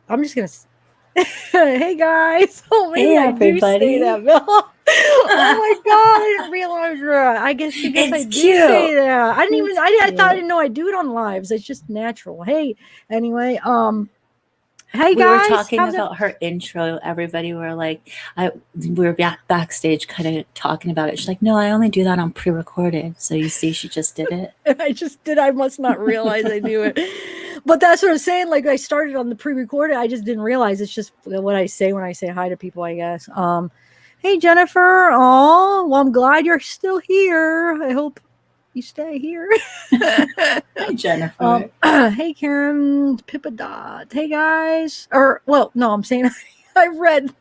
I'm just gonna. Hey guys! Oh, maybe Hey, I do say everybody. that, Bill. Oh my god! I didn't realize that. I guess I It's do cute. say that. I didn't even. It's I thought I cute. didn't know I do it on lives. It's just natural. Hey, anyway. Hey We were guys, talking how's it? about her intro. Everybody were like, we were backstage kind of talking about it. She's like, no, I only do that on pre-recorded. So you see, she just did it. I just did. I must not realize I knew it. But that's what I'm saying. Like I started on the pre-recorded. I just didn't realize. It's just what I say when I say hi to people, I guess. Hey Jennifer. Oh, well, I'm glad you're still here. I hope you stay here. Hi, Jennifer. Hey Karen, Pippa Dot. Hey guys. Or well, no, I'm saying I read.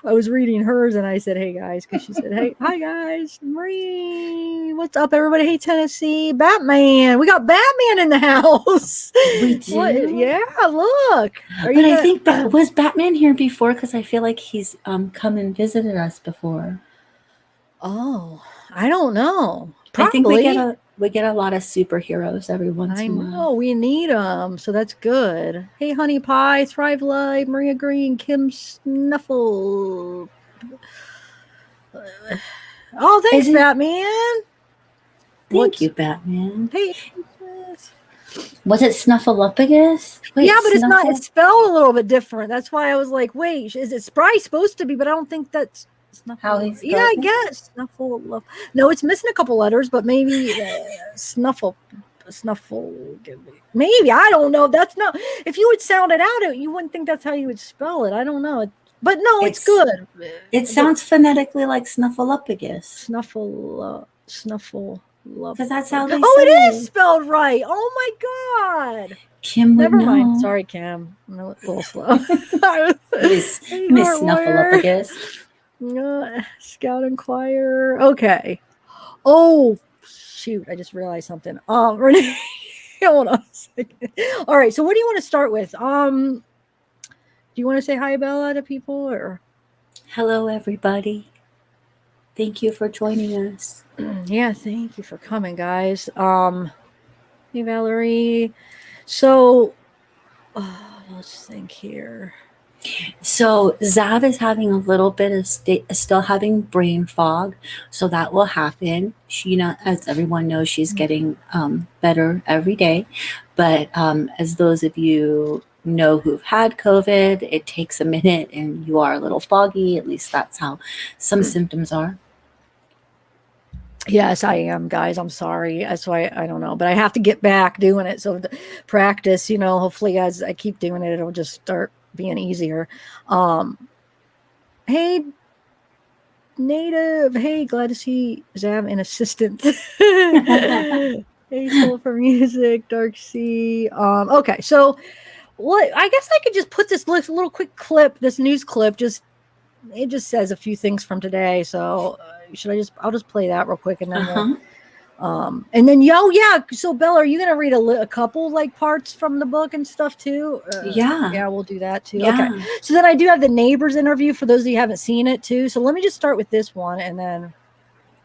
I was reading hers and I said, hey guys, because she said, hey, hi guys. Marie, what's up, everybody? Hey, Tennessee. Batman. We got Batman in the house. We do? What? Yeah, look. But I think was Batman here before? Because I feel like he's come and visited us before. Oh, I don't know. I think Probably. we get a lot of superheroes every once in a while. I know, we need them, so that's good. Hey, Honey Pie, Thrive Live, Maria Green, Kim Snuffle. Oh, thanks, Batman. Thank you, Batman. Hey. Was it Snuffleupagus? Wait, yeah, but it's not. It's spelled a little bit different. That's why I was like, wait, is it probably supposed to be? But I don't think that's how he's. Yeah, I guess Snuffle. No, it's missing a couple letters, but maybe Snuffle. Maybe I don't know. That's not. If you would sound it out, you wouldn't think that's how you would spell it. I don't know. But no, it's good. It sounds phonetically like Snuffleupagus. Snuffle. Because that's how they say it is spelled right. Oh my god. Kim would Never know. mind. Sorry, Kim. I'm a little slow. Miss Snuffleupagus. Scout Inquirer. Okay. Oh shoot! I just realized something. Renee, hold on a second. All right. So what do you want to start with? Do you want to say hi, Bella, to people or? Hello, everybody. Thank you for joining us. Yeah, thank you for coming, guys. Hey, Valerie. So, let's think here. So Zav is having a little bit of still having brain fog, so that will happen. She, as everyone knows, she's getting better every day. But as those of you know who've had COVID, it takes a minute, and you are a little foggy. At least that's how some symptoms are. Yes, I am, guys. I'm sorry. That's why I don't know, but I have to get back doing it. So practice, hopefully as I keep doing it, it'll just start being easier. Hey, Native. Hey, glad to see Zav an assistant. Hey, Soul for Music, Dark Sea. Okay, so what? I guess I could just put this little quick clip, this news clip. It just says a few things from today. So I'll just play that real quick and then and then so Bella, are you gonna read a couple like parts from the book and stuff too? Yeah, we'll do that too. Yeah. Okay, so then I do have the neighbors interview for those of you who haven't seen it too. So let me just start with this one and then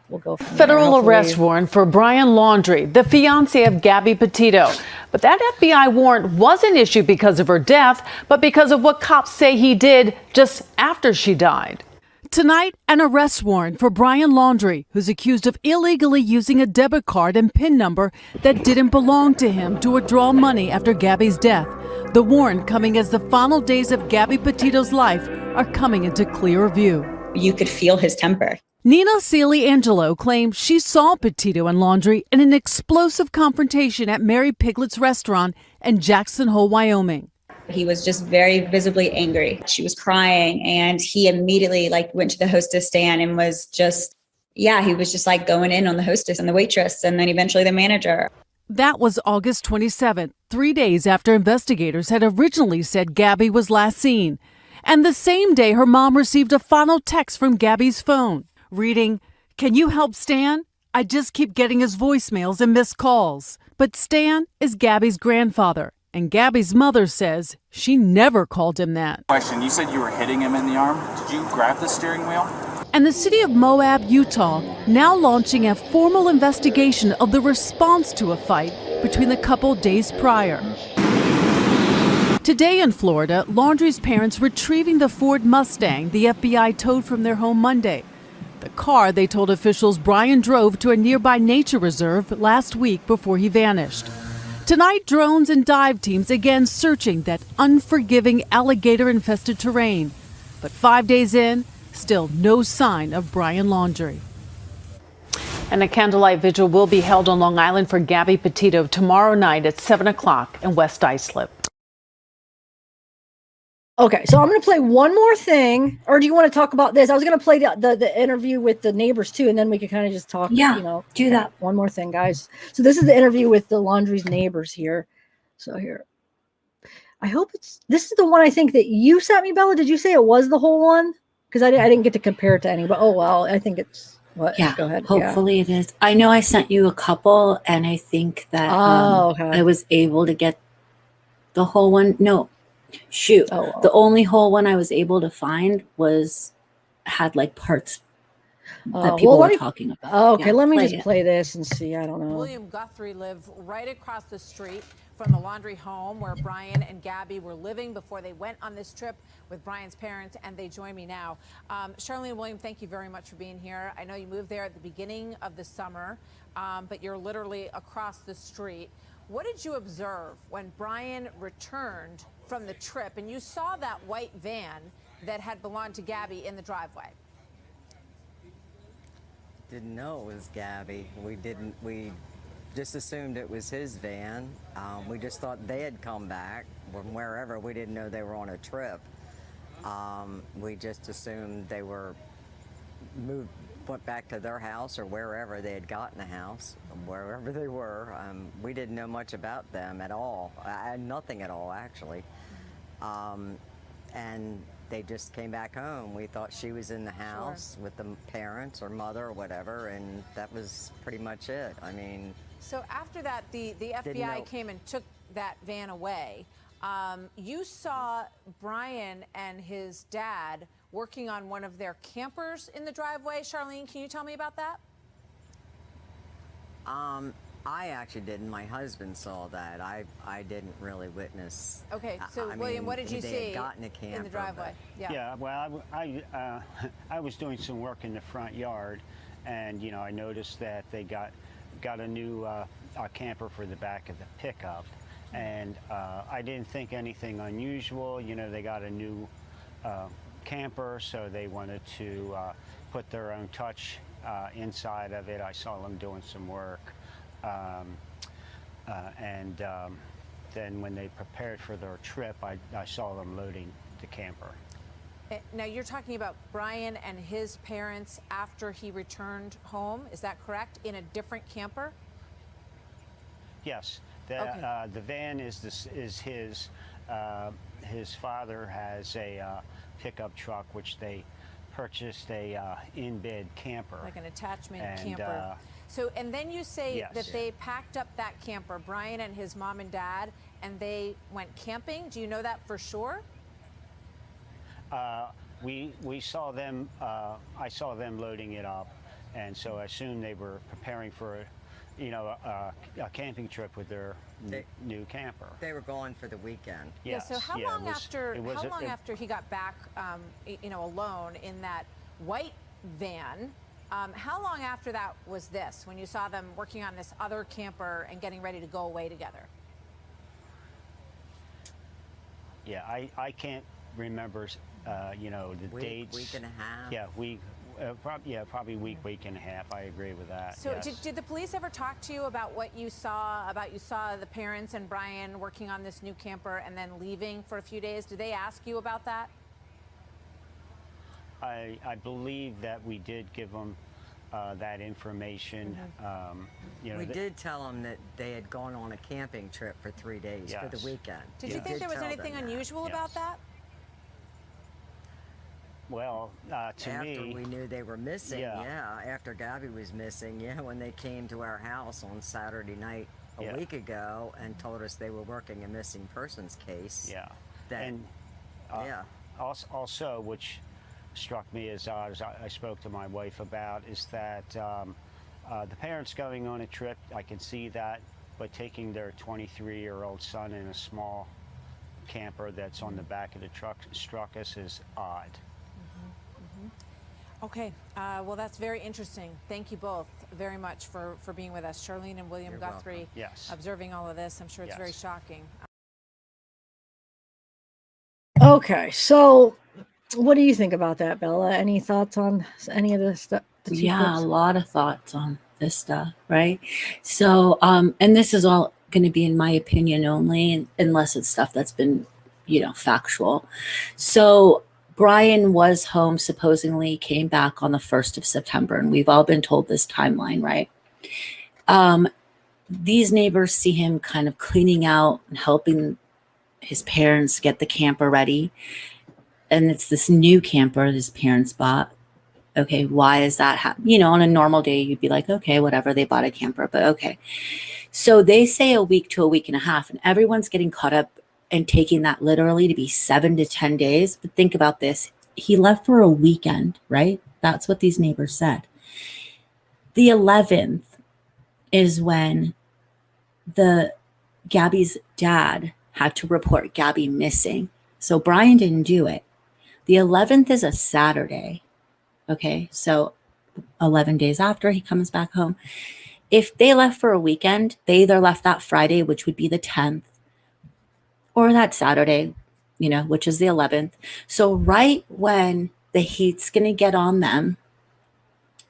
we'll go from Federal arrest warrant for Brian Laundrie, the fiance of Gabby Petito. But that FBI warrant wasn't issued because of her death, but because of what cops say he did just after she died. Tonight, an arrest warrant for Brian Laundrie, who's accused of illegally using a debit card and PIN number that didn't belong to him to withdraw money after Gabby's death. The warrant coming as the final days of Gabby Petito's life are coming into clearer view. You could feel his temper. Nina Seely Angelo claims she saw Petito and Laundrie in an explosive confrontation at Mary Piglet's restaurant in Jackson Hole, Wyoming. He was just very visibly angry. She was crying and he immediately went to the hostess stand and was just, he was just going in on the hostess and the waitress and then eventually the manager. That was August 27th, 3 days after investigators had originally said Gabby was last seen. And the same day her mom received a final text from Gabby's phone reading, "Can you help Stan? I just keep getting his voicemails and missed calls." But Stan is Gabby's grandfather. And Gabby's mother says she never called him that. Question, you said you were hitting him in the arm. Did you grab the steering wheel? And the city of Moab, Utah, now launching a formal investigation of the response to a fight between the couple days prior. Today in Florida, Laundrie's parents retrieving the Ford Mustang the FBI towed from their home Monday. The car, they told officials, Brian drove to a nearby nature reserve last week before he vanished. Tonight, drones and dive teams again searching that unforgiving alligator-infested terrain. But 5 days in, still no sign of Brian Laundrie. And a candlelight vigil will be held on Long Island for Gabby Petito tomorrow night at 7 o'clock in West Islip. Okay, so I'm going to play one more thing, or do you want to talk about this? I was going to play the interview with the neighbors too, and then we could kind of just talk. Yeah, do that. One more thing, guys. So this is the interview with the Laundrie's neighbors here. So here, I hope this is the one I think that you sent me, Bella. Did you say it was the whole one? Because I didn't get to compare it to any, but oh well, I think it's what. Yeah, go ahead. Hopefully it is. I know I sent you a couple, and I think that okay. I was able to get the whole one. No. Shoot. Oh. The only whole one I was able to find had like parts that people were talking about. Okay, let me just play this and see. I don't know. William Guthrie lived right across the street from the Laundrie home where Brian and Gabby were living before they went on this trip with Brian's parents, and they join me now. Charlene and William, thank you very much for being here. I know you moved there at the beginning of the summer, but you're literally across the street. What did you observe when Brian returned from the trip and you saw that white van that had belonged to Gabby in the driveway? Didn't know it was Gabby. We just assumed it was his van. We just thought they had come back from wherever. We didn't know they were on a trip. We just assumed they were went back to their house or wherever they had gotten a house, wherever they were. We didn't know much about them at all. Nothing at all, actually. And they just came back home. We thought she was in the house with the parents or mother or whatever, and that was pretty much it. I mean... So after that, the FBI came and took that van away. You saw Brian and his dad working on one of their campers in the driveway. Charlene, can you tell me about that? I actually didn't. My husband saw that. I didn't really witness. Okay, so William, what did you see in the driveway? Yeah, well, I was doing some work in the front yard, and I noticed that they got a new camper for the back of the pickup, and I didn't think anything unusual. They got a new camper, so they wanted to put their own touch inside of it. I saw them doing some work. Then when they prepared for their trip, I saw them loading the camper. Now you're talking about Brian and his parents after he returned home, is that correct? In a different camper? Yes. Okay. The van is his. His father has a pickup truck, which they purchased a in-bed camper. Like an attachment camper. And then you say that they packed up that camper, Brian and his mom and dad, and they went camping. Do you know that for sure? We saw them. I saw them loading it up, and so I assumed they were preparing for a camping trip with their new camper. They were going for the weekend. Yes. Yeah. So how long after he got back, alone in that white van? How long after that was this, when you saw them working on this other camper and getting ready to go away together? Yeah, I can't remember, the dates. Week and a half. Yeah, probably week and a half. I agree with that. So yes. did the police ever talk to you about what you saw, the parents and Brian working on this new camper and then leaving for a few days? Did they ask you about that? I believe that we did give them that information. Mm-hmm. We did tell them that they had gone on a camping trip for 3 days for the weekend. Did you think there was anything unusual about that? Well, after we knew they were missing, after Gabby was missing, when they came to our house on Saturday night a week ago and told us they were working a missing persons case. Also, which struck me as odd, as I spoke to my wife about, is that the parents going on a trip, I can see that, but taking their 23-year-old son in a small camper that's on the back of the truck struck us is odd. Okay, well, that's very interesting. Thank you both very much for being with us. Charlene and William You're Guthrie, Yes. observing all of this. I'm sure it's Yes. very shocking. Okay, so what do you think about that, Bella? Any thoughts on any of the stuff? Yeah, a lot of thoughts on this stuff, right? So, and this is all going to be in my opinion only, unless it's stuff that's been, factual. So, Brian was home, supposedly came back on the 1st of September, and we've all been told this timeline, right? These neighbors see him kind of cleaning out and helping his parents get the camper ready. And it's this new camper his parents bought. Okay, why is that happening? On a normal day, you'd be like, okay, whatever, they bought a camper, but okay. So they say a week to a week and a half, and everyone's getting caught up and taking that literally to be 7 to 10 days. But think about this. He left for a weekend, right? That's what these neighbors said. The 11th is when Gabby's dad had to report Gabby missing. So Brian didn't do it. The 11th is a Saturday. Okay, so 11 days after he comes back home. If they left for a weekend, they either left that Friday, which would be the 10th, or that Saturday, which is the 11th. So right when the heat's going to get on them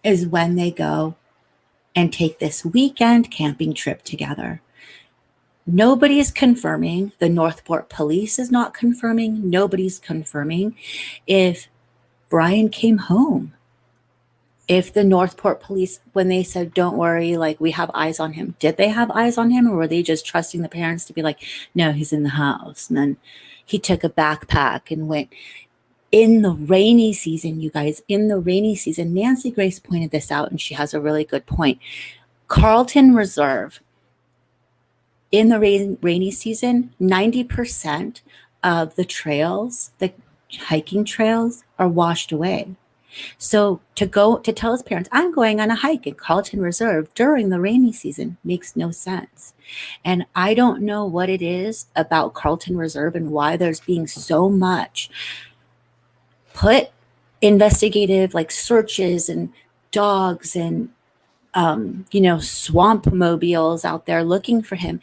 is when they go and take this weekend camping trip together. Nobody is confirming. The Northport police is not confirming. Nobody's confirming if Brian came home. If the Northport police, when they said, don't worry, like we have eyes on him, did they have eyes on him, or were they just trusting the parents to be like, no, he's in the house? And then he took a backpack and went in the rainy season, you guys, in the rainy season. Nancy Grace pointed this out, and she has a really good point. Carlton Reserve, in the rainy season, 90% of the trails, the hiking trails, are washed away. So to tell his parents, I'm going on a hike in Carlton Reserve during the rainy season makes no sense. And I don't know what it is about Carlton Reserve and why there's being so much put investigative searches and dogs and swamp mobiles out there looking for him.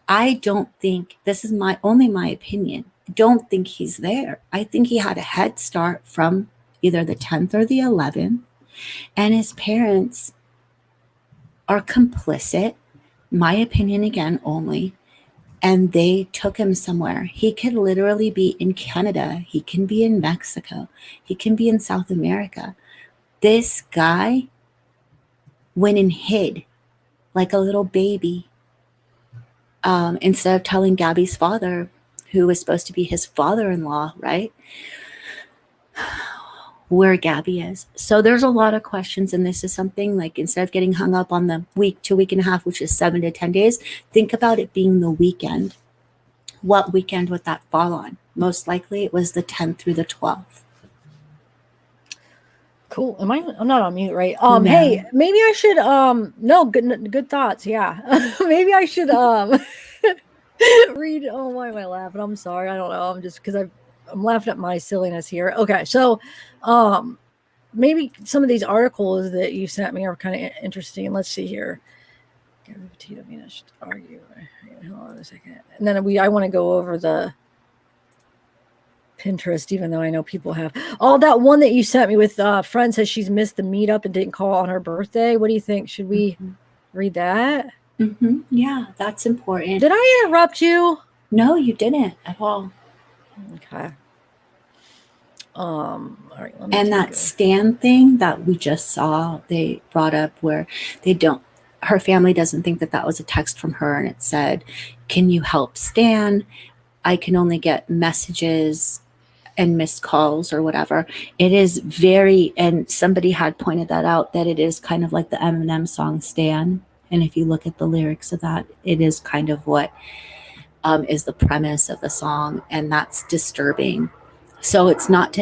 I don't think, this is my opinion, don't think he's there. I think he had a head start from either the 10th or the 11th, and his parents are complicit, my opinion again only, and they took him somewhere. He could literally be in Canada. He can be in Mexico. He can be in South America. This guy went and hid like a little baby, instead of telling Gabby's father, who was supposed to be his father-in-law, right, where Gabby is. So there's a lot of questions, and this is something instead of getting hung up on the week to week and a half, which is 7 to 10 days, think about it being the weekend. What weekend would that fall on? Most likely it was the 10th through the 12th. Cool. I'm not on mute, right? No. Hey, maybe I should no, good thoughts. Yeah. Maybe I should read. Oh, why am I laughing? I'm sorry. I don't know. I'm just because I'm laughing at my silliness here. Okay, so maybe some of these articles that you sent me are kind of interesting. Let's see here. Argue. Hold on a second. And then I want to go over the Pinterest, even though I know people have. Oh, that one that you sent me with friend says she's missed the meetup and didn't call on her birthday. What do you think? Should we read that? Mm-hmm. Yeah, that's important. Did I interrupt you? No, you didn't at all. Okay. All right. And that Stan thing that we just saw, they brought up where her family doesn't think that was a text from her, and it said, "Can you help Stan? I can only get messages and missed calls," or whatever. It is and somebody had pointed that out, that it is kind of like the Eminem song Stan. And if you look at the lyrics of that, it is kind of what is the premise of the song, and that's disturbing. So it's not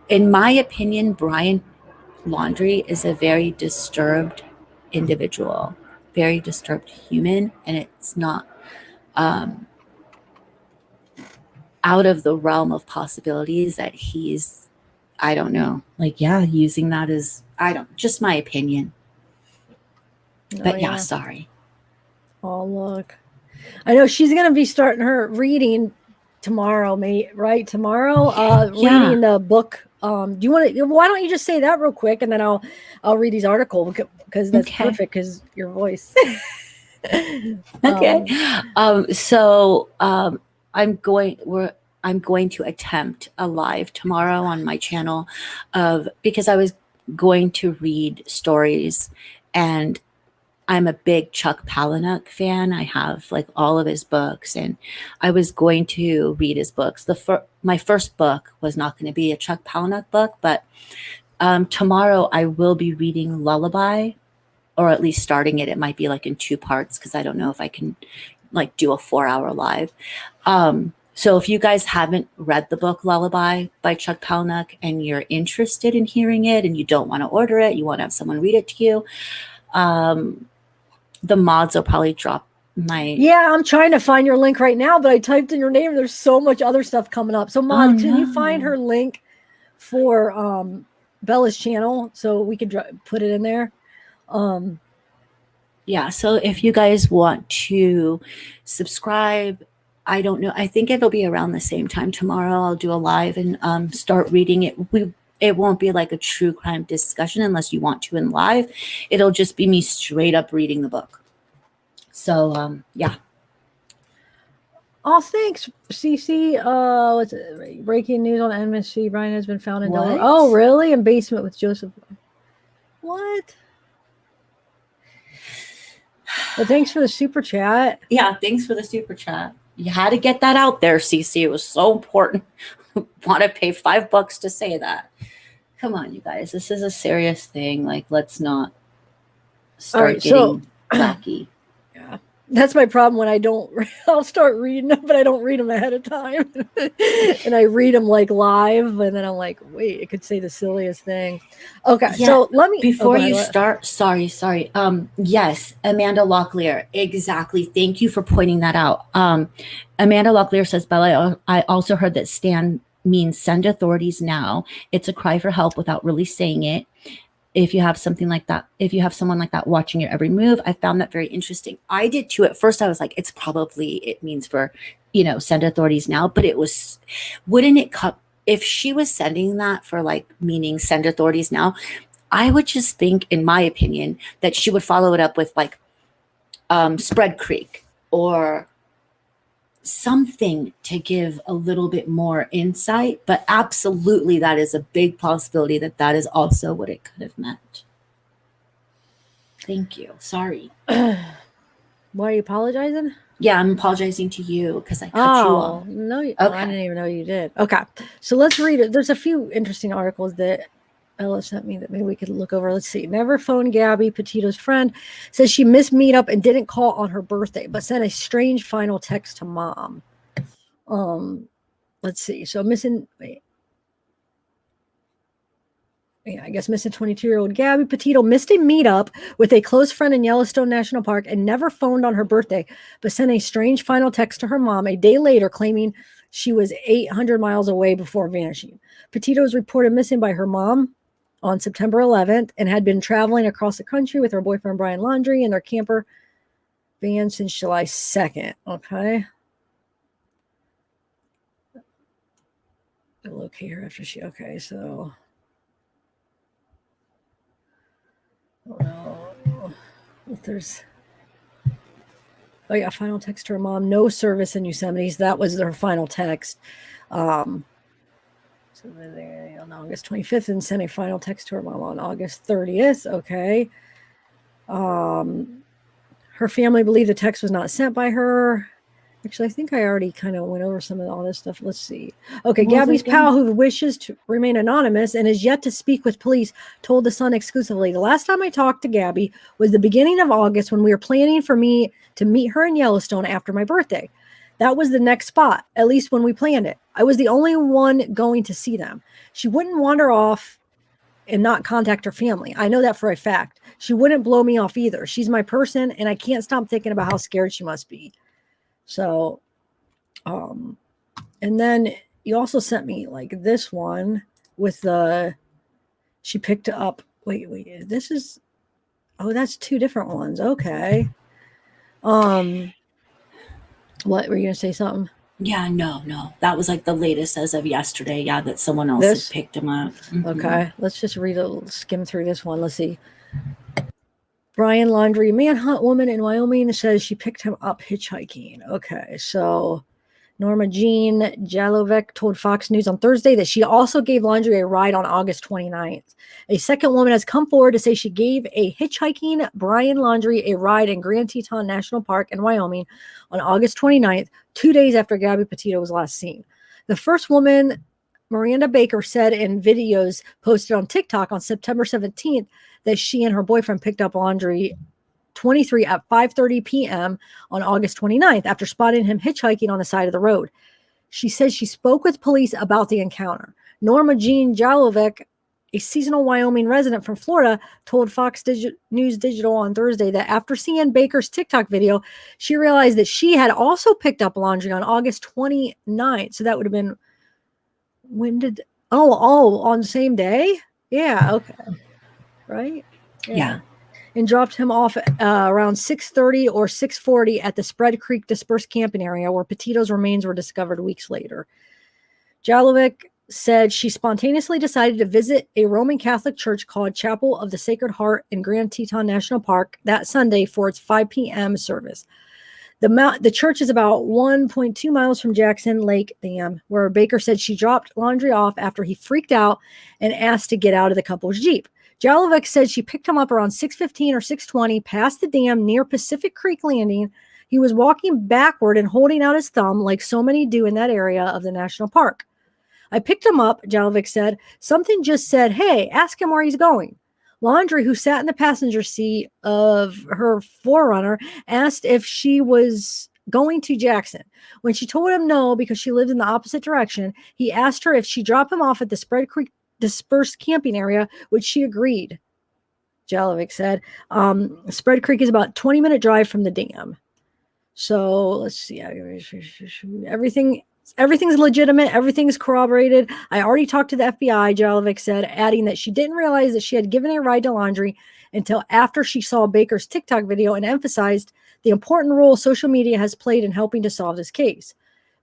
in my opinion, Brian Laundrie is a very disturbed individual, very disturbed human, and it's not out of the realm of possibilities that he's, I don't know, like, yeah, using that as, just my opinion. But yeah, sorry. Oh, look. I know she's going to be starting her reading tomorrow, right? Tomorrow, reading the book. Do you want to, why don't you just say that real quick, and then I'll read these articles, because that's perfect, because your voice. Okay. So I'm going to attempt a live tomorrow on my channel because I was going to read stories, and I'm a big Chuck Palahniuk fan. I have like all of his books, and I was going to read his books. My first book was not going to be a Chuck Palahniuk book, but tomorrow I will be reading Lullaby, or at least starting it. It might be like in 2 parts, because I don't know if I can like do a 4-hour live. So if you guys haven't read the book Lullaby by Chuck Palahniuk and you're interested in hearing it and you don't want to order it, you want to have someone read it to you, the mods will probably drop my... Yeah, I'm trying to find your link right now, but I typed in your name. There's so much other stuff coming up. So mod, can you find her link for Bella's channel so we could put it in there? Yeah, so if you guys want to subscribe, I don't know, I think it'll be around the same time tomorrow. I'll do a live and start reading it. It won't be like a true crime discussion unless you want to in live. It'll just be me straight up reading the book. So yeah. Oh, thanks, CC. What's it? Breaking news on MSC. Brian has been found in Delaware. Oh, really? In basement with Joseph. What? Well, thanks for the super chat. Yeah, thanks for the super chat. You had to get that out there, CC. It was so important. Want to pay $5 to say that. Come on, you guys. This is a serious thing. Like, let's not start getting wacky. Yeah, that's my problem when I don't. I'll start reading them, but I don't read them ahead of time, and I read them like live, and then I'm like, wait, it could say the silliest thing. Okay, yeah, so let me before you start. Sorry. Yes, Amanda Locklear. Exactly. Thank you for pointing that out. Amanda Locklear says, Bella, I also heard that Stan means send authorities now. It's a cry for help without really saying it. If you have something like that, if you have someone like that watching your every move, I found that very interesting. I did too. At first I was like, it means for, send authorities now, but wouldn't it cut if she was sending that for like meaning send authorities now? I would just think, in my opinion, that she would follow it up with like Spread Creek or something to give a little bit more insight, but absolutely that is a big possibility that is also what it could have meant. Thank you. Sorry. Why are you apologizing? Yeah, I'm apologizing to you because I cut you off. No, okay. I didn't even know you did. Okay, so let's read it. There's a few interesting articles that Ella sent me that maybe we could look over. Let's see. Never phoned Gabby, Petito's friend, says she missed meetup and didn't call on her birthday, but sent a strange final text to mom. Let's see. So missing 22-year-old Gabby Petito missed a meetup with a close friend in Yellowstone National Park and never phoned on her birthday, but sent a strange final text to her mom a day later claiming she was 800 miles away before vanishing. Petito was reported missing by her mom on September 11th and had been traveling across the country with her boyfriend Brian Laundrie in their camper van since July 2nd. Okay. I'll locate her after okay, so if there's final text to her mom, no service in Yosemite. So that was their final text. So they on August 25th and sent a final text to her mom on August 30th. Okay. Her family believed the text was not sent by her. Actually, I think I already kind of went over some of all this stuff. Let's see. Okay, Gabby's pal, who wishes to remain anonymous and is yet to speak with police, told The Sun exclusively, the last time I talked to Gabby was the beginning of August when we were planning for me to meet her in Yellowstone after my birthday. That was the next spot, at least when we planned it. I was the only one going to see them. She wouldn't wander off and not contact her family. I know that for a fact. She wouldn't blow me off either. She's my person, and I can't stop thinking about how scared she must be. So, And then you also sent me like this one with she picked up. Wait, this is. Oh, that's two different ones. Okay. What were you gonna say? Something? Yeah, no. That was like the latest as of yesterday. Yeah, that someone else This? had picked him up. Okay, let's just skim through this one. Let's see. Brian Laundrie, manhunt woman in Wyoming, says she picked him up hitchhiking. Okay, so Norma Jean Jalovec told Fox News on Thursday that she also gave Laundrie a ride on August 29th. A second woman has come forward to say she gave a hitchhiking Brian Laundrie a ride in Grand Teton National Park in Wyoming on August 29th, 2 days after Gabby Petito was last seen. The first woman, Miranda Baker, said in videos posted on TikTok on September 17th that she and her boyfriend picked up Laundrie 23 at 5:30 p.m. on August 29th after spotting him hitchhiking on the side of the road. She says she spoke with police about the encounter. Norma Jean Jalovec, a seasonal Wyoming resident from Florida, told Fox News Digital on Thursday that after seeing Baker's TikTok video, she realized that she had also picked up Laundrie on August 29th. So that would have been, when did, on the same day? Yeah, okay. Right? Yeah. And dropped him off around 6:30 or 6:40 at the Spread Creek dispersed camping area where Petito's remains were discovered weeks later. Jalovic said she spontaneously decided to visit a Roman Catholic church called Chapel of the Sacred Heart in Grand Teton National Park that Sunday for its 5 p.m. service. The church is about 1.2 miles from Jackson Lake Dam, where Baker said she dropped Laundrie off after he freaked out and asked to get out of the couple's Jeep. Jalovic said she picked him up around 6:15 or 6:20 past the dam near Pacific Creek Landing. He was walking backward and holding out his thumb like so many do in that area of the national park. I picked him up, Jalovic said. Something just said, hey, ask him where he's going. Laundrie, who sat in the passenger seat of her Forerunner, asked if she was going to Jackson. When she told him no because she lived in the opposite direction, he asked her if she'd drop him off at the Spread Creek dispersed camping area, which she agreed. Jalovic said, Spread Creek is about a 20-minute drive from the dam. So let's see. Everything's legitimate. Everything's corroborated. I already talked to the FBI, Jalovic said, adding that she didn't realize that she had given a ride to Laundrie until after she saw Baker's TikTok video and emphasized the important role social media has played in helping to solve this case.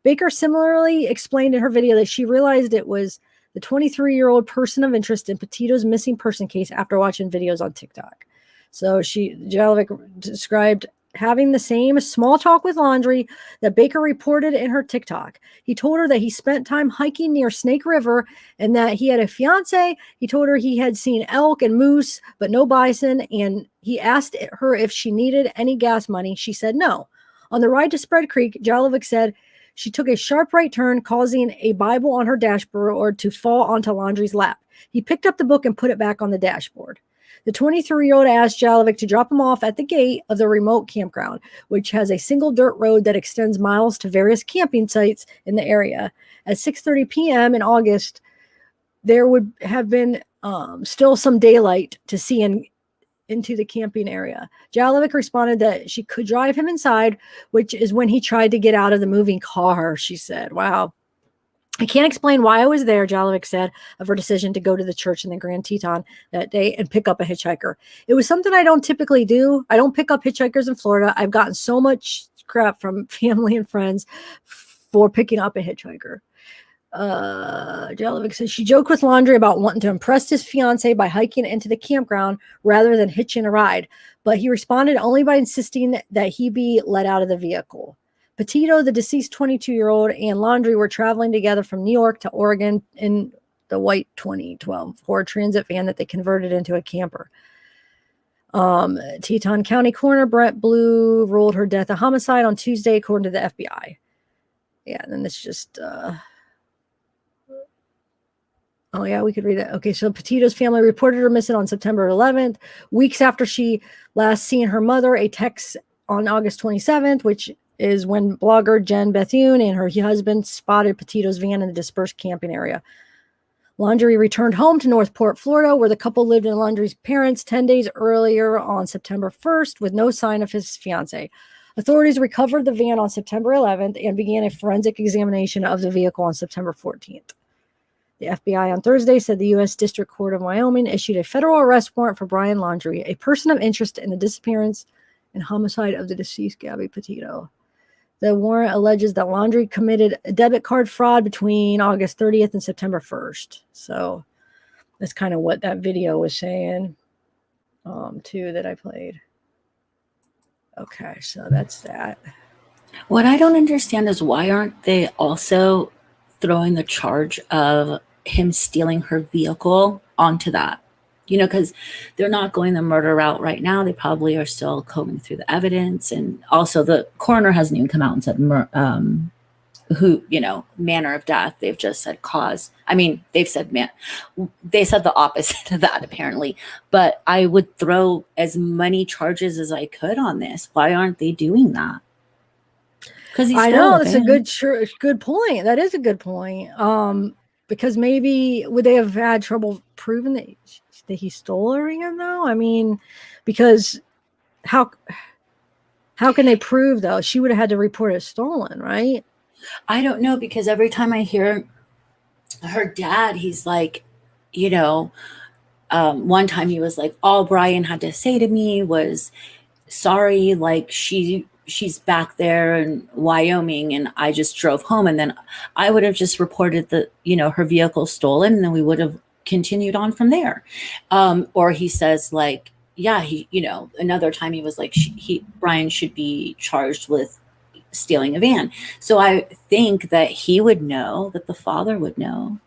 Baker similarly explained in her video that she realized it was the 23-year-old person of interest in Petito's missing person case after watching videos on TikTok. So Jalovic described having the same small talk with Laundrie that Baker reported in her TikTok. He told her that he spent time hiking near Snake River and that he had a fiance. He told her he had seen elk and moose, but no bison. And he asked her if she needed any gas money. She said no. On the ride to Spread Creek, Jalovic said she took a sharp right turn, causing a Bible on her dashboard to fall onto Laundrie's lap. He picked up the book and put it back on the dashboard. The 23-year-old asked Jalovic to drop him off at the gate of the remote campground, which has a single dirt road that extends miles to various camping sites in the area. At 6:30 p.m. in August, there would have been still some daylight to see into the camping area. Jalovic responded that she could drive him inside, which is when he tried to get out of the moving car, she said. Wow. I can't explain why I was there, Jalovic said, of her decision to go to the church in the Grand Teton that day and pick up a hitchhiker. It was something I don't typically do. I don't pick up hitchhikers in Florida. I've gotten so much crap from family and friends for picking up a hitchhiker. Jalovic says she joked with Laundrie about wanting to impress his fiance by hiking into the campground rather than hitching a ride, but he responded only by insisting that he be let out of the vehicle. Petito, the deceased 22-year-old, and Laundrie were traveling together from New York to Oregon in the white 2012 Ford Transit van that they converted into a camper. Teton County Coroner Brett Blue ruled her death a homicide on Tuesday, according to the FBI. Yeah, and then it's just... Oh, yeah, we could read that. Okay, so Petito's family reported her missing on September 11th, weeks after she last seen her mother. A text on August 27th, which is when blogger Jen Bethune and her husband spotted Petito's van in the dispersed camping area. Laundrie returned home to Northport, Florida, where the couple lived in Laundrie's parents 10 days earlier on September 1st with no sign of his fiance. Authorities recovered the van on September 11th and began a forensic examination of the vehicle on September 14th. The FBI on Thursday said the U.S. District Court of Wyoming issued a federal arrest warrant for Brian Laundrie, a person of interest in the disappearance and homicide of the deceased Gabby Petito. The warrant alleges that Laundrie committed a debit card fraud between August 30th and September 1st. So that's kind of what that video was saying, too, that I played. Okay, so that's that. What I don't understand is why aren't they also throwing the charge of him stealing her vehicle onto that? You know, because they're not going the murder route right now. They probably are still combing through the evidence. And also the coroner hasn't even come out and said manner of death. They've just said cause. I mean, they've said they said the opposite of that apparently. But I would throw as many charges as I could on this. Why aren't they doing that? Because I know that's a good point. That is a good point. Because maybe would they have had trouble proving that he stole her again, though? I mean, because how can they prove, though? She would have had to report it stolen, right? I don't know, because every time I hear her dad, he's like, one time he was like, all Brian had to say to me was, sorry, like she's back there in Wyoming and I just drove home. And then I would have just reported her vehicle stolen, and then we would have continued on from there. Or he says like, yeah, another time he was like, Brian should be charged with stealing a van. So I think that he would know, that the father would know.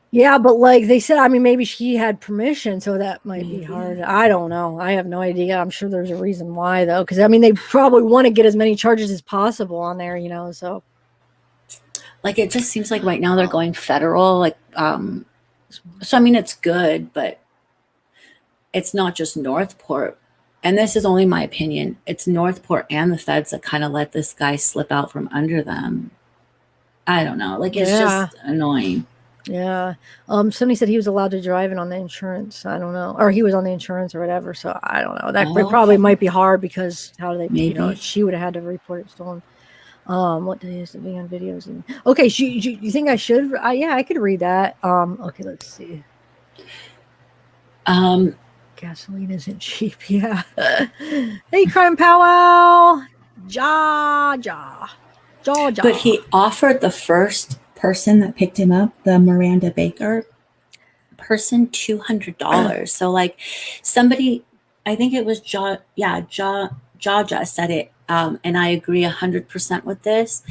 Yeah, but like they said, I mean, maybe she had permission, so that might be hard. I don't know. I have no idea. I'm sure there's a reason why, though, because I mean, they probably want to get as many charges as possible on there, so. Like, it just seems like right now they're going federal, like, so I mean, it's good, but it's not just Northport. And this is only my opinion. It's Northport and the feds that kind of let this guy slip out from under them. I don't know. Like, it's just annoying. Yeah. Somebody said he was allowed to drive it on the insurance. I don't know. Or he was on the insurance or whatever. So I don't know. That probably might be hard, because how do they, she would have had to report it stolen. What day is the van videos? Okay. You think I should? Yeah, I could read that. Okay, let's see. Gasoline isn't cheap. Yeah. Hey, crime powwow. But he offered the first person that picked him up, the Miranda Baker person, $200. So like somebody, I think it was Jaja said it, and I agree 100% with this.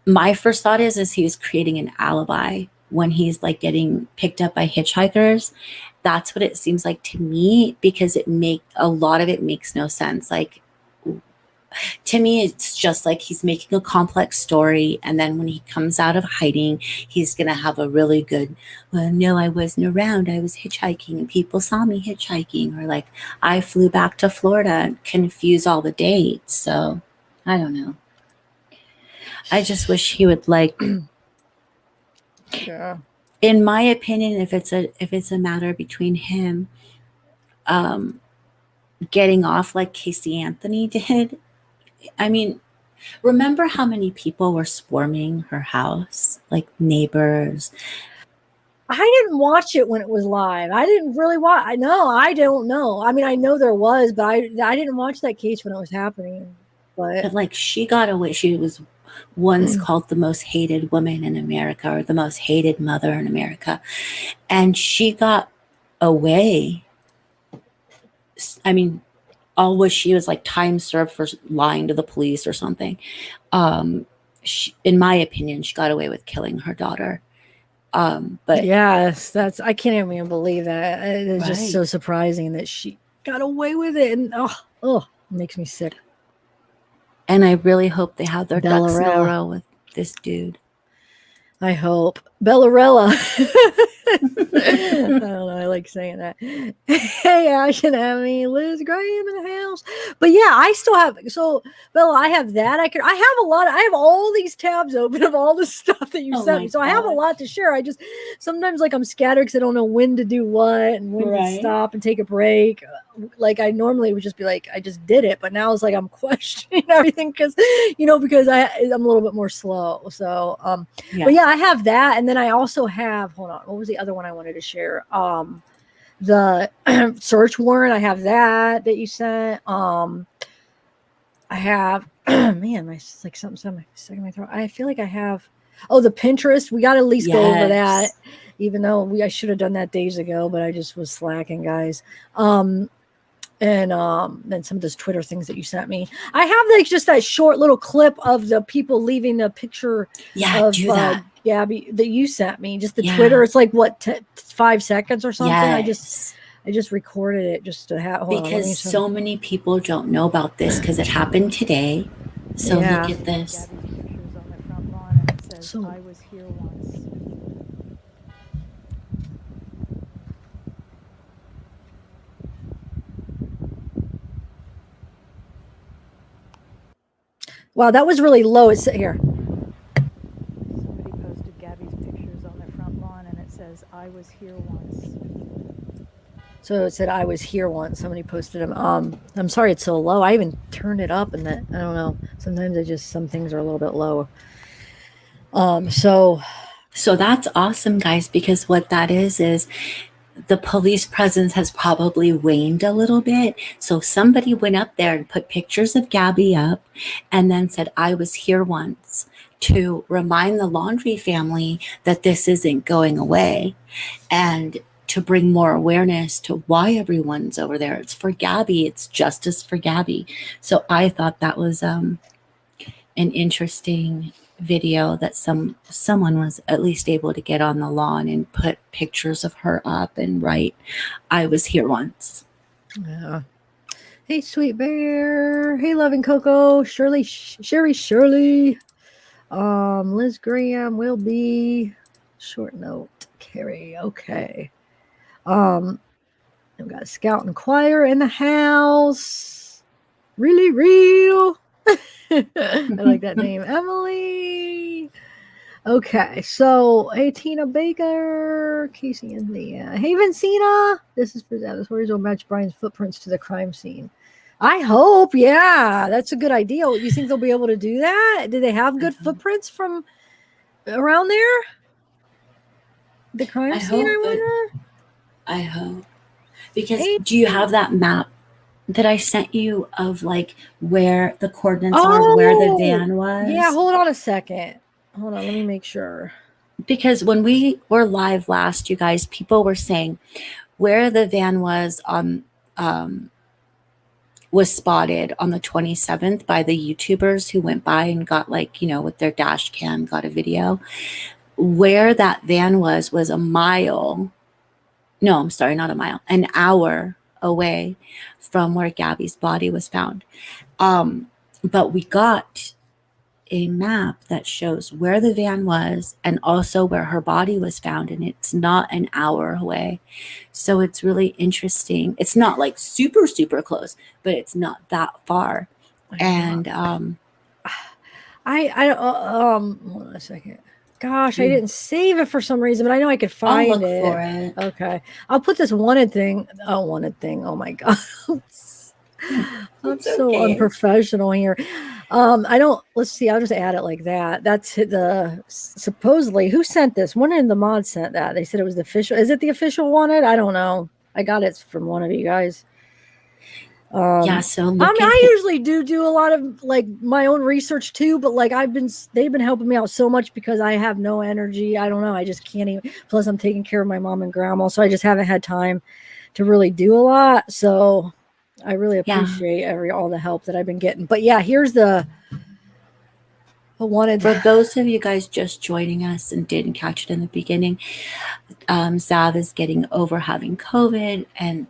My first thought is he was creating an alibi when he's like getting picked up by hitchhikers. That's what it seems like to me, because a lot of it makes no sense. Like, to me, it's just like he's making a complex story, and then when he comes out of hiding, he's going to have a really good, well, no, I wasn't around. I was hitchhiking and people saw me hitchhiking, or like, I flew back to Florida, and confuse all the dates. So I don't know. I just wish he would like, yeah. In my opinion, if it's a matter between him getting off like Casey Anthony did. I mean, remember how many people were swarming her house, like neighbors? I didn't watch it when it was live. I didn't really watch. No, I don't know. I mean, I know there was, but I didn't watch that case when it was happening. But like, she got away. She was once called the most hated woman in America, or the most hated mother in America. And she got away. I mean, she was like time served for lying to the police or something. In my opinion, she got away with killing her daughter. But yes, I can't even believe that. It's just so surprising that she got away with it. And it makes me sick. And I really hope they have their ducks in a row with this dude. I hope. Bellarella. I don't know. I like saying that. Hey, Ash and Emmy, Liz Graham in the house. But yeah, I still have. So, Bella, I have that. I have a lot. I have all these tabs open of all the stuff that you sent me. So I have a lot to share. I just sometimes like I'm scattered because I don't know when to do what and when to stop and take a break. Like I normally would just be like, I just did it, but now it's like I'm questioning everything because because I'm a little bit more slow. So, but yeah, I have that, and then I also have. Hold on, what was the other one I wanted to share? The search warrant. I have that you sent. I have. Man, my like something stuck in my throat. I feel like I have. Oh, the Pinterest. We got to at least go over that, even though I should have done that days ago, but I just was slacking, guys. And then some of those Twitter things that you sent me. I have like just that short little clip of the people leaving the picture of Gabby that you sent me. Just the Twitter. It's like what 5 seconds or something. I just recorded it just to have because so many people don't know about this because it happened today. So look at this. So I was here once. Wow, that was really low. It's here. Somebody posted Gabby's pictures on their front lawn and it says, I was here once. So it said I was here once. Somebody posted them. I'm sorry it's so low. I even turned it up and that I don't know. Sometimes some things are a little bit low. So that's awesome, guys, because what that is the police presence has probably waned a little bit. So somebody went up there and put pictures of Gabby up and then said, I was here once, to remind the Laundrie family that this isn't going away and to bring more awareness to why everyone's over there. It's for Gabby. It's justice for Gabby. So I thought that was an interesting video that someone was at least able to get on the lawn and put pictures of her up and write, I was here once. Yeah. Hey, Sweet Bear. Hey, Loving Coco. Shirley. Liz Graham will be short note. Carrie. Okay. I've got Scout and Choir in the house. Really real. I like that name. Emily. Okay, so hey Tina Baker, Casey and Leah. Hey Vincina. This is for that. The stories will match Brian's footprints to the crime scene. I hope, yeah. That's a good idea. You think they'll be able to do that? Do they have good footprints from around there? The crime scene, I wonder? I hope. Because do you have that map that I sent you of like where the coordinates are, where the van was? Yeah, hold on a second. Hold on, let me make sure. Because when we were live last, you guys, people were saying where the van was spotted on the 27th by the YouTubers who went by and got with their dash cam, got a video. Where that van was a mile. No, I'm sorry, not a mile, an hour away from where Gabby's body was found. But we got a map that shows where the van was and also where her body was found, and it's not an hour away. So it's really interesting. It's not like super, super close, but it's not that far. And hold on a second. Gosh, I didn't save it for some reason, but I know I could find I'll look for it. Okay. I'll put this wanted thing. Oh my God. I'm so unprofessional here. Let's see. I'll just add it like that. That's supposedly who sent this? One of the mods sent that. They said it was the official. Is it the official wanted? I don't know. I got it from one of you guys. So I usually do a lot of like my own research too, but like they've been helping me out so much because I have no energy. I don't know. I just can't even, plus I'm taking care of my mom and grandma. So I just haven't had time to really do a lot. So I really appreciate all the help that I've been getting. But yeah, here's the wanted. For those of you guys just joining us and didn't catch it in the beginning, Zav is getting over having COVID and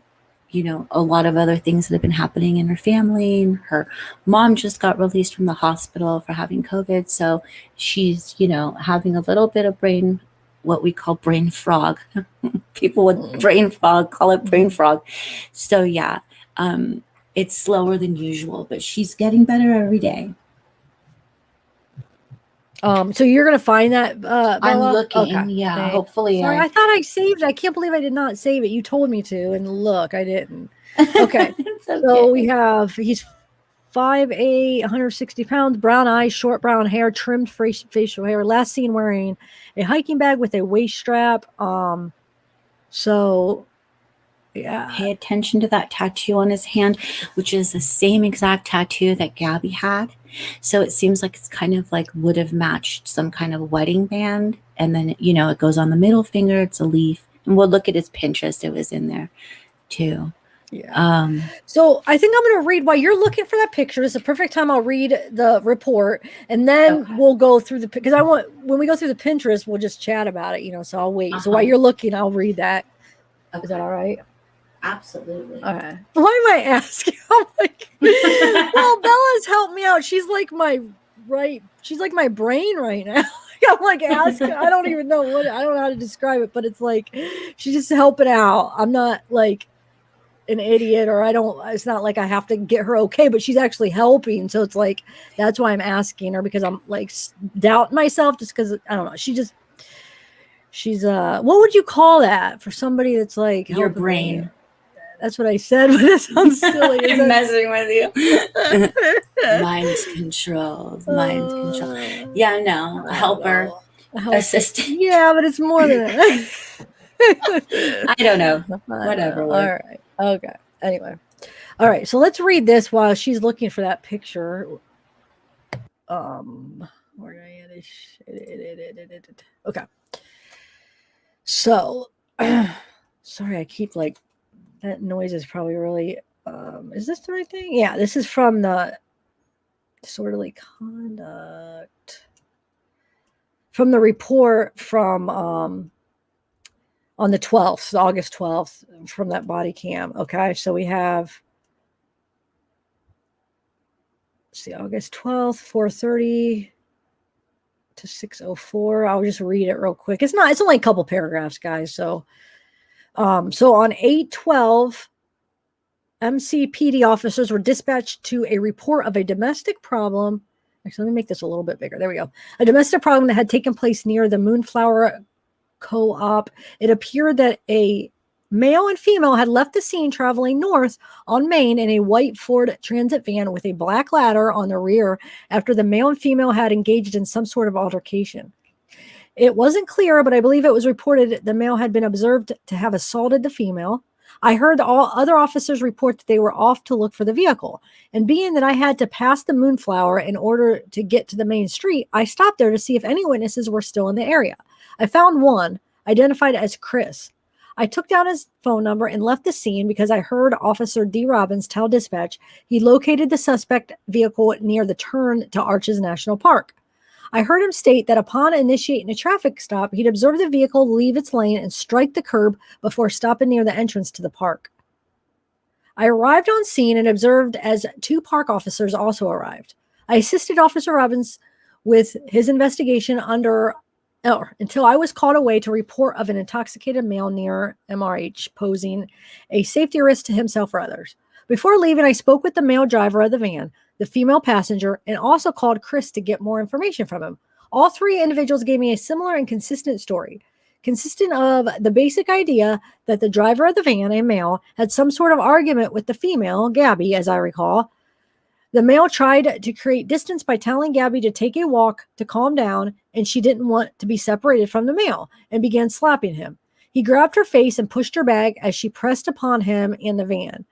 a lot of other things that have been happening in her family. And her mom just got released from the hospital for having COVID. So she's, having a little bit of brain what we call brain frog. People with brain fog call it brain frog. So yeah, it's slower than usual, but she's getting better every day. So you're gonna find that, I'm Bella? looking. Okay. Yeah, Thanks. hopefully. Sorry, I thought I saved it. I can't believe I did not save it. You told me to, and look, I didn't. Okay. It's okay. So we have, he's 5'8", 160 pounds, brown eyes, short brown hair, trimmed facial hair. Last seen wearing a hiking bag with a waist strap. So yeah. Pay attention to that tattoo on his hand, which is the same exact tattoo that Gabby had. So it seems like it's kind of like would have matched some kind of wedding band. And then, you know, it goes on the middle finger. It's a leaf. And we'll look at his Pinterest. It was in there too. Yeah. So I think I'm going to read while you're looking for that picture. It's a perfect time. I'll read the report, and then we'll go through the, because I want, when we go through the Pinterest, we'll just chat about it, you know, so I'll wait. So while you're looking, I'll read that. Is that all right? Absolutely. All right. Why am I asking? I'm like, well, Bella's helped me out. She's like my she's like my brain right now. I'm like asking, I don't even know I don't know how to describe it, but it's like, she's just helping out. I'm not like an idiot, or it's not like I have to get her okay, but she's actually helping. So it's like, that's why I'm asking her, because I'm like doubting myself, just because I don't know. She's what would you call that for somebody that's like your brain? Me? That's what I said, but it sounds silly. I'm messing with you. Mind control. Mind control. Yeah, no, helper, assistant. Yeah, but it's more than that. I don't know. Whatever. All right. Okay. Anyway. All right. So let's read this while she's looking for that picture. Where I at? Okay. So, sorry, I keep like, that noise is probably really, is this the right thing? Yeah, this is from the disorderly conduct, from the report from, on the 12th, August 12th, from that body cam. Okay, so we have, let's see, August 12th, 4:30 to 6:04. I'll just read it real quick. It's only a couple paragraphs, guys. So on 8/12, MCPD officers were dispatched to a report of a domestic problem. Actually, let me make this a little bit bigger. There we go. A domestic problem that had taken place near the Moonflower Co-op. It appeared that a male and female had left the scene traveling north on Main in a white Ford Transit van with a black ladder on the rear after the male and female had engaged in some sort of altercation. It wasn't clear, but I believe it was reported the male had been observed to have assaulted the female. I heard all other officers report that they were off to look for the vehicle. And being that I had to pass the Moonflower in order to get to the main street, I stopped there to see if any witnesses were still in the area. I found one, identified as Chris. I took down his phone number and left the scene because I heard Officer D. Robbins tell dispatch he located the suspect vehicle near the turn to Arches National Park. I heard him state that upon initiating a traffic stop, he'd observed the vehicle leave its lane and strike the curb before stopping near the entrance to the park. I arrived on scene and observed as 2 park officers also arrived. I assisted Officer Robbins with his investigation until I was called away to report of an intoxicated male near MRH posing a safety risk to himself or others. Before leaving, I spoke with the male driver of the van, the female passenger, and also called Chris to get more information from him. All 3 individuals gave me a similar and consistent story, consisting of the basic idea that the driver of the van, a male, had some sort of argument with the female, Gabby, as I recall. The male tried to create distance by telling Gabby to take a walk to calm down, and she didn't want to be separated from the male and began slapping him. He grabbed her face and pushed her back as she pressed upon him in the van.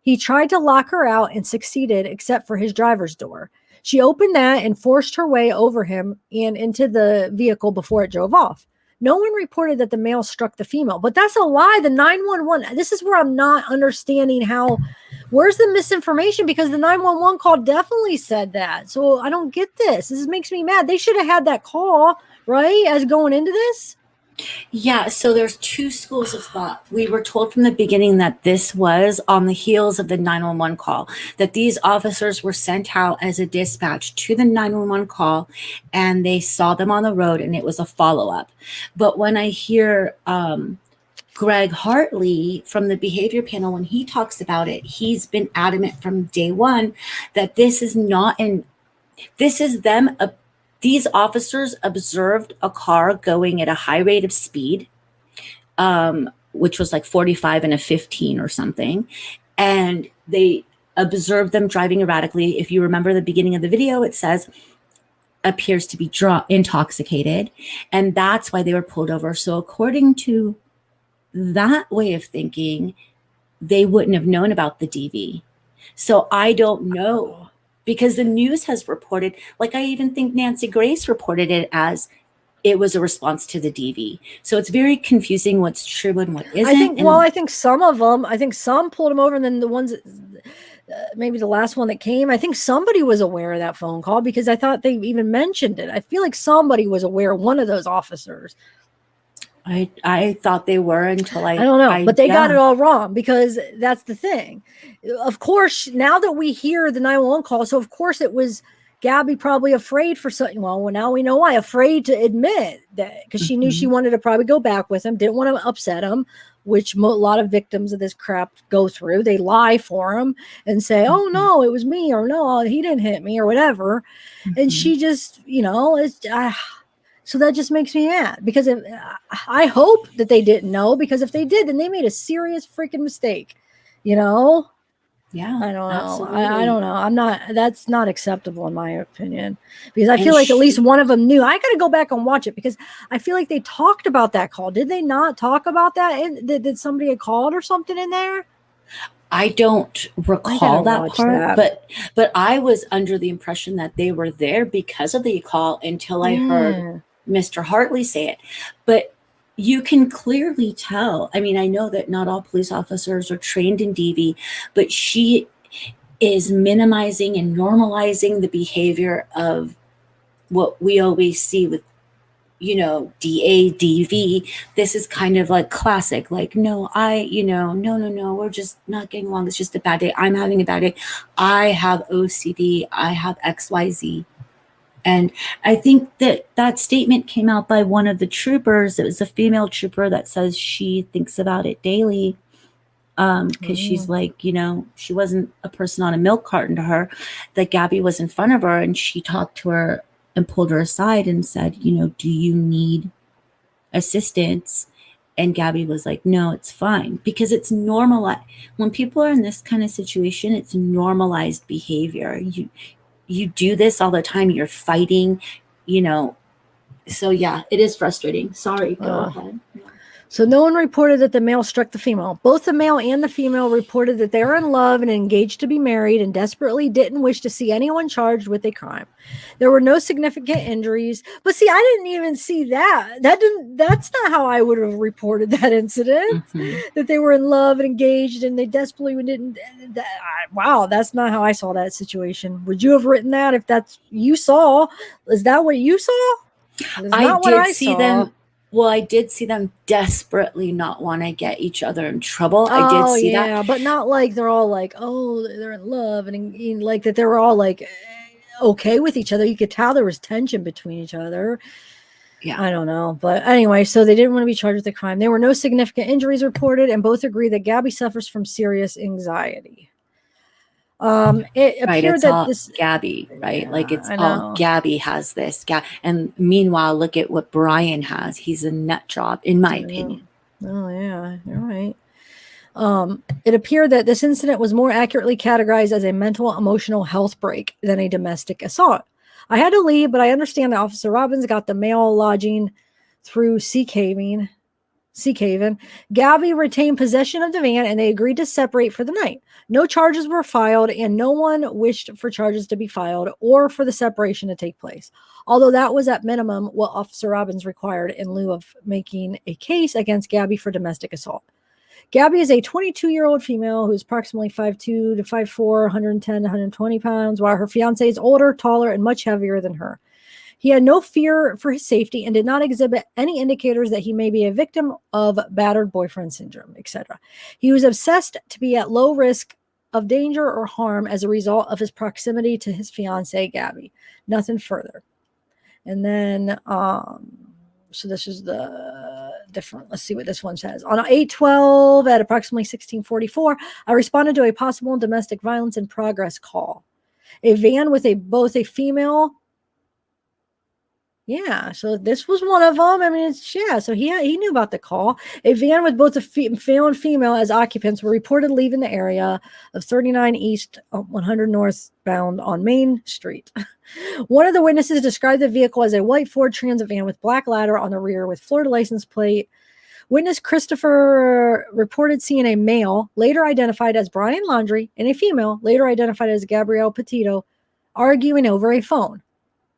He tried to lock her out and succeeded except for his driver's door. She opened that and forced her way over him and into the vehicle before it drove off. No one reported that the male struck the female, but that's a lie. The 911, this is where I'm not understanding where's the misinformation? Because the 911 call definitely said that. So I don't get this. This makes me mad. They should have had that call, right, as going into this. Yeah, so there's two schools of thought. We were told from the beginning that this was on the heels of the 911 call, that these officers were sent out as a dispatch to the 911 call, and they saw them on the road, and it was a follow-up. But when I hear Greg Hartley from the behavior panel, when he talks about it, he's been adamant from day one that this is not this is them. These officers observed a car going at a high rate of speed, which was like 45 and a 15 or something. And they observed them driving erratically. If you remember the beginning of the video, it says appears to be intoxicated. And that's why they were pulled over. So according to that way of thinking, they wouldn't have known about the DV. So I don't know, because the news has reported, like I even think Nancy Grace reported it as it was a response to the DV. So it's very confusing what's true and what isn't. I think some of them, some pulled them over, and then the ones that, maybe the last one that came, I think somebody was aware of that phone call, because I thought they even mentioned it. I feel like somebody was aware, one of those officers. I thought they were until I don't know, but they got it all wrong, because that's the thing. Of course, now that we hear the 911 call, so of course it was Gabby probably afraid for something. Well, now we know why. Afraid to admit that, because she knew she wanted to probably go back with him, didn't want to upset him, which a lot of victims of this crap go through. They lie for him and say, oh, no, it was me, or no, he didn't hit me, or whatever. And she just, so that just makes me mad, because I hope that they didn't know, because if they did, then they made a serious freaking mistake, Yeah, I don't know. absolutely. I don't know. That's not acceptable in my opinion, because I feel like at least one of them knew. I got to go back and watch it, because I feel like they talked about that call. Did they not talk about that? Did somebody had called or something in there? I don't recall that part, but I was under the impression that they were there because of the call until I heard Mr. Hartley say it. But you can clearly tell. I mean, I know that not all police officers are trained in DV, but she is minimizing and normalizing the behavior of what we always see with, DA, DV. This is kind of like classic, like, no, no, we're just not getting along. It's just a bad day. I'm having a bad day. I have OCD. I have XYZ. And I think that statement came out by one of the troopers. It was a female trooper that says she thinks about it daily, because she's like, she wasn't a person on a milk carton to her, that Gabby was in front of her, and she talked to her and pulled her aside and said, do you need assistance? And Gabby was like, no, it's fine, because it's normalized. When people are in this kind of situation, it's normalized behavior. You do this all the time. You're fighting, So yeah, it is frustrating. Sorry, go ahead. So no one reported that the male struck the female. Both the male and the female reported that they were in love and engaged to be married, and desperately didn't wish to see anyone charged with a crime. There were no significant injuries. But see, I didn't even see that. That's not how I would have reported that incident. That they were in love and engaged and they desperately didn't. Wow, that's not how I saw that situation. Would you have written that if that's you saw? Is that what you saw? I see them. Well, I did see them desperately not want to get each other in trouble. I did see that. But not like they're all like, oh, they're in love, and like that they were all like okay with each other. You could tell there was tension between each other. Yeah, I don't know. But anyway, so they didn't want to be charged with the crime. There were no significant injuries reported, and both agree that Gabby suffers from serious anxiety. It appeared that this Gabby, right? Like it's all Gabby has this. And meanwhile, look at what Brian has. He's a nut job, in my opinion. Oh yeah, you're right. It appeared that this incident was more accurately categorized as a mental emotional health break than a domestic assault. I had to leave, but I understand that Officer Robbins got the male lodging through Sea Caving. Gabby retained possession of the van, and they agreed to separate for the night. No charges were filed, and no one wished for charges to be filed or for the separation to take place. Although that was at minimum what Officer Robbins required in lieu of making a case against Gabby for domestic assault. Gabby is a 22-year-old female who is approximately 5'2" to 5'4", 110 to 120 pounds, while her fiancé is older, taller, and much heavier than her. He had no fear for his safety and did not exhibit any indicators that he may be a victim of battered boyfriend syndrome, etc. He was obsessed to be at low risk of danger or harm as a result of his proximity to his fiancee, Gabby. Nothing further. And then, so this is the different, let's see what this one says. On 8/12 at approximately 1644, I responded to a possible domestic violence in progress call. A van with both a female. Yeah, so this was one of them. I mean, so he knew about the call. A van with both a male and female as occupants were reported leaving the area of 39 East, 100 northbound on Main Street. One of the witnesses described the vehicle as a white Ford Transit van with black ladder on the rear with Florida license plate. Witness Christopher reported seeing a male, later identified as Brian Laundrie, and a female, later identified as Gabrielle Petito, arguing over a phone.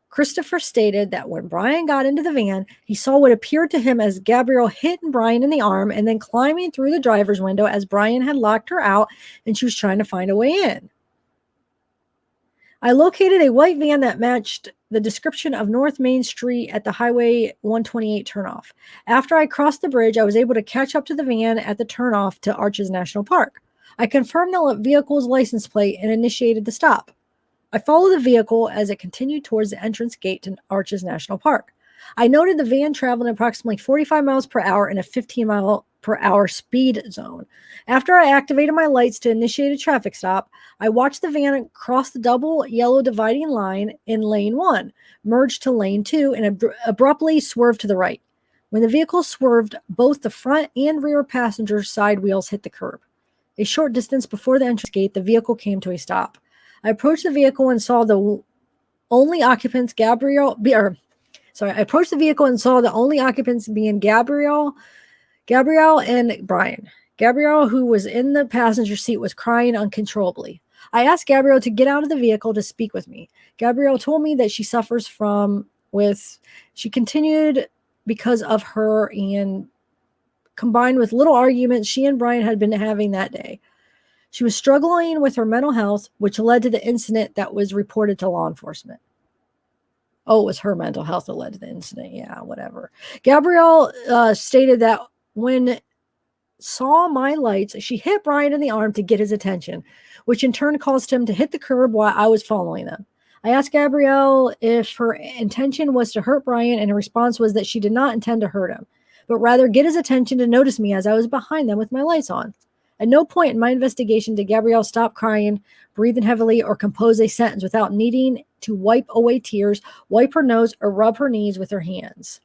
Christopher stated that when Brian got into the van, he saw what appeared to him as Gabrielle hitting Brian in the arm and then climbing through the driver's window as Brian had locked her out and she was trying to find a way in. I located a white van that matched the description of North Main Street at the Highway 128 turnoff. After I crossed the bridge, I was able to catch up to the van at the turnoff to Arches National Park. I confirmed the vehicle's license plate and initiated the stop. I followed the vehicle as it continued towards the entrance gate to Arches National Park. I noted the van traveled approximately 45 miles per hour in a 15 mile per hour speed zone. After I activated my lights to initiate a traffic stop, I watched the van cross the double yellow dividing line in lane 1, merge to lane 2, and abruptly swerve to the right. When the vehicle swerved, both the front and rear passenger side wheels hit the curb. A short distance before the entrance gate, the vehicle came to a stop. I approached the vehicle and saw the only occupants being Gabrielle, and Brian. Gabrielle, who was in the passenger seat, was crying uncontrollably. I asked Gabrielle to get out of the vehicle to speak with me. Gabrielle told me that she suffers she continued because of her and combined with little arguments she and Brian had been having that day. She was struggling with her mental health, which led to the incident that was reported to law enforcement. Oh, it was her mental health that led to the incident. Yeah, whatever. Gabrielle stated that when saw my lights, she hit Brian in the arm to get his attention, which in turn caused him to hit the curb while I was following them. I asked Gabrielle if her intention was to hurt Brian, and her response was that she did not intend to hurt him, but rather get his attention to notice me as I was behind them with my lights on. At no point in my investigation did Gabrielle stop crying, breathing heavily, or compose a sentence without needing to wipe away tears, wipe her nose, or rub her knees with her hands.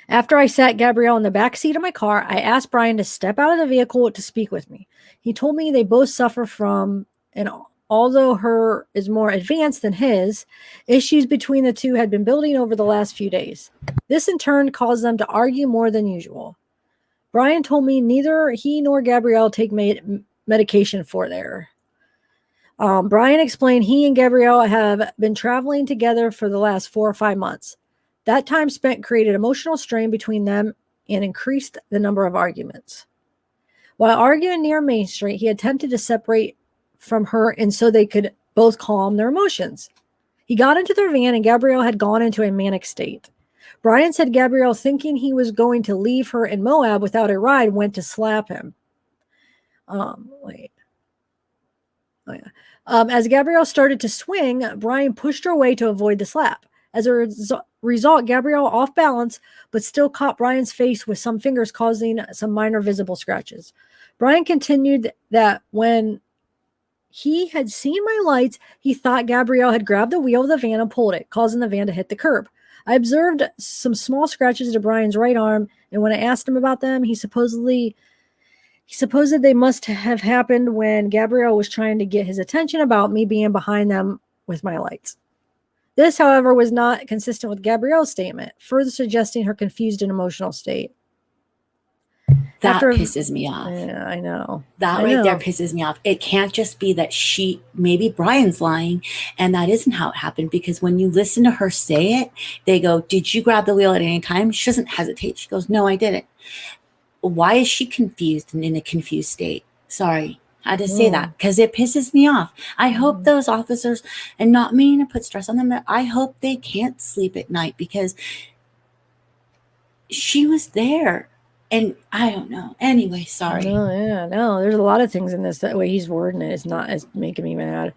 After I sat Gabrielle in the back seat of my car, I asked Brian to step out of the vehicle to speak with me. He told me they both suffer from, and although her is more advanced than his, issues between the two had been building over the last few days. This in turn caused them to argue more than usual. Brian told me neither he nor Gabrielle take medication for their. Brian explained he and Gabrielle have been traveling together for the last 4 or 5 months. That time spent created emotional strain between them and increased the number of arguments. While arguing near Main Street, he attempted to separate from her and so they could both calm their emotions. He got into their van and Gabrielle had gone into a manic state. Brian said Gabrielle, thinking he was going to leave her in Moab without a ride, went to slap him. As Gabrielle started to swing, Brian pushed her away to avoid the slap. As a result, Gabrielle off balance, but still caught Brian's face with some fingers, causing some minor visible scratches. Brian continued that when he had seen my lights, he thought Gabrielle had grabbed the wheel of the van and pulled it, causing the van to hit the curb. I observed some small scratches to Brian's right arm, and when I asked him about them, he supposed they must have happened when Gabrielle was trying to get his attention about me being behind them with my lights. This, however, was not consistent with Gabrielle's statement, further suggesting her confused and emotional state. That pisses me off. Yeah, I know. That right there pisses me off. It can't just be that maybe Brian's lying and that isn't how it happened, because when you listen to her say it, they go, did you grab the wheel at any time? She doesn't hesitate. She goes, no, I didn't. Why is she confused and in a confused state? Sorry. I had to say that because it pisses me off. I hope those officers, and not meaning to put stress on them, but I hope they can't sleep at night because she was there. And I don't know. Anyway, sorry. No, there's a lot of things in this. That way he's wording it is not as making me mad.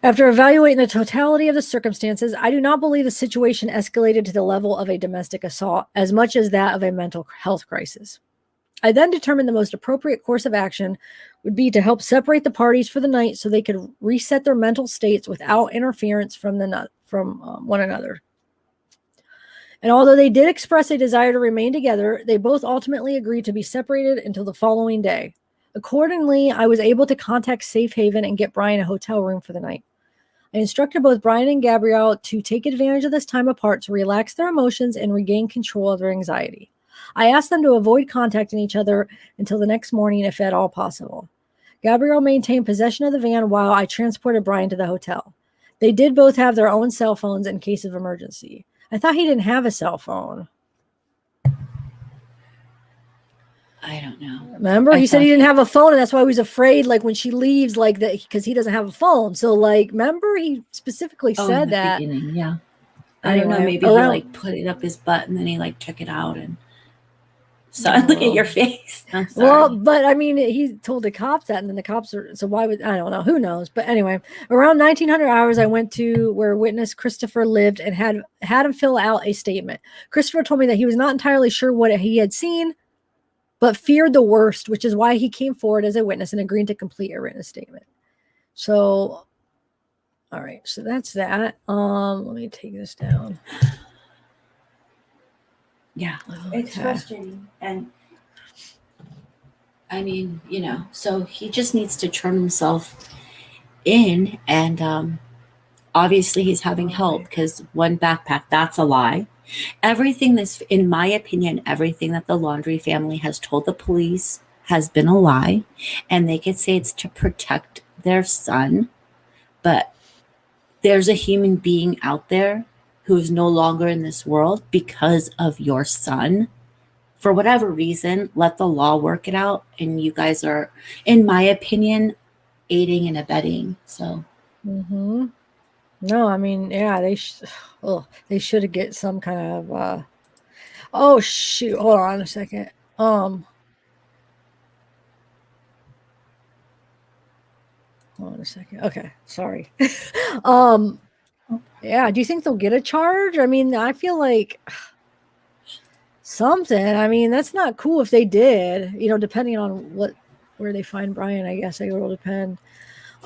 After evaluating the totality of the circumstances, I do not believe the situation escalated to the level of a domestic assault as much as that of a mental health crisis. I then determined the most appropriate course of action would be to help separate the parties for the night so they could reset their mental states without interference from one another. And although they did express a desire to remain together, they both ultimately agreed to be separated until the following day. Accordingly, I was able to contact Safe Haven and get Brian a hotel room for the night. I instructed both Brian and Gabrielle to take advantage of this time apart to relax their emotions and regain control of their anxiety. I asked them to avoid contacting each other until the next morning, if at all possible. Gabrielle maintained possession of the van while I transported Brian to the hotel. They did both have their own cell phones in case of emergency. I thought he didn't have a cell phone. I don't know. Remember, he said he didn't have a phone, and that's why he was afraid, like when she leaves, like that, because he doesn't have a phone. So, like, remember, he specifically said that. Beginning, yeah. I don't know. Maybe he like put it up his butt and then he like took it out and. So look at your face. I'm sorry. Well, but I mean, he told the cops that, and then the cops are. So why would I don't know? Who knows? But anyway, around 1900 hours, I went to where witness Christopher lived and had him fill out a statement. Christopher told me that he was not entirely sure what he had seen, but feared the worst, which is why he came forward as a witness and agreed to complete a written statement. So, all right, so that's that. Let me take this down. Yeah, it's frustrating. And I mean, so he just needs to turn himself in. And obviously he's having help because one backpack, that's a lie. Everything that's, in my opinion, everything that the Laundrie family has told the police has been a lie. And they could say it's to protect their son. But there's a human being out there who is no longer in this world because of your son. For whatever reason, let the law work it out. And you guys are, in my opinion, aiding and abetting. So. Mm-hmm. No, I mean, yeah, they should get some kind of, oh, shoot. Hold on a second. Hold on a second. Okay. Sorry. Yeah. Do you think they'll get a charge? I mean, I feel like something. I mean, that's not cool if they did, depending on where they find Brian, I guess it will depend.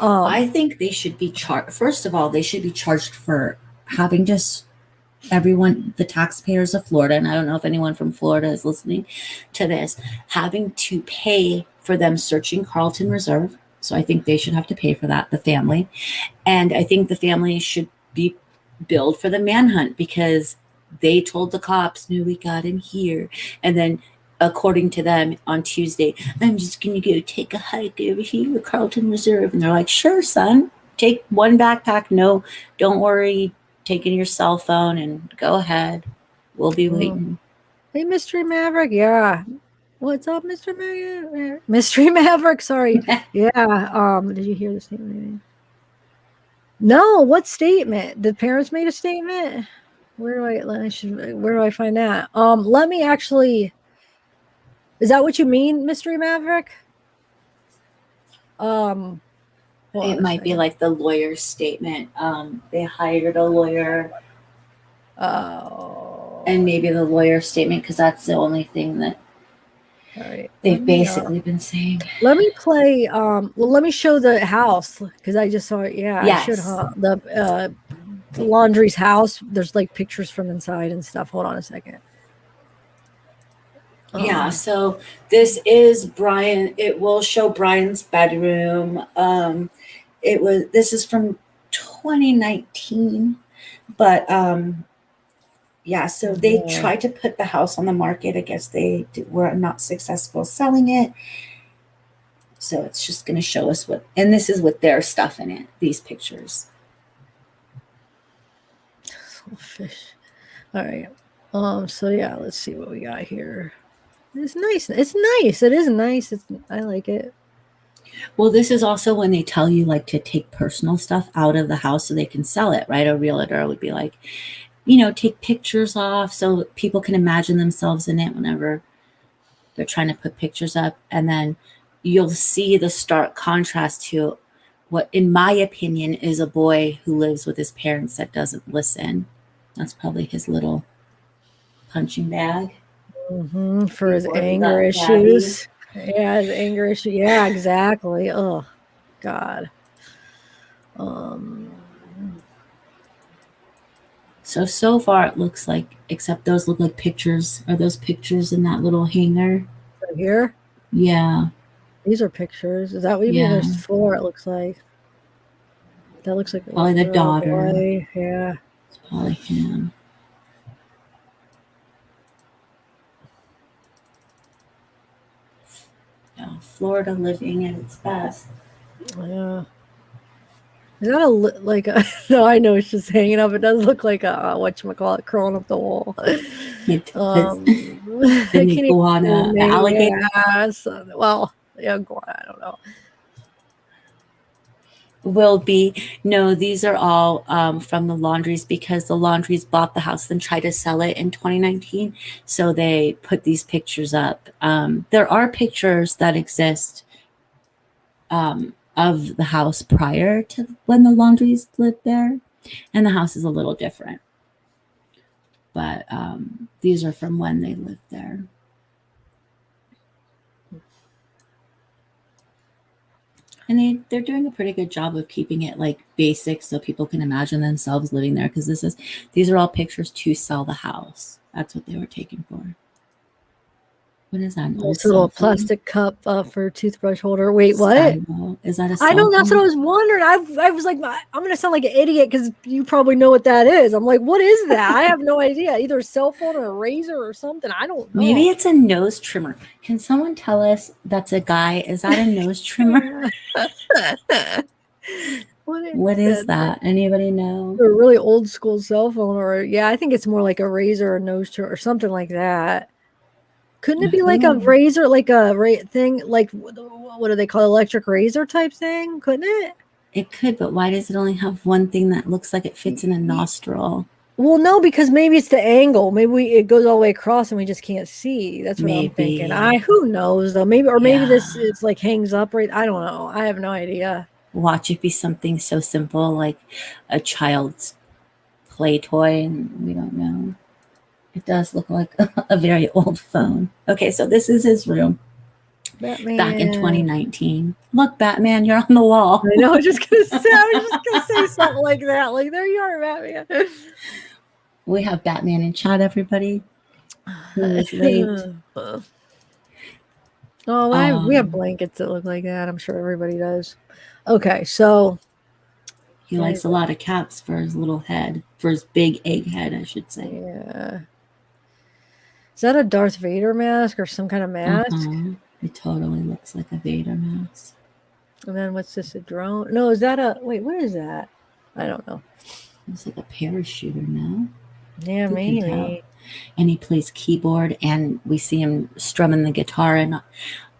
I think they should be charged. First of all, they should be charged for having just everyone, the taxpayers of Florida, and I don't know if anyone from Florida is listening to this, having to pay for them searching Carlton Reserve. So I think they should have to pay for that, the family. And I think the family should be billed for the manhunt because they told the cops, no, we got him here. And then according to them on Tuesday, I'm just going to go take a hike over here at Carlton Reserve. And they're like, sure, son, take one backpack. No, don't worry. Taking your cell phone and go ahead. We'll be waiting. Hey, Mystery Maverick. Yeah. What's up, Mr. Maverick? Mystery Maverick. Sorry. Yeah. Did you hear the statement? No. What statement? The parents made a statement? Where do I find that? Let me actually. Is that what you mean, Mystery Maverick? It might be like the lawyer's statement. They hired a lawyer. Oh. And maybe the lawyer's statement, because that's the only thing that they've basically been saying. Let me play. Let me show the house because I just saw it. Yeah, yes. I should. The Laundrie's house. There's like pictures from inside and stuff. Hold on a second. Yeah, so this is Brian. It will show Brian's bedroom. This is from 2019, but yeah, so they tried to put the house on the market. I guess they were not successful selling it. So it's just going to show us and this is with their stuff in it, these pictures. Fish. All right. So yeah, let's see what we got here. It's nice. It's nice. It is nice. I like it. Well, this is also when they tell you like to take personal stuff out of the house so they can sell it, right? A realtor would be like, take pictures off so people can imagine themselves in it whenever they're trying to put pictures up. And then you'll see the stark contrast to what, in my opinion, is a boy who lives with his parents that doesn't listen. That's probably his little punching bag. For his Before he anger got Gabby. issues. Yeah, his anger issue. Yeah, exactly. Oh, God. So far it looks like, except those look like pictures. Are those pictures in that little hanger? Right here? Yeah. These are pictures. Is that what you mean? Yeah. There's 4, it looks like. That looks like Probably the daughter. Boy. Yeah. It's probably him. Yeah, Florida living at its best. Yeah. Is that like a no, I know it's just hanging up. It does look like a whatchamacallit crawling up the wall. The I can't even iguana, the alligator. yeah, well, yeah, iguana, I don't know. Will be no, these are all from the Laundries, because the Laundries bought the house and tried to sell it in 2019, so they put these pictures up. There are pictures that exist of the house prior to when the Laundries lived there, and the house is a little different, but these are from when they lived there. And they're doing a pretty good job of keeping it like basic so people can imagine themselves living there, because these are all pictures to sell the house. That's what they were taken for. What is that? It's a little plastic cup for a toothbrush holder. Wait, what? Is that a I know, that's phone? what I was wondering. I was like, I'm going to sound like an idiot because you probably know what that is. I'm like, what is that? I have no idea. Either a cell phone or a razor or something. I don't know. Maybe it's a nose trimmer. Can someone tell us that's a guy? Is that a nose trimmer? What is that? Anybody know? A really old school cell phone, or I think it's more like a razor or nose trimmer or something like that. Couldn't it be like a razor, like a thing, like what do they call electric razor type thing? Couldn't it? It could, but why does it only have one thing that looks like it fits in a nostril? Well, no, because maybe it's the angle. Maybe it goes all the way across and we just can't see. That's what I'm thinking. Who knows though? Maybe this is like hangs up right. I don't know. I have no idea. Watch it be something so simple like a child's play toy, and we don't know. It does look like a very old phone. Okay, so this is his room. Batman. Back in 2019. Look, Batman, you're on the wall. I know. I was just gonna say something like that. Like, there you are, Batman. We have Batman in chat, everybody. Who is late? We have blankets that look like that. I'm sure everybody does. Okay, so he likes a lot of caps for his little head, for his big egg head, I should say. Yeah. Is that a Darth Vader mask or some kind of mask? It totally looks like a Vader mask. And then what's this, a drone? No, is that wait, what is that? I don't know. It's like a parachuter now. Yeah, maybe. And he plays keyboard, and we see him strumming the guitar and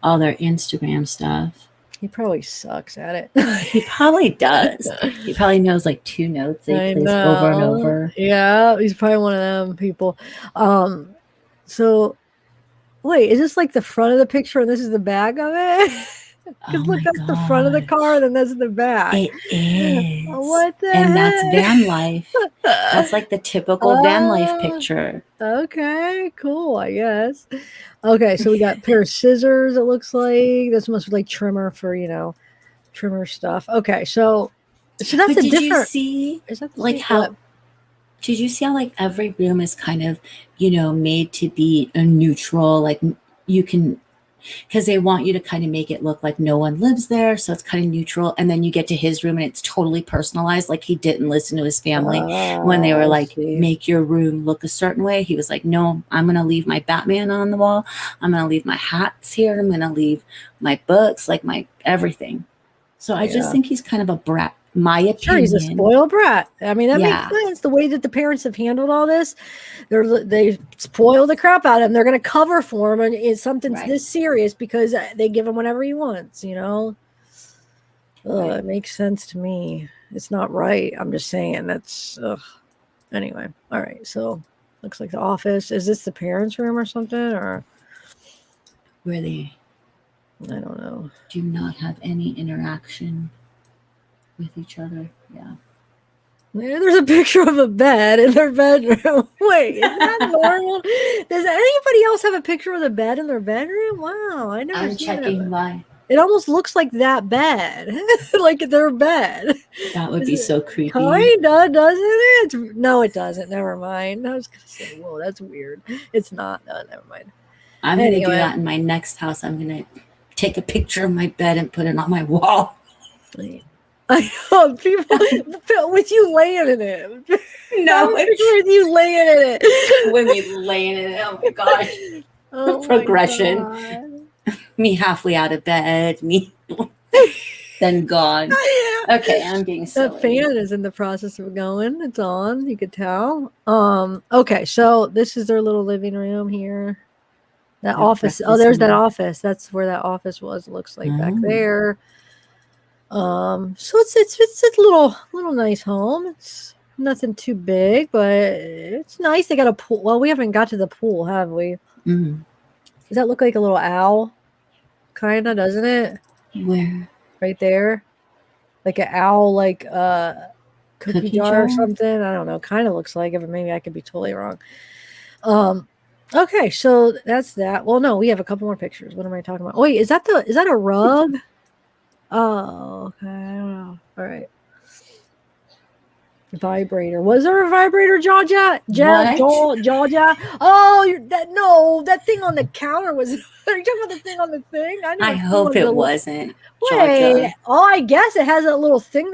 all their Instagram stuff. He probably sucks at it. He probably does. He probably knows like 2 notes that he plays over and over. Yeah, he's probably one of them people. So, wait, is this like the front of the picture and this is the back of it? Because look, that's the front of the car and then that's the back. It is. What the And heck? that's van life. That's like the typical van life picture. Okay, cool, I guess. Okay, so we got a pair of scissors, it looks like. This must be like trimmer for, trimmer stuff. Okay, so that's a different... Did you see, did you see how like every room is kind of, made to be a neutral, like you can, because they want you to kind of make it look like no one lives there, so it's kind of neutral. And then you get to his room and it's totally personalized, like he didn't listen to his family when they were like, make your room look a certain way. He was like, no, I'm going to leave my Batman on the wall. I'm going to leave my hats here. I'm going to leave my books, like my everything. So I just think he's kind of a brat. My opinion. Sure, he's a spoiled brat. I mean, that makes sense. The way that the parents have handled all this, they spoil the crap out of him. They're going to cover for him, and it's something this serious because they give him whatever he wants. It makes sense to me. It's not right. I'm just saying that's. Anyway, all right. So looks like the office. Is this the parents' room or something, or Where they I don't know. do not have any interaction with each other. Yeah. Yeah, there's a picture of a bed in their bedroom. Wait, is that normal? Does anybody else have a picture of the bed in their bedroom? Wow, I never I'm seen checking that. my. It almost looks like that bed, like their bed. That would be so creepy. Kinda, doesn't it? No, it doesn't. Never mind. I was gonna say, whoa, that's weird. It's not. No, never mind. I'm gonna do that in my next house. I'm gonna take a picture of my bed and put it on my wall. I know people with you laying in it. No, with you laying in it. With me laying in it. Oh my gosh. Oh Progression. my God. Me halfway out of bed. Me then gone. Okay, I'm being silly. The fan is in the process of going. It's on. You could tell. Okay, so this is their little living room here. That office. Oh, there's that office. That's where that office was. It looks like back there. So it's a little nice home. It's nothing too big, but it's nice. They got a pool. Well, we haven't got to the pool, have we? Mm. Does that look like a little owl? Kinda, doesn't it? Where? Right there, like an owl, like cookie jar or something. I don't know. Kind of looks like it, but maybe I could be totally wrong. Okay, so that's that. Well, no, we have a couple more pictures. What am I talking about? Wait, is that a rug? Oh, okay. I don't know. All right. Vibrator. Was there a vibrator, Georgia? Georgia. Oh, that thing on the counter was. Are you talking about the thing on the thing? I hope it wasn't. Wait. Georgia. Oh, I guess it has a little thing.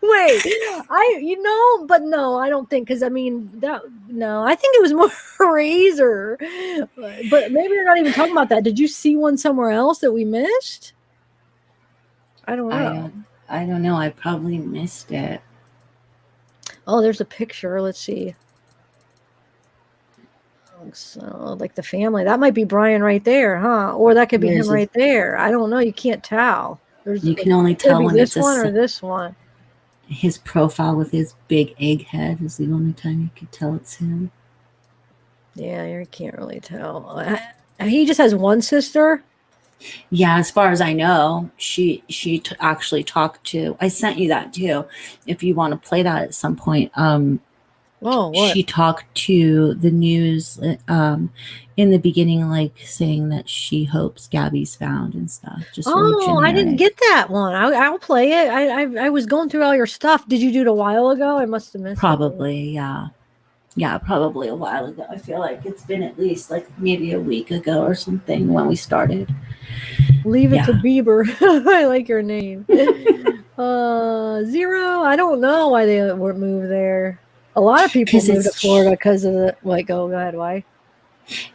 Wait. But no, I don't think because I think it was more razor. But maybe you're not even talking about that. Did you see one somewhere else that we missed? I don't know. I don't know. I probably missed it. Oh, there's a picture. Let's see. So, like the family. That might be Brian right there, huh? Or that could be him right there. I don't know. You can't tell. You can only tell when it's this one or this one. His profile with his big egg head is the only time you can tell it's him. Yeah, you can't really tell. He just has one sister. Yeah, as far as I know, she actually talked to. I sent you that too. If you want to play that at some point. She talked to the news in the beginning, like saying that she hopes Gabby's found and stuff. Just I didn't get that one. I'll play it. I was going through all your stuff. Did you do it a while ago? I must have missed probably, yeah. Yeah, probably a while ago. I feel like it's been at least like maybe a week ago or something when we started. Leave it to Bieber. I like your name. Zero. I don't know why they were moved there. A lot of people moved to Florida because of the go ahead. Why?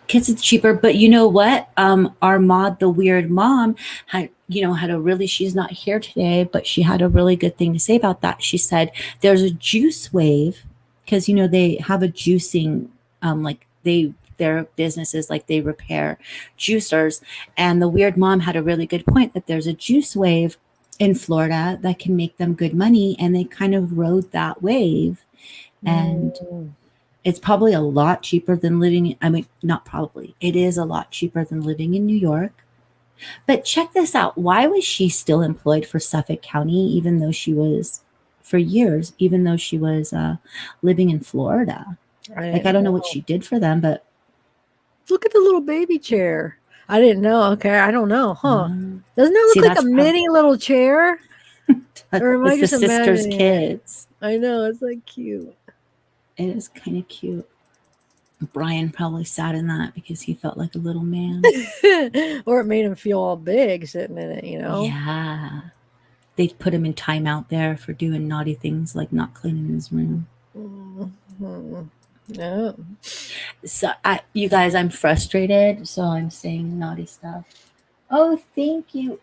Because it's cheaper. But you know what? Our mod, the weird mom, had a really. She's not here today, but she had a really good thing to say about that. She said there's a juice wave. Because, they have a juicing, their businesses, like they repair juicers. And the weird mom had a really good point that there's a juice wave in Florida that can make them good money. And they kind of rode that wave. And it's probably a lot cheaper than living. Not probably. It is a lot cheaper than living in New York. But check this out. Why was she still employed for Suffolk County, even though she was... for years, even though she was living in Florida? I don't know what she did for them, but look at the little baby chair. I didn't know. Okay, I don't know, huh? Doesn't it look like a mini little chair? Or am I just the sisters' imagining kids? I know, it's like cute. It is kind of cute. Brian probably sat in that because he felt like a little man. Or it made him feel all big sitting in it, Yeah. They put him in timeout there for doing naughty things like not cleaning his room. Mm-hmm. No. So, you guys, I'm frustrated, so I'm saying naughty stuff. Oh, thank you,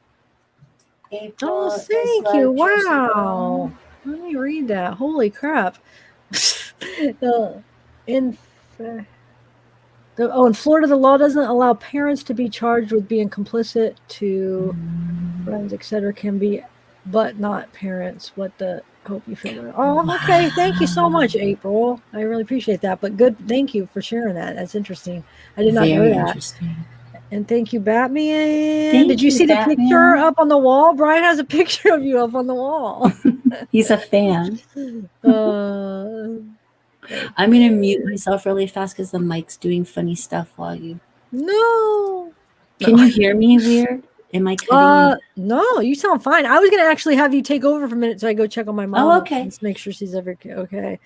April. Oh, thank you. Wow. Let me read that. Holy crap. In Florida, the law doesn't allow parents to be charged with being complicit to friends, etc. Can be but not parents. What the hope you feel better. Oh, okay. Thank you so much, April. I really appreciate that. But good. Thank you for sharing that. That's interesting. I did not know Very that. interesting. And thank you, Batman. Thank Did you you, see the Batman. picture up on the wall? Brian has a picture of you up on the wall. He's a fan. I'm going to mute myself really fast because the mic's doing funny stuff while you. No. Can you hear me weird? Am I cutting? No, you sound fine. I was going to actually have you take over for a minute so I go check on my mom. Oh, okay. Let's make sure she's okay.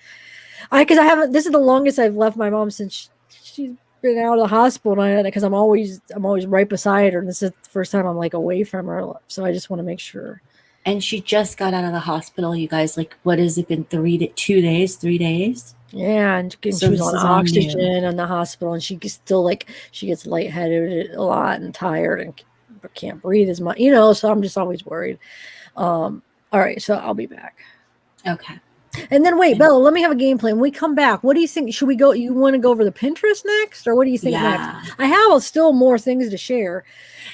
Because I haven't. This is the longest I've left my mom since she's been out of the hospital. Because I'm always right beside her. And this is the first time I'm like away from her. So I just want to make sure. And she just got out of the hospital, you guys. Like, what has it been? 3 days? Yeah, and So she was this on is on oxygen you. in the hospital, and she still she gets lightheaded a lot and tired and can't breathe as much, so I'm just always worried. All right, so I'll be back. Okay. And then wait, Bella, let me have a game plan. When we come back, what do you think? Should we go? You want to go over the Pinterest next, or what do you think next? I have still more things to share.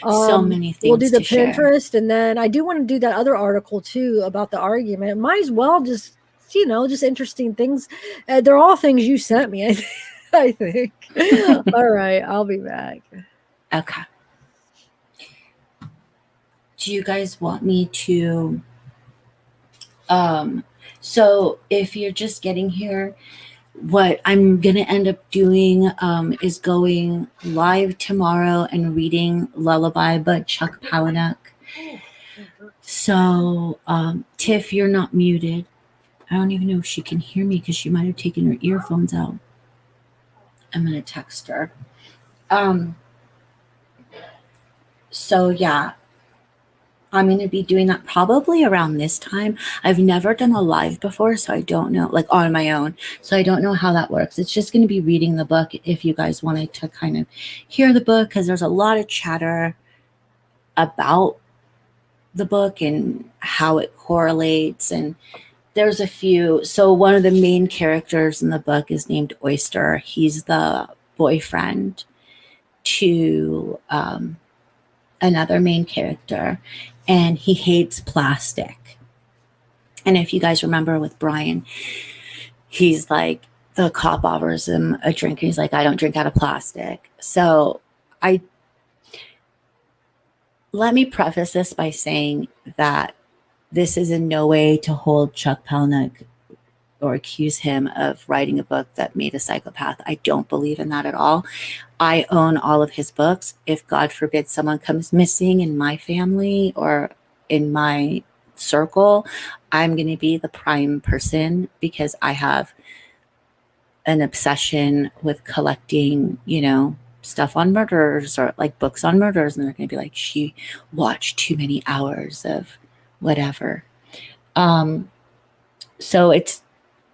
So many things. We'll do the to share. Pinterest, and then I do want to do that other article too about the argument. Might as well just just interesting things. They're all things you sent me. I think. All right, I'll be back. Okay. Do you guys want me to? So if you're just getting here, what I'm going to end up doing is going live tomorrow and reading Lullaby by Chuck Palahniuk. So, Tiff, you're not muted. I don't even know if she can hear me because she might have taken her earphones out. I'm going to text her. So, yeah. I'm going to be doing that probably around this time. I've never done a live before, so I don't know, like on my own. So I don't know how that works. It's just going to be reading the book if you guys wanted to kind of hear the book, because there's a lot of chatter about the book and how it correlates. And there's a few. So one of the main characters in the book is named Oyster. He's the boyfriend to another main character, and he hates plastic. And if you guys remember with Brian, he's like, the cop offers him a drink, and he's like, I don't drink out of plastic. So let me preface this by saying that this is in no way to hold Chuck Palahniuk or accuse him of writing a book that made a psychopath. I don't believe in that at all. I own all of his books. If God forbid someone comes missing in my family or in my circle, I'm going to be the prime person because I have an obsession with collecting, stuff on murders or like books on murders. And they're going to be like, she watched too many hours of whatever. So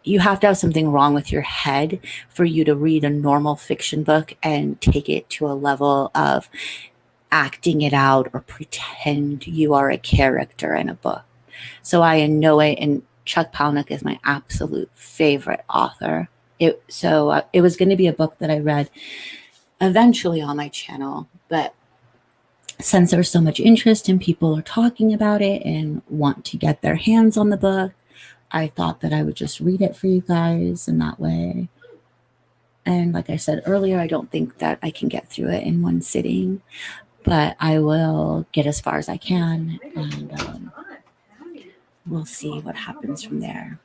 you have to have something wrong with your head for you to read a normal fiction book and take it to a level of acting it out or pretend you are a character in a book. So I in no way, and Chuck Palahniuk is my absolute favorite author. It was going to be a book that I read eventually on my channel, but since there's so much interest and people are talking about it and want to get their hands on the book, I thought that I would just read it for you guys in that way. And like I said earlier, I don't think that I can get through it in one sitting, but I will get as far as I can, and we'll see what happens from there.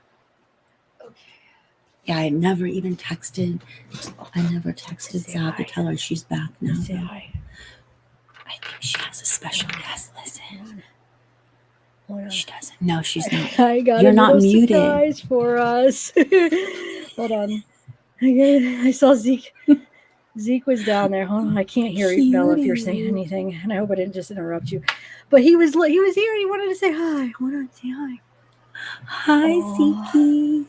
Yeah, I never texted Zav to tell her she's back now. Say hi. I think she has a special guest. Listen. She doesn't. No, she's not. I got You're a not little muted. surprise for us. Hold on. I saw Zeke. Zeke was down there. Hold on. I can't hear you, Bella, if you're saying anything, and I hope I didn't just interrupt you. But he was here. And he wanted to say hi. Hold on, say hi. Hi, Zeke.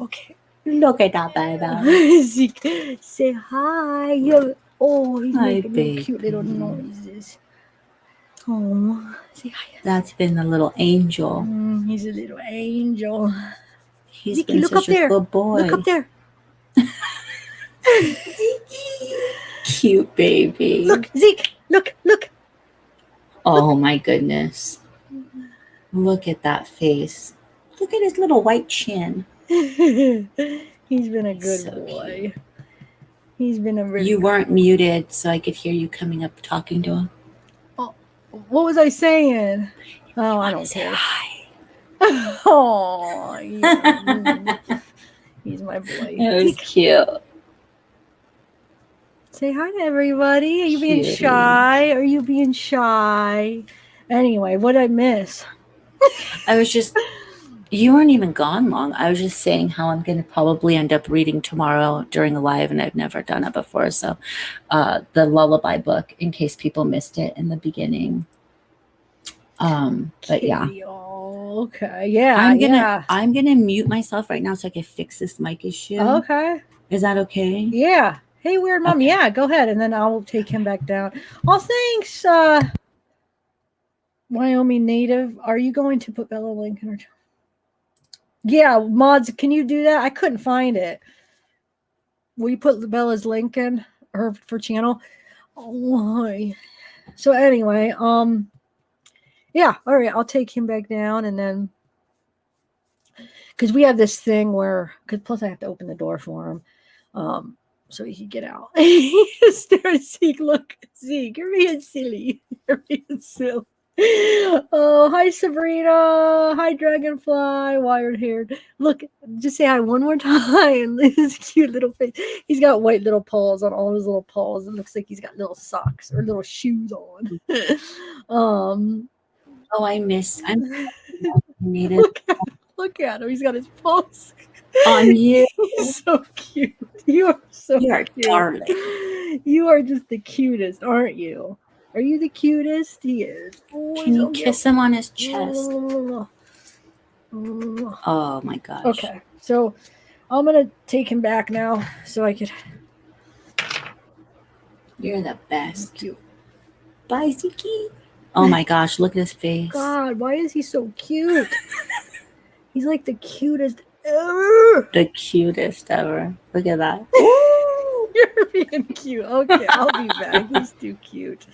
Okay. Look at that, baby. Zeke, say hi. He's Hi, making little cute little noises. Oh, say hi. That's been a little angel. He's a little angel. He's Zeke, been look such up there. a good boy. Look up there. Cute baby. Look, Zeke. Look. Oh my goodness. Look at that face. Look at his little white chin. He's been a good So boy. He's been a really You good weren't boy. muted, so I could hear you coming up talking to him. Oh, what was I saying? Oh, I don't Say care. hi. Oh, yeah. He's my boy. That was cute. Say hi to everybody. Are you being Cutie. shy? Are you being shy? Anyway, what did I miss? I was just, you weren't even gone long. I was just saying how I'm going to probably end up reading tomorrow during a live, and I've never done it before. So the lullaby book, in case people missed it in the beginning. But yeah. Oh, okay. Yeah. I'm gonna mute myself right now so I can fix this mic issue. Okay. Is that okay? Yeah. Hey, weird mom. Okay. Yeah, go ahead, and then I'll take him back down. Oh, thanks, Wyoming native. Are you going to put Bella link in her? Yeah, mods. Can you do that? I couldn't find it. Will you put Bella's link in her for channel? Oh, so anyway, yeah. All right, I'll take him back down, and then because we have this thing where, because plus I have to open the door for him, so he can get out. He stares at Zeke. Look, Zeke, you're being silly. You're being silly. Oh, hi Sabrina. Hi Dragonfly. Wired haired. Look, just say hi one more time. His cute little face. He's got white little paws on all his little paws. It looks like he's got little socks or little shoes on. Oh, I missed. I'm needed. Look at him. He's got his paws on you. He's so cute. You are so cute. Darling. You are just the cutest, aren't you? Are you the cutest? He is. Oh, can you kiss him on his chest? Oh my gosh. Okay, so I'm gonna take him back now so I could. You're the best. Cute. Bye, Ziki. Oh my gosh, look at his face. God, why is he so cute? He's like the cutest ever. The cutest ever. Look at that. You're being cute. Okay, I'll be back. He's too cute.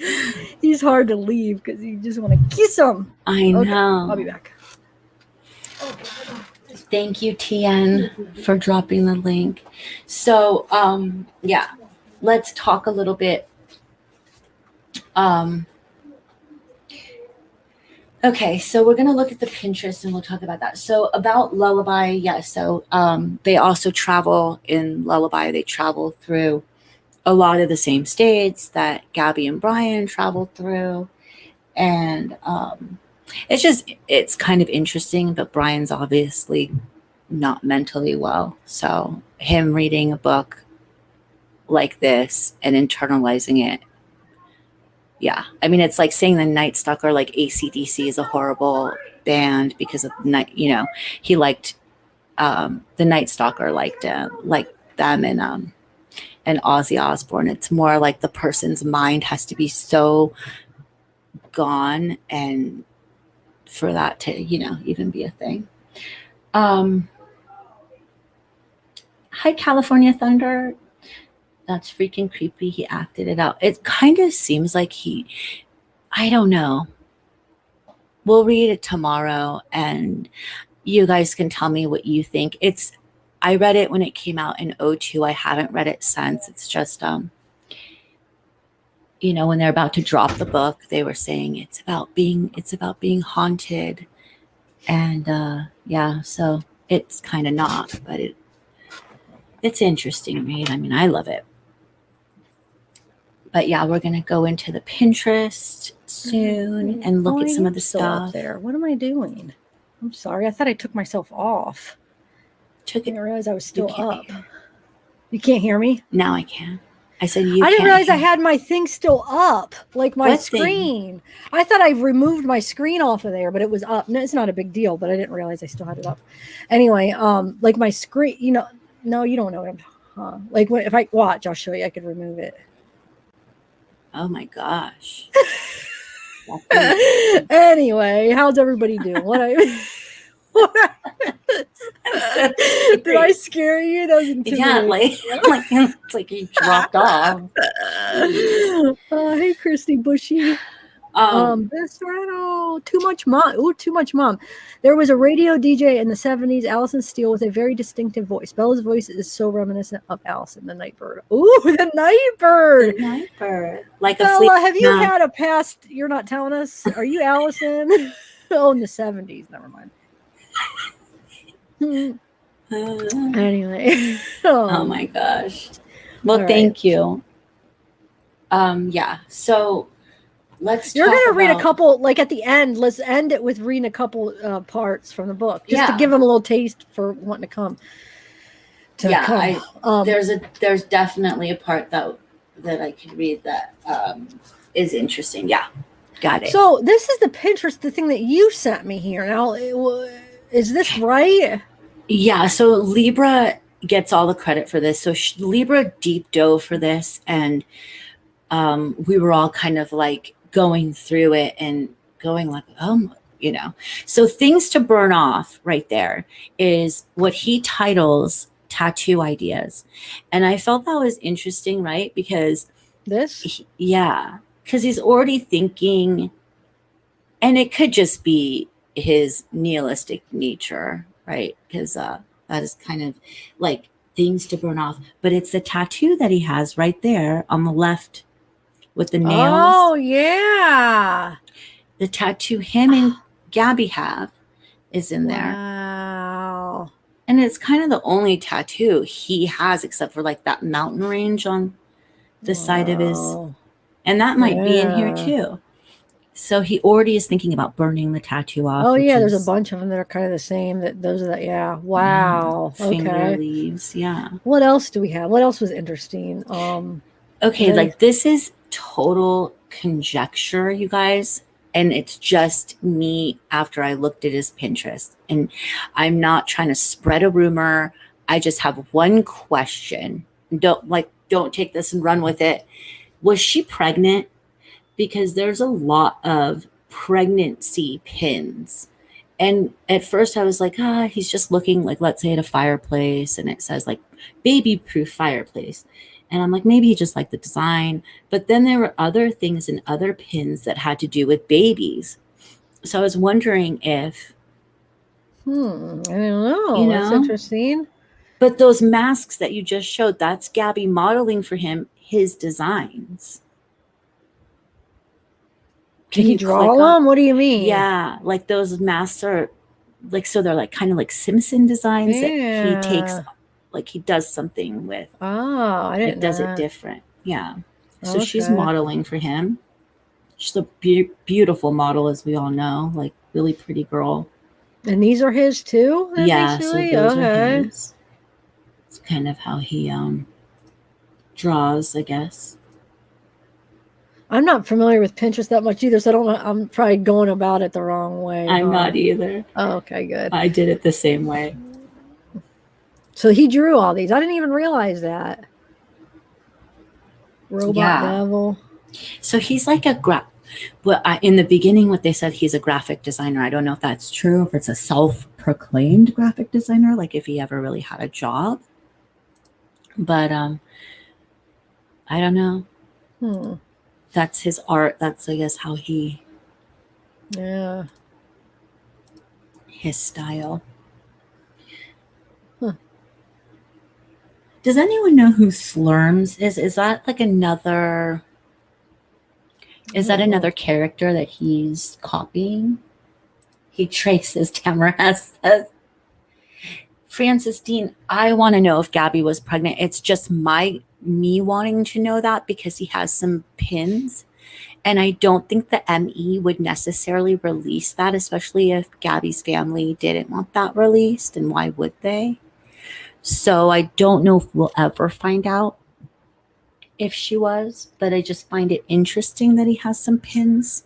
He's hard to leave because you just want to kiss him. I know. Okay, I'll be back. Thank you, TN, for dropping the link. So, yeah, let's talk a little bit. Okay, so we're going to look at the Pinterest and we'll talk about that. So about Lullaby, yes. So they also travel in Lullaby. They travel through a lot of the same states that Gabby and Brian traveled through. And it's kind of interesting, but Brian's obviously not mentally well. So him reading a book like this and internalizing it. Yeah, I mean, it's like saying the Night Stalker, like AC/DC is a horrible band because of night. You know, he liked the Night Stalker liked them and Ozzy Osbourne. It's more like the person's mind has to be so gone and for that to even be a thing. Hi, California Thunder. That's freaking creepy. He acted it out. It kind of seems like I don't know. We'll read it tomorrow and you guys can tell me what you think. I read it when it came out in 2002. I haven't read it since. It's just, when they're about to drop the book, they were saying it's about being haunted. And, yeah, so it's kind of not, but it's interesting read. I mean, I love it. But yeah, we're going to go into the Pinterest soon and look at some of the stuff. There. What am I doing? I'm sorry. I thought I took myself off. I didn't realize I was still up. You can't hear me? Now I can. I said you I didn't realize I had my thing still up, like my screen. Thing? I thought I removed my screen off of there, but it was up. No, it's not a big deal, but I didn't realize I still had it up. Anyway, like my screen, no, you don't know what I'm talking. Like if I watch, I'll show you. I could remove it. Oh my gosh. Anyway, how's everybody doing? Did I scare you? That was intimidating. Yeah, it's like you dropped off. Hey, Christy Bushy. Too much mom. Ooh, too much mom. There was a radio DJ in the 70s, Allison Steele, with a very distinctive voice. Bella's voice is so reminiscent of Allison, the Nightbird. Ooh, the Nightbird. The Nightbird. Like Bella, have you had a past? You're not telling us? Are you Allison? Oh, in the 70s. Never mind. Anyway. Oh my gosh. Well, thank you. Yeah. So let's. You're gonna read a couple, like at the end. Let's end it with reading a couple parts from the book, just to give them a little taste for wanting to come. There's definitely a part that I could read that is interesting. Yeah, got it. So this is the Pinterest, the thing that you sent me here. Now, is this right? Yeah. So Libra gets all the credit for this. So Libra deep dove for this, and we were all kind of like going through it and going like, so things to burn off right there is what he titles tattoo ideas. And I felt that was interesting, right? Because because he's already thinking, and it could just be his nihilistic nature, right? Because that is kind of like things to burn off, but it's the tattoo that he has right there on the left with the nails. Oh yeah, the tattoo him and Gabby have is in there. Wow. And it's kind of the only tattoo he has, except for like that mountain range on the side of his, and that might be in here too. So he already is thinking about burning the tattoo off. Oh yeah, there's a bunch of them that are kind of the same. Wow. Finger leaves. Yeah. What else do we have? What else was interesting? Okay, like this is total conjecture, you guys. And it's just me after I looked at his Pinterest. And I'm not trying to spread a rumor. I just have one question. Don't take this and run with it. Was she pregnant? Because there's a lot of pregnancy pins. And at first I was like, he's just looking like, let's say at a fireplace, and it says like baby-proof fireplace. And I'm like, maybe he just liked the design. But then there were other things and other pins that had to do with babies. So I was wondering if... I don't know. That's interesting. But those masks that you just showed, that's Gabby modeling for him his designs. Can you draw them? What do you mean? Yeah, like those masks are like, so they're like kind of like Simpson designs that he takes... Like he does something with. Oh, I didn't know does that. it different. Yeah. So she's modeling for him. She's a beautiful model, as we all know, like really pretty girl. And these are his too? Yeah. So those are his. It's kind of how he draws, I guess. I'm not familiar with Pinterest that much either, so I don't know. I'm probably going about it the wrong way. I'm not either. Oh, okay, good. I did it the same way. So he drew all these. I didn't even realize that. Robot Devil. So he's like in the beginning, what they said, he's a graphic designer. I don't know if that's true, if it's a self-proclaimed graphic designer, like if he ever really had a job. But I don't know. That's his art. That's, I guess, how he... Yeah. His style. Does anyone know who Slurms is? Is that like another... Is that another character that he's copying? He traces Tamara says. Francis Dean, I want to know if Gabby was pregnant. It's just me wanting to know that because he has some pins. And I don't think the ME would necessarily release that, especially if Gabby's family didn't want that released. And why would they? So I don't know if we'll ever find out if she was, but I just find it interesting that he has some pins.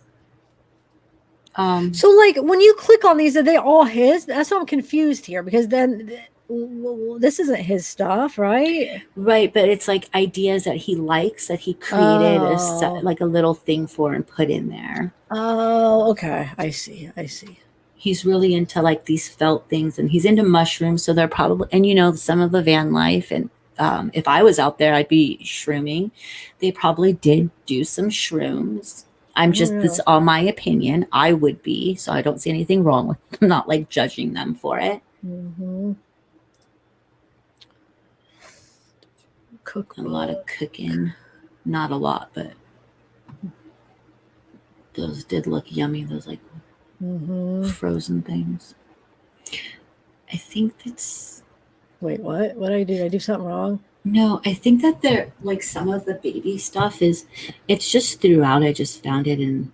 So like when you click on these, are they all his? That's why I'm confused here, because then this isn't his stuff, right? Right, but it's like ideas that he likes that he created like a little thing for and put in there. Oh, okay. I see. He's really into like these felt things, and he's into mushrooms. So they're probably, and some of the van life. And if I was out there, I'd be shrooming. They probably did do some shrooms. I'm just, this is all my opinion. I would be, so I don't see anything wrong with I'm not like judging them for it. Mm-hmm. Cookbook. A lot of cooking. Not a lot, but those did look yummy. Those like frozen things. I think that's... Wait, what? What did I do? Did I do something wrong? No, I think that they're like some of the baby stuff it's just throughout. I just found it and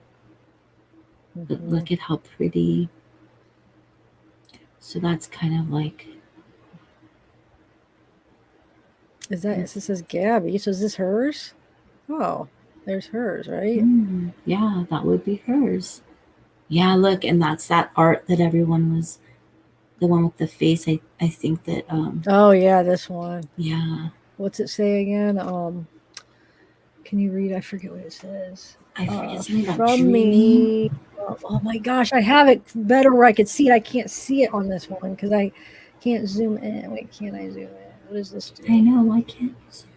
look at how pretty. So that's kind of like... Is that, this says Gabby. So is this hers? Oh, there's hers, right? Yeah, that would be hers. Yeah, look, and that's that art that everyone was... The one with the face, I think that... Oh, yeah, this one. Yeah. What's it say again? Can you read? I forget what it says. I forget something about from dreaming. me. Oh my gosh, I have it better where I could see it. I can't see it on this one because I can't zoom in. Wait, can't I zoom in? What does this do? I know, why can't you zoom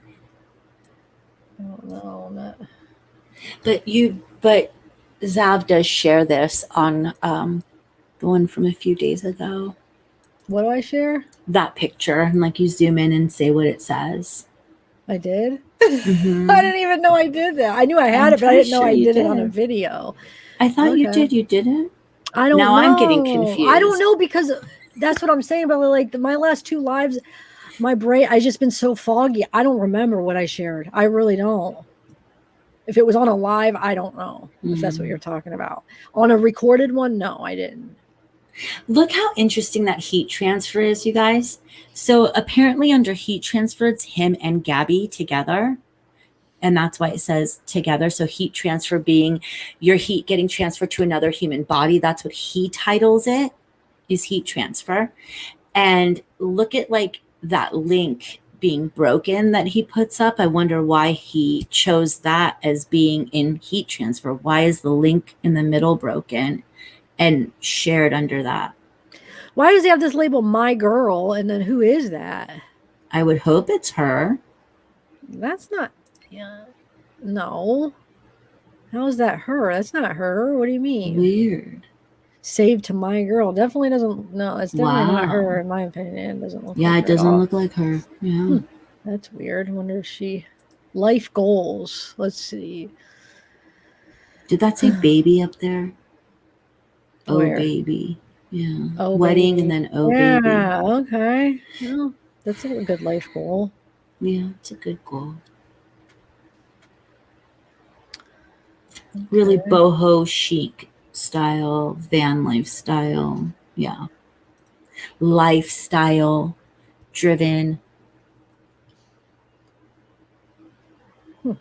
in? I don't know. Not... But Zav does share this on the one from a few days ago. What do I share? That picture, and like you zoom in and say what it says. I did? I didn't even know I did that. I knew I had it, but I didn't know I did it on a video. I thought you did. You didn't? I don't know. Now I'm getting confused. I don't know because that's what I'm saying. But like my last 2 lives, my brain, I've just been so foggy. I don't remember what I shared. I really don't. If it was on a live, I don't know if that's what you're talking about. On a recorded one, no, I didn't. Look how interesting that heat transfer is, you guys. So apparently under heat transfer, it's him and Gabby together. And that's why it says together. So heat transfer being your heat getting transferred to another human body. That's what he titles it, is heat transfer. And look at like that link being broken that he puts up. I wonder why he chose that as being in heat transfer. Why is the link in the middle broken and shared under that? Why does he have this label my girl? And then who is that? I would hope it's her. That's not, no. How is that her? That's not her. What do you mean? Weird. Saved to my girl. Definitely doesn't, no, it's definitely not her in my opinion. It doesn't look like her. It doesn't look like her. Yeah. That's weird. I wonder if she, life goals. Let's see. Did that say baby up there? Where? Oh, baby. Yeah. Oh, wedding baby. and then oh, yeah, baby. Yeah, okay. Well, that's a good life goal. Yeah, it's a good goal. Okay. Really boho chic style, van lifestyle. Yeah. Lifestyle driven. Let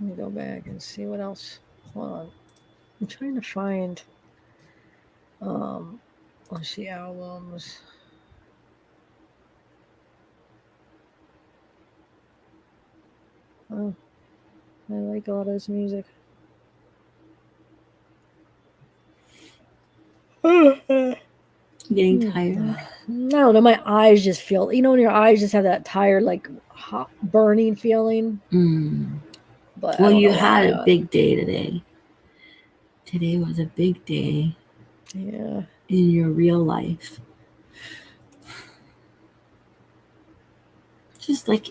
me go back and see what else. Hold on. I'm trying to find let's see, albums. Oh, I like a lot of his music. Getting tired? I don't know. My eyes just feel, when your eyes just have that tired, like hot, burning feeling. But well, you had a big day today. Today was a big day. Yeah. In your real life. Just like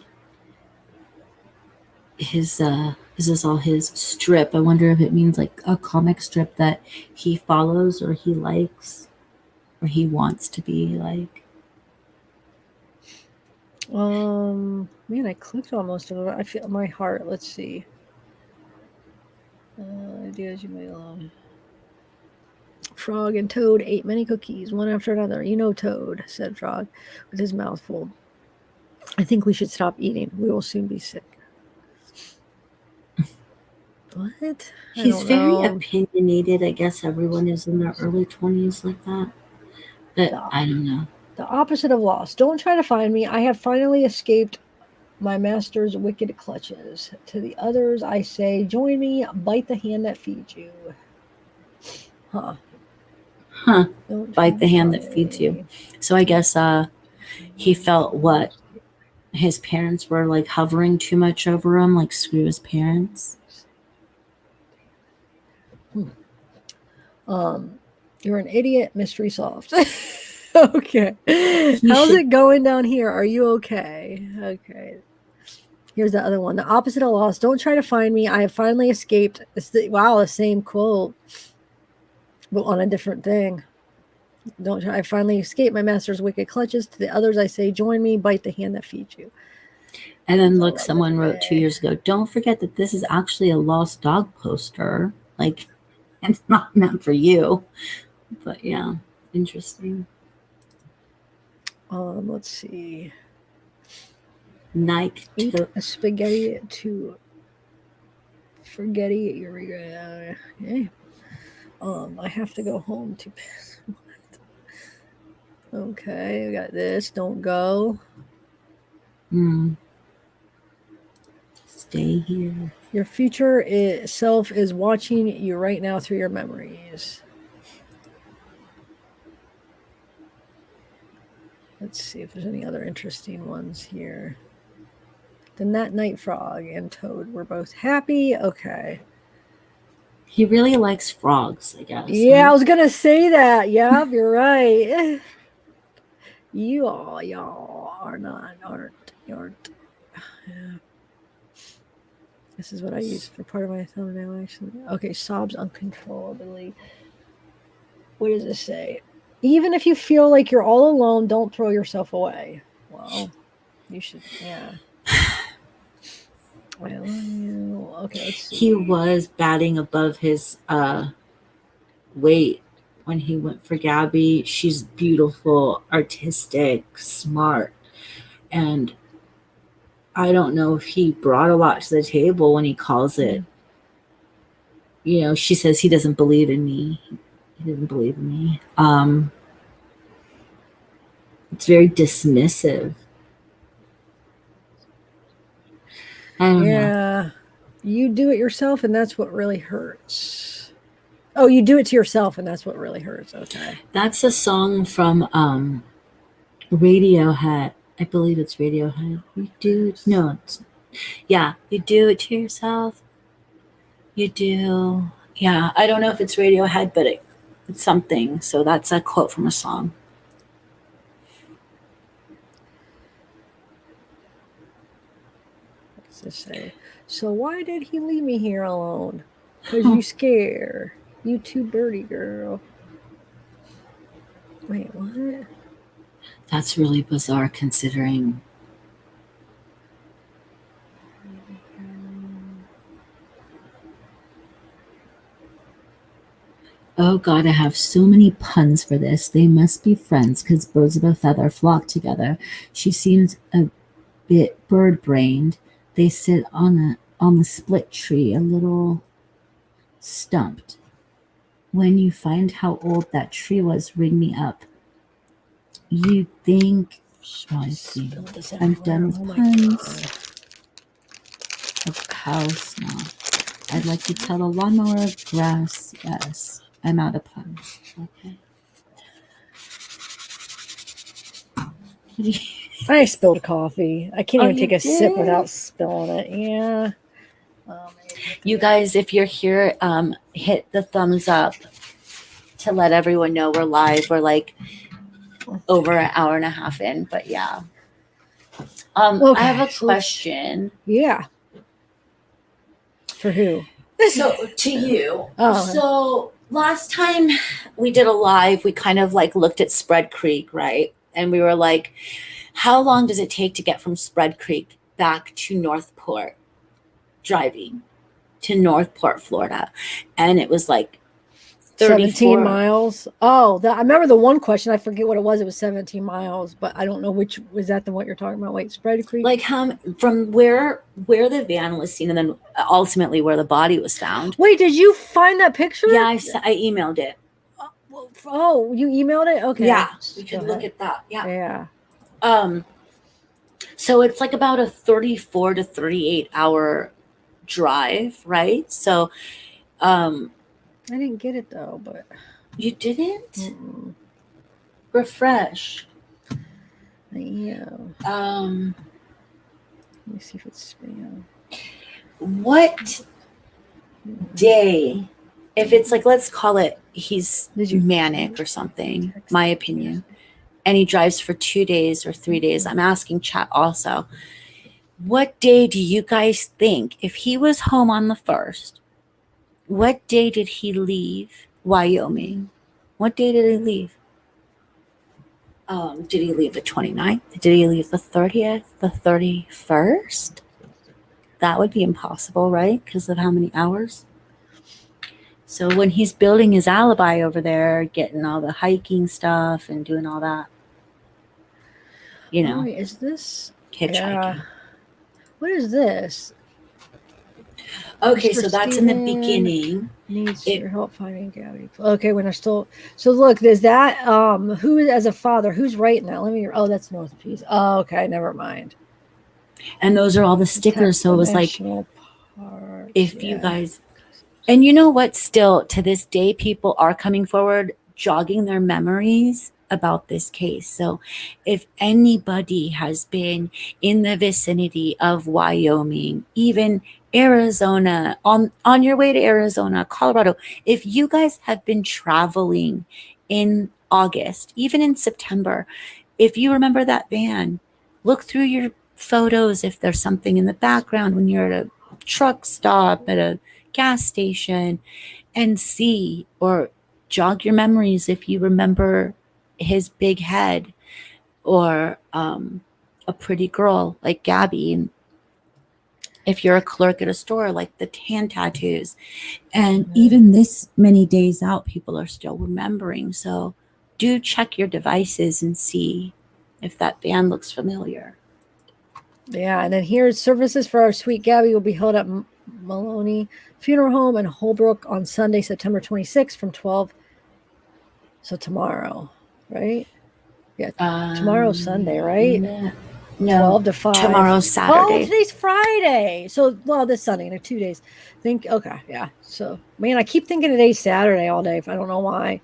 his, is this all his strip? I wonder if it means like a comic strip that he follows or he likes or he wants to be like. Man, I clicked on most of it. I feel my heart. Let's see. Ideas you may love. Frog and Toad ate many cookies, one after another. You know Toad, said Frog, with his mouth full. I think we should stop eating. We will soon be sick. What? He's very opinionated. I guess everyone is in their early 20s like that. But I don't know. The opposite of lost. Don't try to find me. I have finally escaped my master's wicked clutches. To the others, I say, join me, bite the hand that feeds you. Huh. Bite the hand that feeds you. So I guess he felt what? His parents were like hovering too much over him, like screw his parents. You're an idiot. Mystery solved. Okay. How's it going down here? Are you okay? Okay. Here's the other one. The opposite of lost. Don't try to find me. I have finally escaped. Wow, the same quote, but on a different thing. Don't try. I finally escaped my master's wicked clutches. To the others, I say, join me. Bite the hand that feeds you. And then look, someone wrote 2 years ago, don't forget that this is actually a lost dog poster. Like, it's not meant for you. But yeah, interesting. Let's see. Nike Eat a spaghetti to forgetty your regret. Okay. I have to go home to. Okay, we got this. Don't go. Stay here. Your future self is watching you right now through your memories. Let's see if there's any other interesting ones here. Then that night frog and toad were both happy. Okay. He really likes frogs, I guess. Yeah, I was gonna say that. Yeah, you're right. Y'all aren't. Yeah. This is what I use for part of my thumbnail, actually. Okay, sobs uncontrollably. What does this say? Even if you feel like you're all alone, don't throw yourself away. Well, you should, yeah. I love you. Okay, let's see. He was batting above his weight when he went for Gabby. She's beautiful, artistic, smart, and I don't know if he brought a lot to the table when he calls it. You know, she says he doesn't believe in me. He didn't believe in me. It's very dismissive. I don't know. You do it yourself, and that's what really hurts. Oh, you do it to yourself, and that's what really hurts. Okay. That's a song from Radiohead. I believe it's Radiohead. You do it. No, yeah, you do it to yourself. You do. Yeah, I don't know if it's Radiohead, but it's something. So that's a quote from a song. What's this say? So why did he leave me here alone? Because you scare. You too birdie girl. Wait, what? That's really bizarre considering. Oh God, I have so many puns for this. They must be friends because birds of a feather flock together. She seems a bit bird-brained. They sit on the split tree, a little stumped. When you find how old that tree was, ring me up. You think... I'm done with puns. A cow smell. I'd like to tell a lawnmower of grass. Yes, I'm out of puns. Okay. I spilled coffee. I can't even take a sip without spilling it. Yeah. You guys, if you're here, hit the thumbs up to let everyone know we're live. We're like over an hour and a half in, but yeah. Okay. I have a question. Yeah. For who? So to you. Oh. So last time we did a live, we kind of like looked at Spread Creek, right? And we were like, how long does it take to get from Spread Creek back to Northport, driving to Northport, Florida? And it was like 17 miles. Oh, I remember the one question. I forget what it was. It was 17 miles, but I don't know which was that the one you're talking about. Wait, Spread Creek? Like from where the van was seen and then ultimately where the body was found. Wait, did you find that picture? Yeah, I emailed it. Oh, you emailed it? Okay. Yeah, we could look at that. Yeah. So it's like about a 34 to 38 hour drive, right? So I didn't get it though, but you didn't? Mm-mm. Refresh. Yeah. Let me see if it's spam. What day, if it's like, let's call it he's manic or something, my opinion. And he drives for 2 days or 3 days. I'm asking chat also. What day do you guys think, if he was home on the 1st, what day did he leave Wyoming? What day did he leave? Did he leave the 29th? Did he leave the 30th? The 31st? That would be impossible, right? Because of how many hours? So when he's building his alibi over there, getting all the hiking stuff and doing all that, you know. Oh, wait, is this hitchhiking? Yeah. What is this? Okay, Mr. so that's in the Steven beginning. Needs your help finding Gabby. Okay, when they're still. So look, there's that. Who as a father? Who's writing that? Let me. Oh, that's North Peace. Oh, okay, never mind. And those are all the stickers. So it was like, Parks, if you guys, and you know what? Still to this day, people are coming forward, jogging their memories about this case. So if anybody has been in the vicinity of Wyoming, even Arizona, on your way to Arizona, Colorado, if you guys have been traveling in August, even in September, if you remember that van, look through your photos if there's something in the background when you're at a truck stop, at a gas station, and see, or jog your memories if you remember his big head, or a pretty girl like Gabby, and if you're a clerk at a store, like the hand tattoos. And even this many days out, people are still remembering. So do check your devices and see if that band looks familiar. Yeah, and then here's services for our sweet Gabby will be held at Maloney Funeral Home in Holbrook on Sunday, September 26th from 12. So tomorrow, right? Yeah, tomorrow's Sunday, right? No, 12 to 5. Tomorrow's Saturday. Oh, today's Friday. So, well, this Sunday, in 2 days. Okay, yeah. So, man, I keep thinking today's Saturday all day. I don't know why.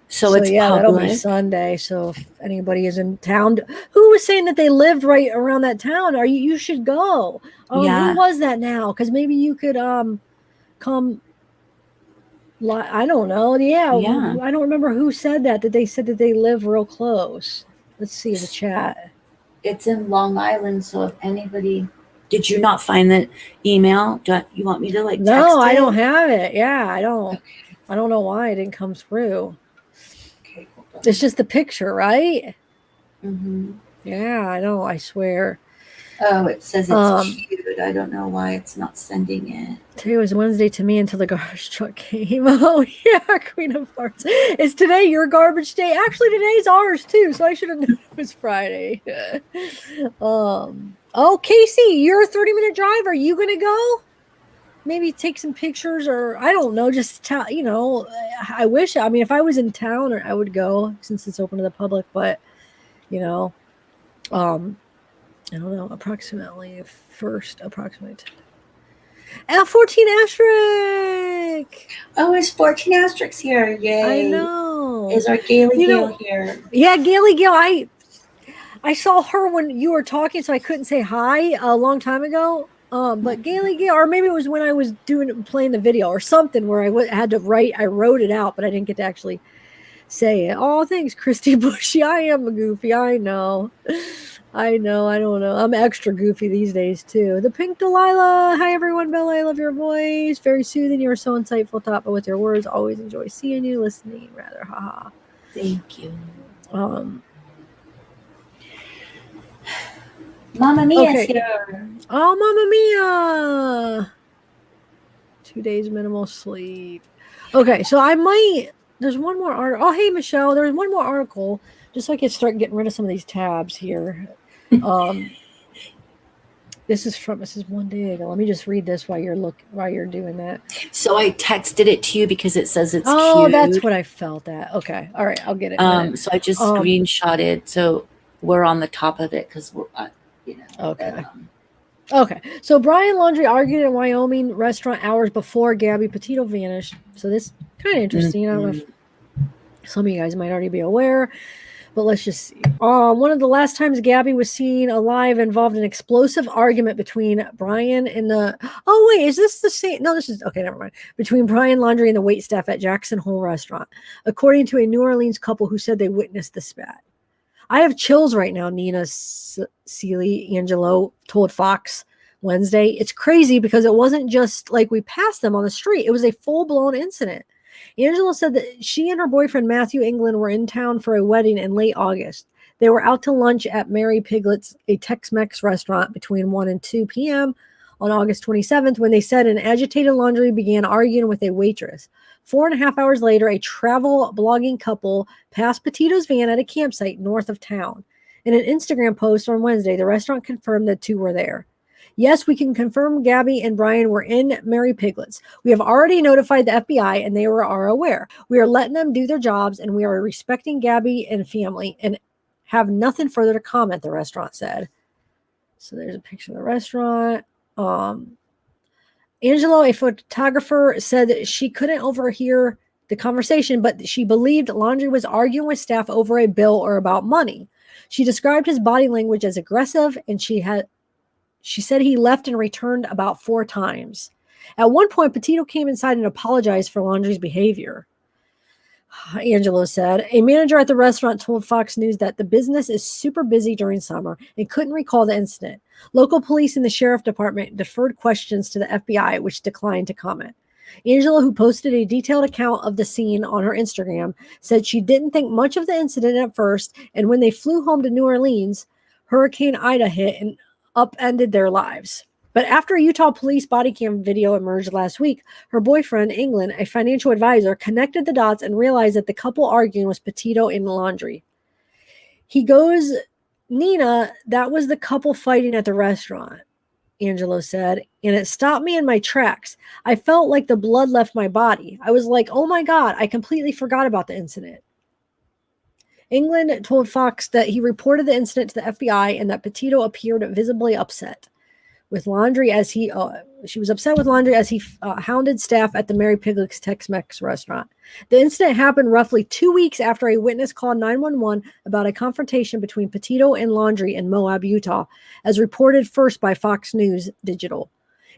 So it's yeah, public. That'll be Sunday. So if anybody is in town, who was saying that they lived right around that town? You should go. Oh, Yeah. Who was that now? Because maybe you could come. I don't know. Yeah, I don't remember who said that. That they said that they live real close. Let's see the chat. It's in Long Island. So if anybody, did you not find that email? You want me to text No, I it? don't have it. Yeah, I don't. Okay. I don't know why it didn't come through. Okay, hold on. It's just the picture, right? Mm-hmm. Yeah, I know. I swear. Oh, it says it's cute. I don't know why it's not sending it. Today was Wednesday to me until the garbage truck came. Oh, yeah, Queen of Hearts. Is today your garbage day? Actually, today's ours, too, so I should have known it was Friday. Oh, Casey, you're a 30-minute drive. Are you going to go? Maybe take some pictures, or I don't know, just tell, I wish, if I was in town, I would go since it's open to the public, but, I don't know, approximately 14 asterisk. Oh, it's 14 asterisks here. Yay. I know. Is our Gaily Gail here? Yeah, Gaily Gail. I saw her when you were talking, so I couldn't say hi a long time ago. But Gaily Gail, or maybe it was when I was playing the video or something where I had to write. I wrote it out, but I didn't get to actually say it. Oh, thanks, Christy Bushy. I am a goofy. I know. I don't know. I'm extra goofy these days, too. The Pink Delilah. Hi, everyone. Bella, I love your voice. Very soothing. You are so insightful, but with your words. Always enjoy seeing you, listening, rather. Haha. Thank you. Mama Mia's here. Oh, Mama Mia. 2 days minimal sleep. Okay, so there's one more article. Oh, hey, Michelle. There's one more article, just so I can start getting rid of some of these tabs here. This is one day ago. Let me just read this while you're doing that. So I texted it to you because it says it's cute. Oh, that's what I felt at. Okay. All right. I'll get it. So I just screenshotted. So we're on the top of it because we're, okay. Okay. So Brian Laundrie argued in Wyoming restaurant hours before Gabby Petito vanished. So this kind of interesting. I don't know if some of you guys might already be aware. But let's just see. One of the last times Gabby was seen alive involved an explosive argument between Brian and the. Oh wait, is this the same? No, this is okay. Never mind. Between Brian Laundrie and the waitstaff at Jackson Hole Restaurant, according to a New Orleans couple who said they witnessed the spat. I have chills right now. Nina Seeley Angelo told Fox Wednesday. It's crazy because it wasn't just like we passed them on the street; it was a full-blown incident. Angela said that she and her boyfriend, Matthew England, were in town for a wedding in late August. They were out to lunch at Mary Piglet's, a Tex-Mex restaurant, between 1 and 2 p.m. on August 27th when they said an agitated Laundrie began arguing with a waitress. 4.5 hours later, a travel blogging couple passed Petito's van at a campsite north of town. In an Instagram post on Wednesday, the restaurant confirmed the two were there. Yes, we can confirm Gabby and Brian were in Mary Piglet's. We have already notified the FBI and they are aware. We are letting them do their jobs and we are respecting Gabby and family and have nothing further to comment, the restaurant said. So there's a picture of the restaurant. Angelo, a photographer, said that she couldn't overhear the conversation, but she believed Laundrie was arguing with staff over a bill or about money. She described his body language as aggressive and she said he left and returned about 4 times. At one point, Petito came inside and apologized for Laundrie's behavior. Angelo said. A manager at the restaurant told Fox News that the business is super busy during summer and couldn't recall the incident. Local police and the sheriff department deferred questions to the FBI, which declined to comment. Angela, who posted a detailed account of the scene on her Instagram, said she didn't think much of the incident at first, and when they flew home to New Orleans, Hurricane Ida hit and upended their lives. But after a Utah police body cam video emerged last week, her boyfriend, England, a financial advisor, connected the dots and realized that the couple arguing was Petito and Laundrie. He goes, Nina, that was the couple fighting at the restaurant, Angelo said, and it stopped me in my tracks. I felt like the blood left my body. I was like, oh my God, I completely forgot about the incident. England told Fox that he reported the incident to the FBI and that Petito appeared visibly upset with Laundrie as she was upset with Laundrie as he hounded staff at the Mary Piglet's Tex-Mex restaurant. The incident happened roughly 2 weeks after a witness called 911 about a confrontation between Petito and Laundrie in Moab, Utah, as reported first by Fox News Digital.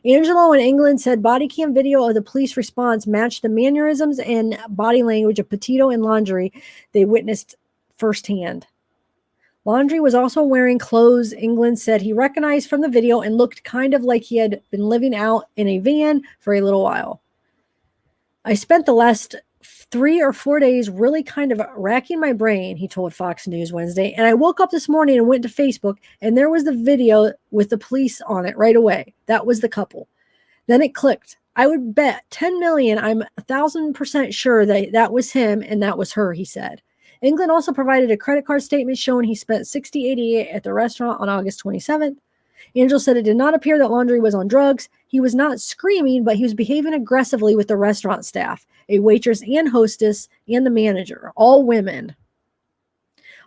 Angelo in England said body cam video of the police response matched the mannerisms and body language of Petito and Laundrie they witnessed firsthand. Laundrie was also wearing clothes England said he recognized from the video and looked kind of like he had been living out in a van for a little while. I spent the last 3 or 4 days really kind of racking my brain, he told Fox News Wednesday, and I woke up this morning and went to Facebook and there was the video with the police on it right away. That was the couple. Then it clicked. I would bet 10 million I'm 1,000% sure that was him and that was her, he said. England also provided a credit card statement showing he spent $60.88 at the restaurant on August 27th. Angel said it did not appear that Laundrie was on drugs. He was not screaming, but he was behaving aggressively with the restaurant staff, a waitress and hostess, and the manager, all women.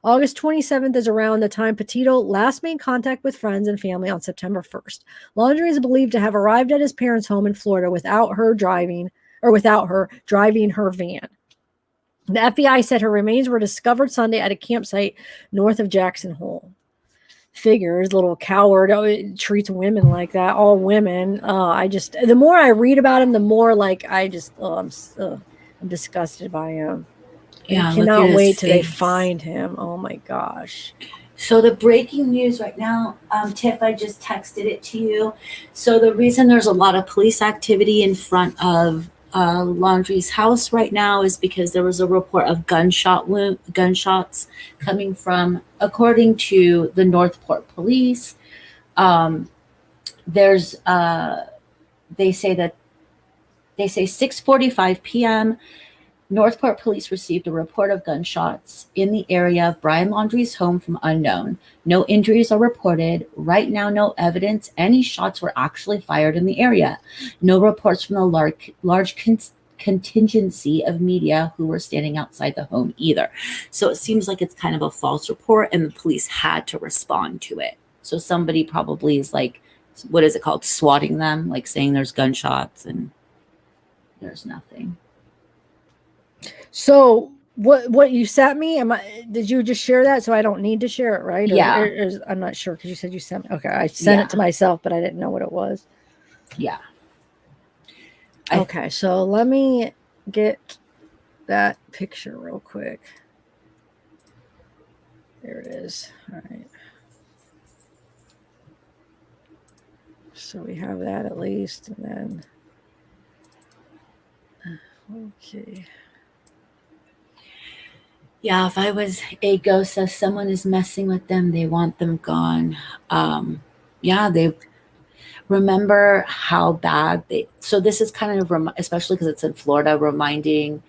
August 27th is around the time Petito last made contact with friends and family on September 1st. Laundrie is believed to have arrived at his parents' home in Florida without her driving her van. The FBI said her remains were discovered Sunday at a campsite north of Jackson Hole. Figures, little coward, treats women like that, all women. The more I read about him, the more I'm disgusted by him. Yeah, I cannot wait till they find him. Oh my gosh. So the breaking news right now, Tiff, I just texted it to you. So the reason there's a lot of police activity in front of Laundrie's house right now is because there was a report of gunshots coming from, according to the Northport police. They say 6:45 p.m. Northport police received a report of gunshots in the area of Brian Laundrie's home from unknown. No injuries are reported. Right now, no evidence any shots were actually fired in the area. No reports from the large contingency of media who were standing outside the home either. So it seems like it's kind of a false report, and the police had to respond to it. So somebody probably is like, what is it called? Swatting them, like saying there's gunshots and there's nothing. So what you sent me? Did you just share that so I don't need to share it, right? Yeah. I'm not sure because you said you sent me. Okay, I sent it to myself, but I didn't know what it was. Yeah. Okay, so let me get that picture real quick. There it is. All right. So we have that at least, and then okay. Yeah, if I was a ghost, if someone is messing with them, they want them gone. Yeah, they remember how bad they. So this is kind of, especially because it's in Florida, reminding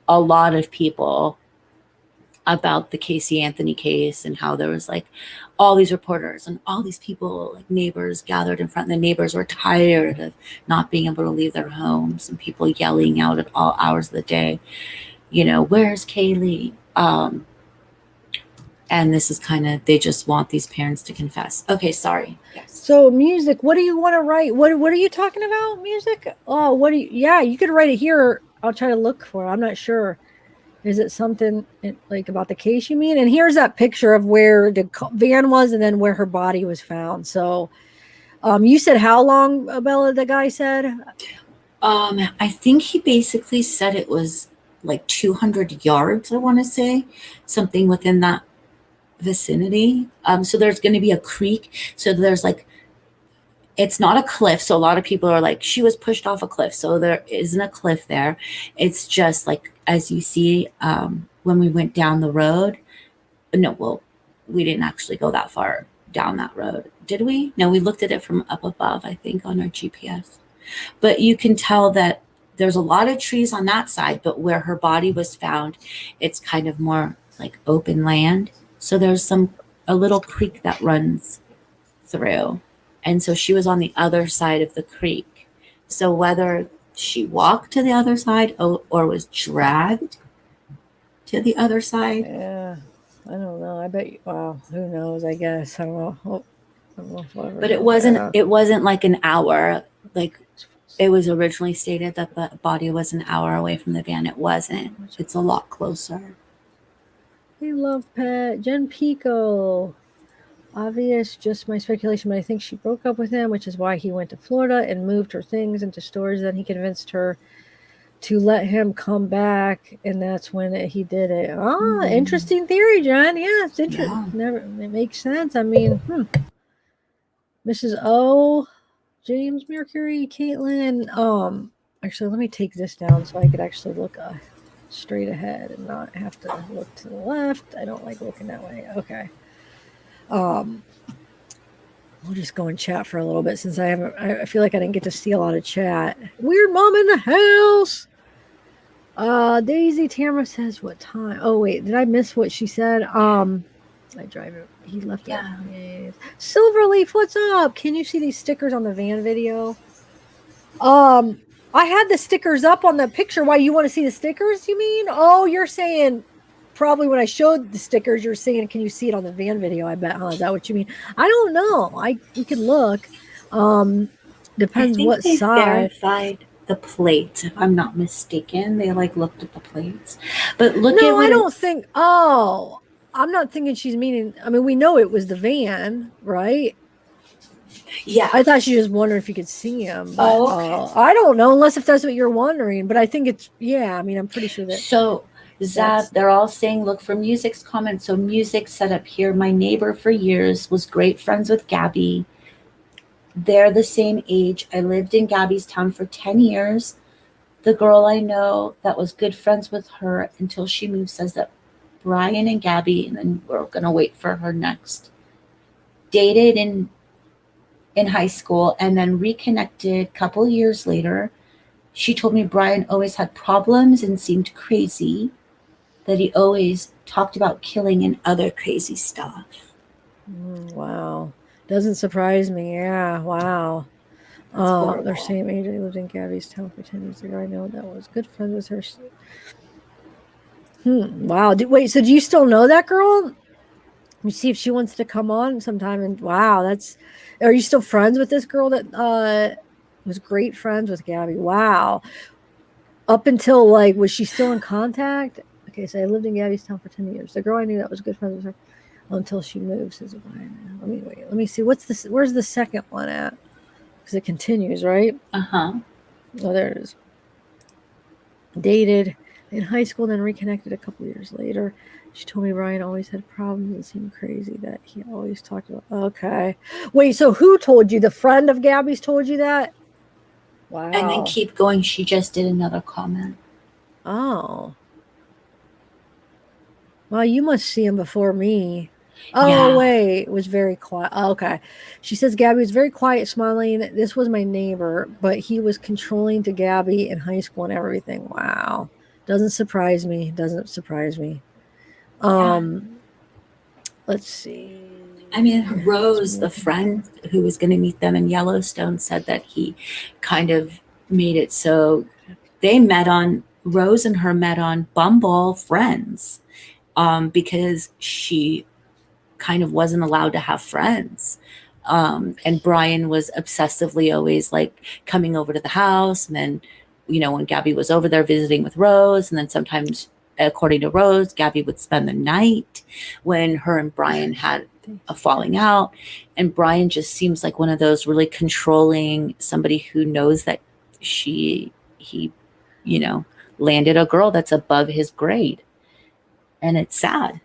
a lot of people about the Casey Anthony case and how there was like all these reporters and all these people, like neighbors, gathered in front. The neighbors were tired of not being able to leave their homes and people yelling out at all hours of the day, you know, where's Kaylee? And this is kind of, they just want these parents to confess. Okay, sorry. Yes. So music, what do you want to write? What are you talking about? Music? Oh, what do you? Yeah, you could write it here. I'll try to look for it. I'm not sure. Is it something like about the case you mean? And here's that picture of where the van was and then where her body was found. So you said how long, Bella, the guy said? I think he basically said it was like 200 yards, I want to say. Something within that vicinity. So there's going to be a creek. So there's like, it's not a cliff. So a lot of people are like, she was pushed off a cliff. So there isn't a cliff there. It's just like, as you see, when we went down the road. No, well, we didn't actually go that far down that road. Did we? No, we looked at it from up above, I think, on our GPS. But you can tell that there's a lot of trees on that side, but where her body was found, it's kind of more like open land. So there's a little creek that runs through. And so she was on the other side of the creek. So whether she walked to the other side or was dragged to the other side. Yeah, I don't know. I bet you, wow, who knows, I guess. I don't know. But it wasn't like an hour. Like it was originally stated that the body was an hour away from the van. It wasn't. It's a lot closer. We love Pet. Jen Pico. Obvious, just my speculation, but I think she broke up with him, which is why he went to Florida and moved her things into storage. Then he convinced her to let him come back, and that's when he did it. Interesting theory, Jen. Yeah, it's interesting. Yeah. It makes sense. I mean, Mrs. O, James Mercury, Caitlin. Actually, let me take this down so I could actually look straight ahead and not have to look to the left. I don't like looking that way. Okay. We'll just go and chat for a little bit since I feel like I didn't get to see a lot of chat. Weird mom in the house. Daisy Tamara says what time? Oh wait, did I miss what she said? I drive it. He left it. Yes. Silverleaf, what's up? Can you see these stickers on the van video? I had the stickers up on the picture. Why, you want to see the stickers, you mean? Oh, you're saying probably when I showed the stickers, you're saying, can you see it on the van video? I bet, huh? Is that what you mean? I don't know. We can look. Depends what side. Verified the plates, if I'm not mistaken. They like looked at the plates. But look at No, I don't think. Oh, I'm not thinking she's meaning. I mean, we know it was the van, right? Yeah. I thought she was wondering if you could see him. But, okay. I don't know, unless if that's what you're wondering. But I think it's, yeah, I mean, I'm pretty sure that. So, Zab, they're all saying, look for Music's comments. So, Music set up here. My neighbor for years was great friends with Gabby. They're the same age. I lived in Gabby's town for 10 years. The girl I know that was good friends with her until she moved says that Brian and Gabby, and then we're going to wait for her next, dated in high school and then reconnected a couple years later. She told me Brian always had problems and seemed crazy, that he always talked about killing and other crazy stuff. Wow. Doesn't surprise me. Yeah. Wow. They're same age. I lived in Gabby's town for 10 years ago. I know that was good friends with her. Wow. Wait, so do you still know that girl? You see if she wants to come on sometime. And wow, are you still friends with this girl that was great friends with Gabby? Wow. Up until was she still in contact? Okay, so I lived in Gabby's town for 10 years. The girl I knew that was good friends with her until she moved, says Brian. Let me see. What's this? Where's the second one at? Because it continues, right? Uh-huh. Oh, there it is. Dated in high school, then reconnected a couple years later. She told me Brian always had problems. It seemed crazy that he always talked about. Okay. Wait, so who told you? The friend of Gabby's told you that? Wow. And then keep going. She just did another comment. Oh. Well, you must see him before me. Oh, Yeah. wait. It was very quiet. Oh, okay. She says Gabby was very quiet, smiling. This was my neighbor, but he was controlling to Gabby in high school and everything. Wow. Doesn't surprise me. Doesn't surprise me. Let's see. I mean, Rose, the friend who was going to meet them in Yellowstone, said that he kind of made it so they met on, Rose and her met on Bumble Friends, because she kind of wasn't allowed to have friends. And Brian was obsessively always like coming over to the house. And then, you know, when Gabby was over there visiting with Rose, and then sometimes, according to Rose, Gabby would spend the night when her and Brian had a falling out. And Brian just seems like one of those really controlling, somebody who knows that he, you know, landed a girl that's above his grade. And it's sad.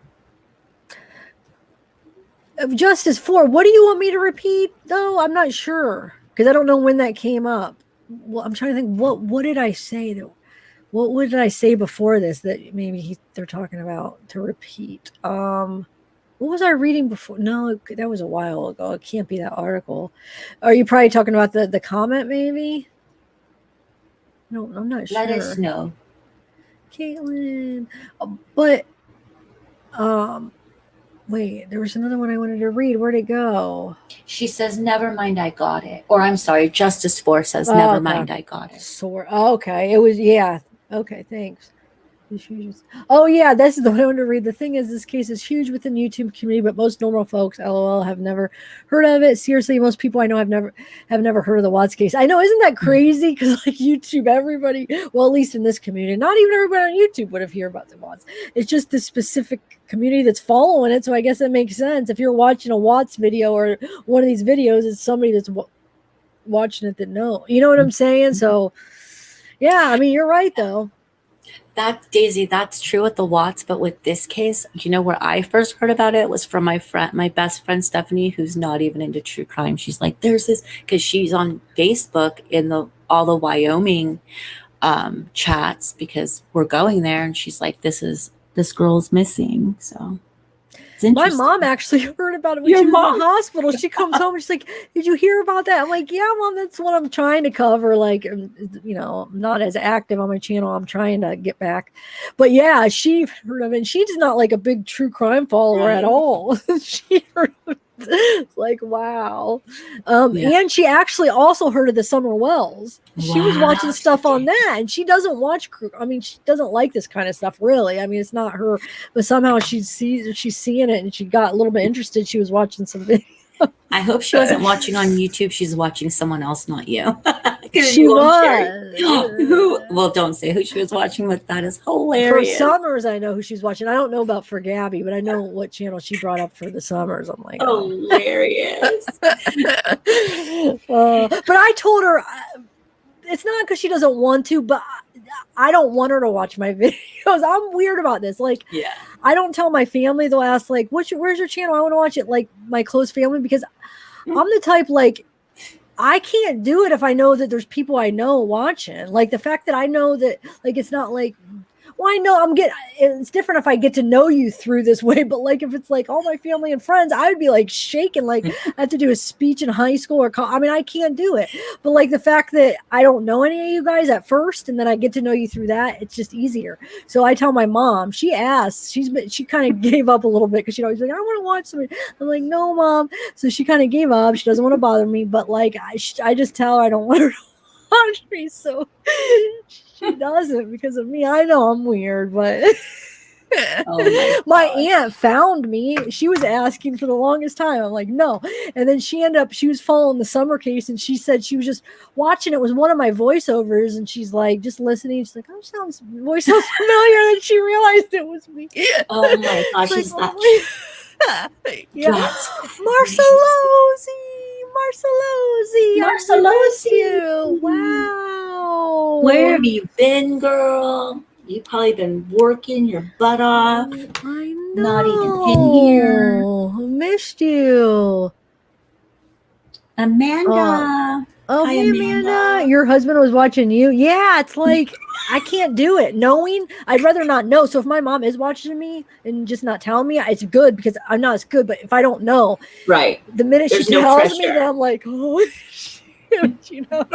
Justice 4, what do you want me to repeat, though? I'm not sure, because I don't know when that came up. Well, I'm trying to think, what did I say? What did I say before this that maybe they're talking about to repeat? What was I reading before? No, that was a while ago. It can't be that article. Are you probably talking about the comment, maybe? No, I'm not sure. Let us know. Caitlin. But, wait, there was another one I wanted to read. Where'd it go? She says, never mind, I got it. Or I'm sorry, Justice 4 says, never mind, I got it. Okay, it was, yeah. Okay, thanks. Oh, yeah, this is the one I wanted to read. The thing is, this case is huge within the YouTube community, but most normal folks, LOL, have never heard of it. Seriously, most people I know have never heard of the Watts case. I know, isn't that crazy? Because like YouTube, everybody, well, at least in this community, not even everybody on YouTube would have heard about the Watts. It's just this specific community that's following it. So I guess it makes sense. If you're watching a Watts video or one of these videos, it's somebody that's watching it that know. You know what I'm saying? So, yeah, I mean, you're right, though. That, Daisy, that's true with the Watts, but with this case, you know, where I first heard about it was from my best friend Stephanie, who's not even into true crime. She's like, there's this, because she's on Facebook in all the Wyoming chats, because we're going there, and she's like, this girl's missing. So my mom actually heard about it when she was in the hospital. She comes home and she's like, did you hear about that? I'm like, yeah, Mom, that's what I'm trying to cover. Like, you know, I'm not as active on my channel. I'm trying to get back. But yeah, she heard of it. And she's not like a big true crime follower at all. She heard of it. It's like, wow. And she actually also heard of the Summer Wells. She was watching stuff on that, and she doesn't watch, I mean, she doesn't like this kind of stuff, really. I mean, it's not her, but somehow she's seeing it, and she got a little bit interested. She was watching some videos. I hope she wasn't watching on YouTube. She's watching someone else, not you. She was. Well, don't say who she was watching, but that is hilarious. For Summers, I know who she's watching. I don't know about for Gabby, but I know what channel she brought up for the Summers. I'm like, hilarious. But I told her, it's not because she doesn't want to, but I don't want her to watch my videos. I'm weird about this. Like, I don't tell my family. They'll ask, like, where's your channel? I want to watch it, like, my close family, because I'm the type, like, I can't do it if I know that there's people I know watching. Like, the fact that I know that, like, it's not like, well, I know it's different if I get to know you through this way, but like if it's like all my family and friends, I would be like shaking, like I have to do a speech in high school or I mean, I can't do it. But like the fact that I don't know any of you guys at first, and then I get to know you through that, it's just easier. So I tell my mom, she asks, she kind of gave up a little bit because she'd always be like, I want to watch something. I'm like, no, Mom. So she kind of gave up. She doesn't want to bother me, but like I just tell her I don't want her to watch me. So she doesn't because of me. I know I'm weird, but My aunt found me. She was asking for the longest time. I'm like, no. And then she was following the summer case, and she said she was just watching. It was one of my voiceovers, and she's like, just listening. She's like, oh, voice sounds familiar. And then she realized it was me. Oh my gosh, Like, is that yeah. That's Marcelozzi. Marcelozzi. You. Wow. Where have you been, girl? You've probably been working your butt off. I know. Not even in here. I missed you. Amanda. Oh, Hi, hey, Amanda. Your husband was watching you? Yeah, it's like, I can't do it. Knowing, I'd rather not know. So if my mom is watching me and just not telling me, it's good because I'm not as good. But if I don't know, right, the minute There's she no tells pressure. me, then I'm like, oh, shit, you know?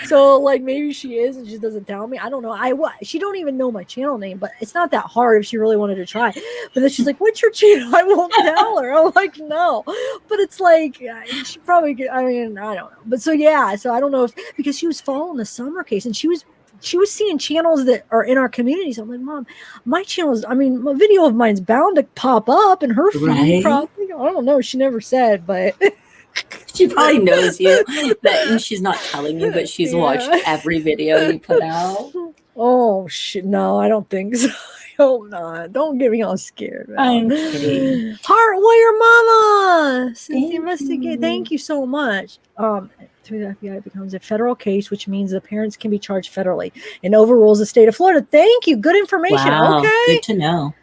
So like maybe she is and she doesn't tell me. I don't know. She don't even know my channel name, but it's not that hard if she really wanted to try. But then she's like, what's your channel? I won't tell her. I'm like, no. But it's like, she probably, I don't know. But so yeah, so I don't know if, because she was following the summer case and she was seeing channels that are in our community. So I'm like, Mom, my channel a video of mine's bound to pop up and her feed probably, I don't know. She never said, but she probably knows you, but she's not telling you, but she's watched every video you put out. Oh shit! No, I don't think so. I hope not. Don't get me all scared. I'm kidding. Heart Warrior Mama. Since the investigate, thank you so much. Through the FBI, it becomes a federal case, which means the parents can be charged federally and overrules the state of Florida. Thank you. Good information. Wow, okay, good to know.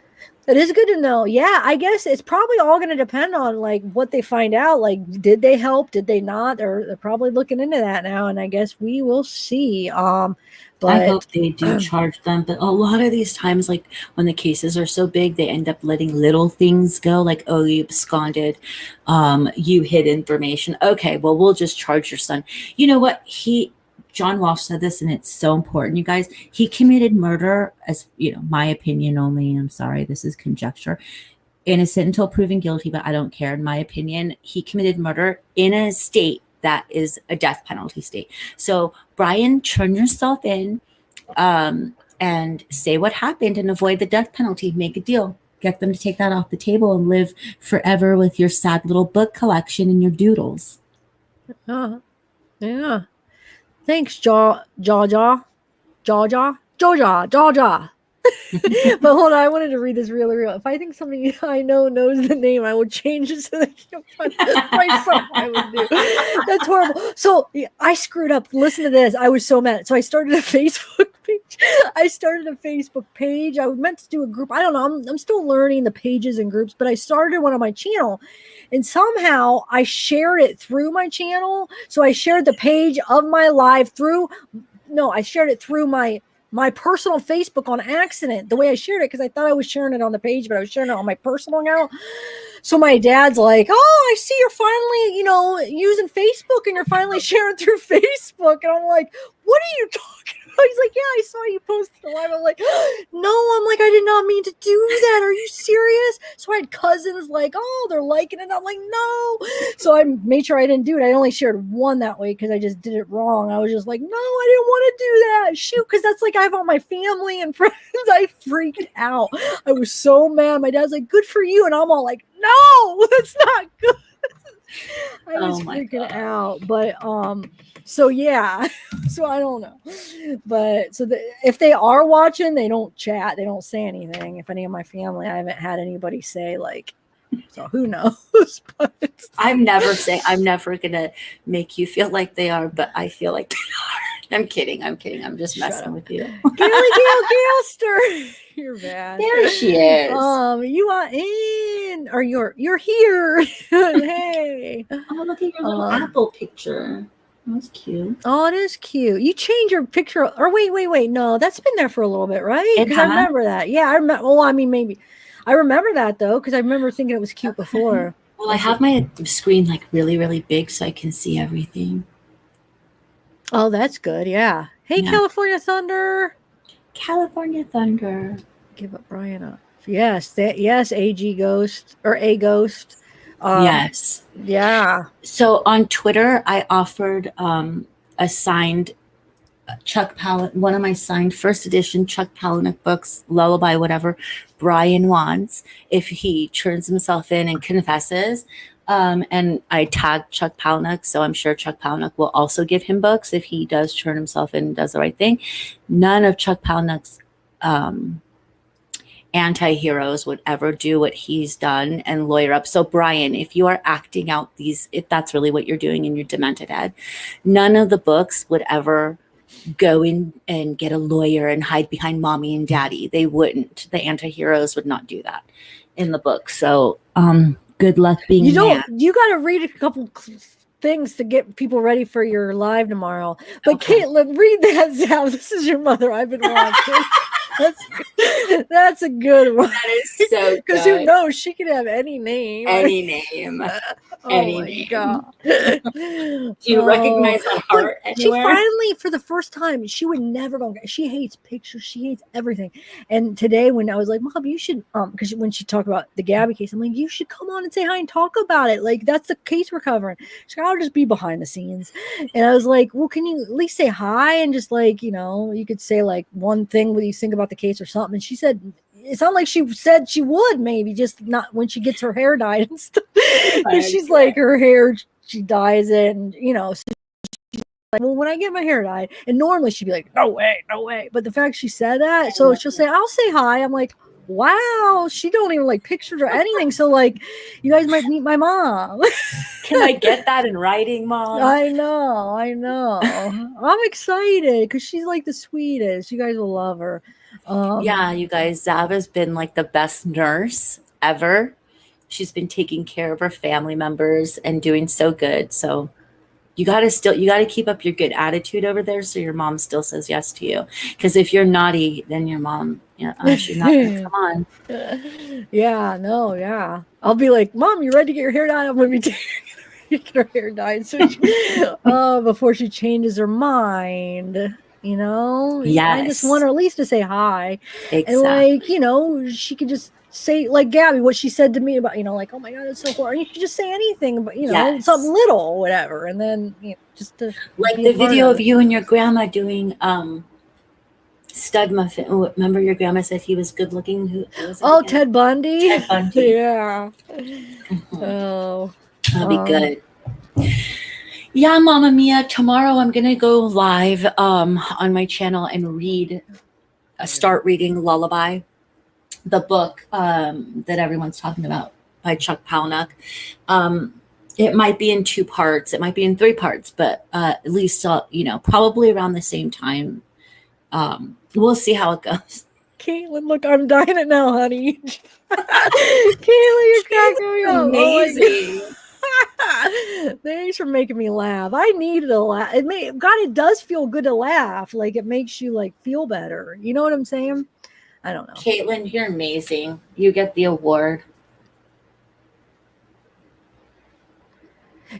It is good to know. Yeah, I guess it's probably all going to depend on like what they find out. Like, did they help? Did they not? They're probably looking into that now, and I guess we will see. But I hope they do charge them. But a lot of these times, like when the cases are so big, they end up letting little things go. Like, oh, you absconded, you hid information. Okay, well, we'll just charge your son. You know what? John Walsh said this, and it's so important, you guys. He committed murder, as you know, my opinion only. I'm sorry, this is conjecture. Innocent until proven guilty, but I don't care. In my opinion, he committed murder in a state that is a death penalty state. So, Brian, turn yourself in and say what happened and avoid the death penalty. Make a deal. Get them to take that off the table and live forever with your sad little book collection and your doodles. Yeah. Thanks, Jaja. But hold on, I wanted to read this really real. If I think somebody I know knows the name, I will change it so they can't find something I would do. That's horrible. So yeah, I screwed up. Listen to this. I was so mad. So I started a Facebook page. I was meant to do a group. I don't know. I'm still learning the pages and groups, but I started one on my channel. And somehow I shared it through my channel. So I shared the page of my live I shared it through my personal Facebook on accident, the way I shared it, because I thought I was sharing it on the page, but I was sharing it on my personal account. So my dad's like, oh, I see you're finally, using Facebook and you're finally sharing through Facebook. And I'm like, what are you talking about? He's like, yeah, I saw you posted a live. I'm like, no, I did not mean to do that. Are you serious? So I had cousins like, oh, they're liking it. I'm like, no. So I made sure I didn't do it. I only shared one that way because I just did it wrong. I was just like, no, I didn't want to do that. Shoot, because that's like I have all my family and friends. I freaked out. I was so mad. My dad's like, good for you. And I'm all like, no, that's not good. I was freaking out. But so yeah, so I don't know, but so if they are watching, they don't chat, they don't say anything. If any of my family, I haven't had anybody say like, so who knows? But I'm never gonna make you feel like they are, but I feel like they are. I'm kidding. I'm just messing with you. Gailster, you're bad. There she is. You are in, or you're here. Hey. Oh, look at your little apple picture. That's cute. Oh, it is cute. You change your picture, or wait. No, that's been there for a little bit, right? Because I remember that. Yeah, I remember. Well, I mean, maybe I remember that though, because I remember thinking it was cute before. Well, I have my screen like really, really big, so I can see everything. Oh, that's good. Yeah. Hey, yeah. California Thunder. Give up Brian up. Yes. Yes. AG Ghost or A Ghost. Yes. Yeah. So on Twitter, I offered a signed Chuck Palahniuk, one of my signed first edition Chuck Palahniuk books, Lullaby, whatever, Brian wants, if he turns himself in and confesses. And I tagged Chuck Palahniuk, so I'm sure Chuck Palahniuk will also give him books if he does turn himself in and does the right thing. None of Chuck Palahniuk's anti-heroes would ever do what he's done and lawyer up. So Brian, if you are acting out these, if that's really what you're doing and you're demented Ed, none of the books would ever go in and get a lawyer and hide behind mommy and daddy. They wouldn't. The anti-heroes would not do that in the book. So good luck being you got to read a couple things to get people ready for your live tomorrow. But okay. Caitlin, read that, Zav. This is your mother. I've been watching. That's a good one. That is so good. Because who knows? She could have any name. Any name. Oh any my name. God. Do you recognize that heart anywhere? She finally, for the first time, she would never go. She hates pictures. She hates everything. And today, when I was like, Mom, you should, because when she talked about the Gabby case, I'm like, you should come on and say hi and talk about it. Like, that's the case we're covering. She's like, I'll just be behind the scenes. And I was like, well, can you at least say hi and just like, you could say like one thing when you think about the case or something. And she said, it sounded like she said she would, maybe just not when she gets her hair dyed and stuff. Because she's like, her hair, she dyes it, and so she's like, well, when I get my hair dyed, and normally she'd be like, no way. But the fact she said that, so she'll say, I'll say hi. I'm like, wow, she don't even like pictures or anything. So like, you guys might meet my mom. Can I get that in writing, Mom? I know. I'm excited because she's like the sweetest. You guys will love her. Yeah, you guys, Zav has been like the best nurse ever. She's been taking care of her family members and doing so good. So you got to keep up your good attitude over there so your mom still says yes to you. Because if you're naughty, then your mom, she's not going to come on. Yeah. I'll be like, Mom, you ready to get your hair dyed? I'm going to be get her hair dyed before she changes her mind. Yes. I just want her at least to say hi. Exactly. And like, she could just say like Gabby, what she said to me about, like, oh my God, it's so horrible. You could just say anything, but something little or whatever. And then, just to like the video of you and your grandma doing stud muffin. Remember your grandma said he was good looking? Who was it again? Ted Bundy. Ted Bundy. Yeah. Oh, that'll be good. Yeah, Mama Mia, tomorrow I'm going to go live on my channel and start reading Lullaby, the book that everyone's talking about by Chuck Palahniuk. It might be in 2 parts. It might be in 3 parts, but at least, probably around the same time. We'll see how it goes. Caitlin, look, I'm dying it now, honey. Caitlin, you're cracking me up. Amazing. Thanks for making me laugh. I needed a laugh. It does feel good to laugh. Like it makes you like feel better. You know what I'm saying? I don't know. Caitlin, you're amazing. You get the award.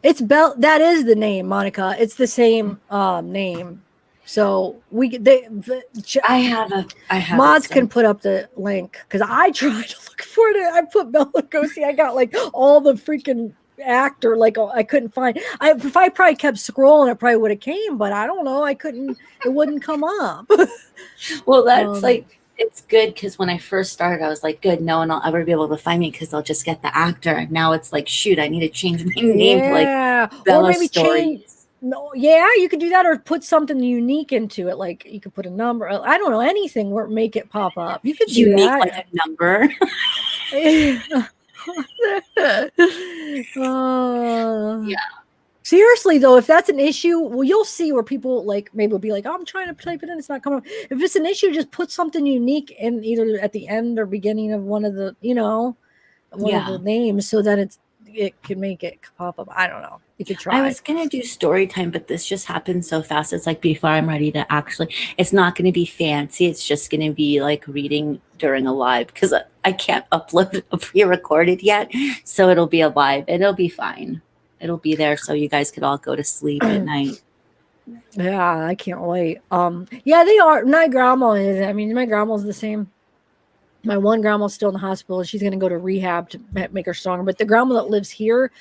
It's that is the name, Monica. It's the same name. So I have mods can put up the link because I tried to look for it. I put Bela Lugosi. I got like all the freaking actor, like I couldn't find. If I probably kept scrolling, it probably would have came, but I don't know. I couldn't. It wouldn't come up. Well, that's like it's good because when I first started, I was like, good, no one will ever be able to find me because they'll just get the actor. And now it's like, shoot, I need to change my name to like Bella or maybe Stories. No, yeah, you could do that or put something unique into it. Like you could put a number. I don't know, anything where make it pop up. You could do unique that. Like a number. Yeah. Seriously though, if that's an issue, well, you'll see where people like maybe will be like, oh, I'm trying to type it in, it's not coming up. If it's an issue, just put something unique in either at the end or beginning of one of the, one of the names so that it can make it pop up. I don't know. You could try. I was gonna do story time, but this just happened so fast. It's like before I'm ready to actually. It's not gonna be fancy. It's just gonna be like reading during a live because I can't upload a pre-recorded yet, so it'll be a live. It'll be fine. It'll be there so you guys could all go to sleep at night. Yeah, I can't wait. Yeah, they are. My grandma is. I mean, my grandma's the same. My one grandma's still in the hospital. She's gonna go to rehab to make her stronger. But the grandma that lives here.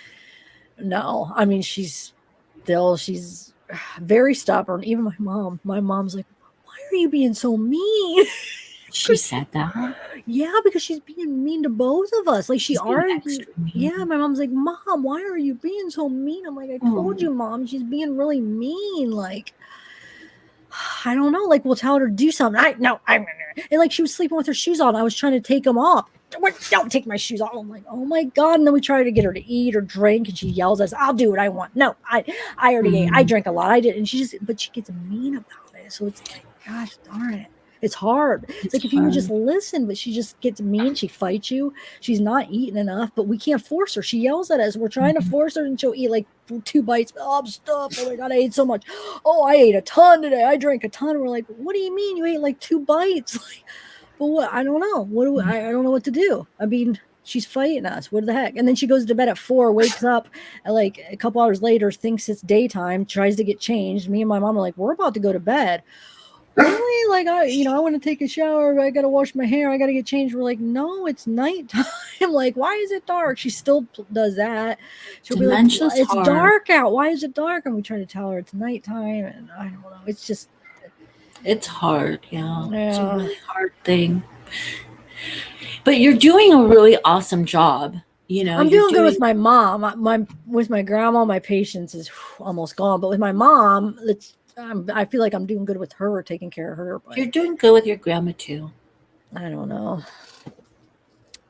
No, I mean she's very stubborn. Even my mom's like, why are you being so mean? She said that? Yeah, because she's being mean to both of us. Like she argued. Yeah, my mom's like, Mom, why are you being so mean? I'm like, I told you, Mom, she's being really mean. Like, I don't know. Like, we'll tell her to do something. And like she was sleeping with her shoes on. I was trying to take them off. Don't take my shoes off. I'm like, oh my God. And then we try to get her to eat or drink, and she yells at us, I'll do what I want. No, I already ate. I drank a lot. I did. And but she gets mean about it. So it's like, gosh darn it. It's hard. It's like if you would just listen, but she just gets mean. She fights you. She's not eating enough, but we can't force her. She yells at us. We're trying to force her, and she'll eat like 2 bites. Oh, I'm stuffed. Oh my God, I ate so much. Oh, I ate a ton today. I drank a ton. We're like, what do you mean you ate like 2 bites? Like, but what? I don't know. I don't know what to do. I mean, she's fighting us. What the heck? And then she goes to bed at 4, wakes up at like a couple hours later, thinks it's daytime, tries to get changed. Me and my mom are like, we're about to go to bed. Really? Like, I want to take a shower. I got to wash my hair. I got to get changed. We're like, no, it's nighttime. Like, why is it dark? She still does that. She'll be like, it's dark out. Why is it dark? And we try to tell her it's nighttime. And I don't know. It's just. It's hard. Yeah. It's a really hard thing. But you're doing a really awesome job. You know, I'm doing good with my mom. With my grandma, my patience is almost gone. But with my mom, I feel like I'm doing good with her, taking care of her. But you're doing good with your grandma too. I don't know.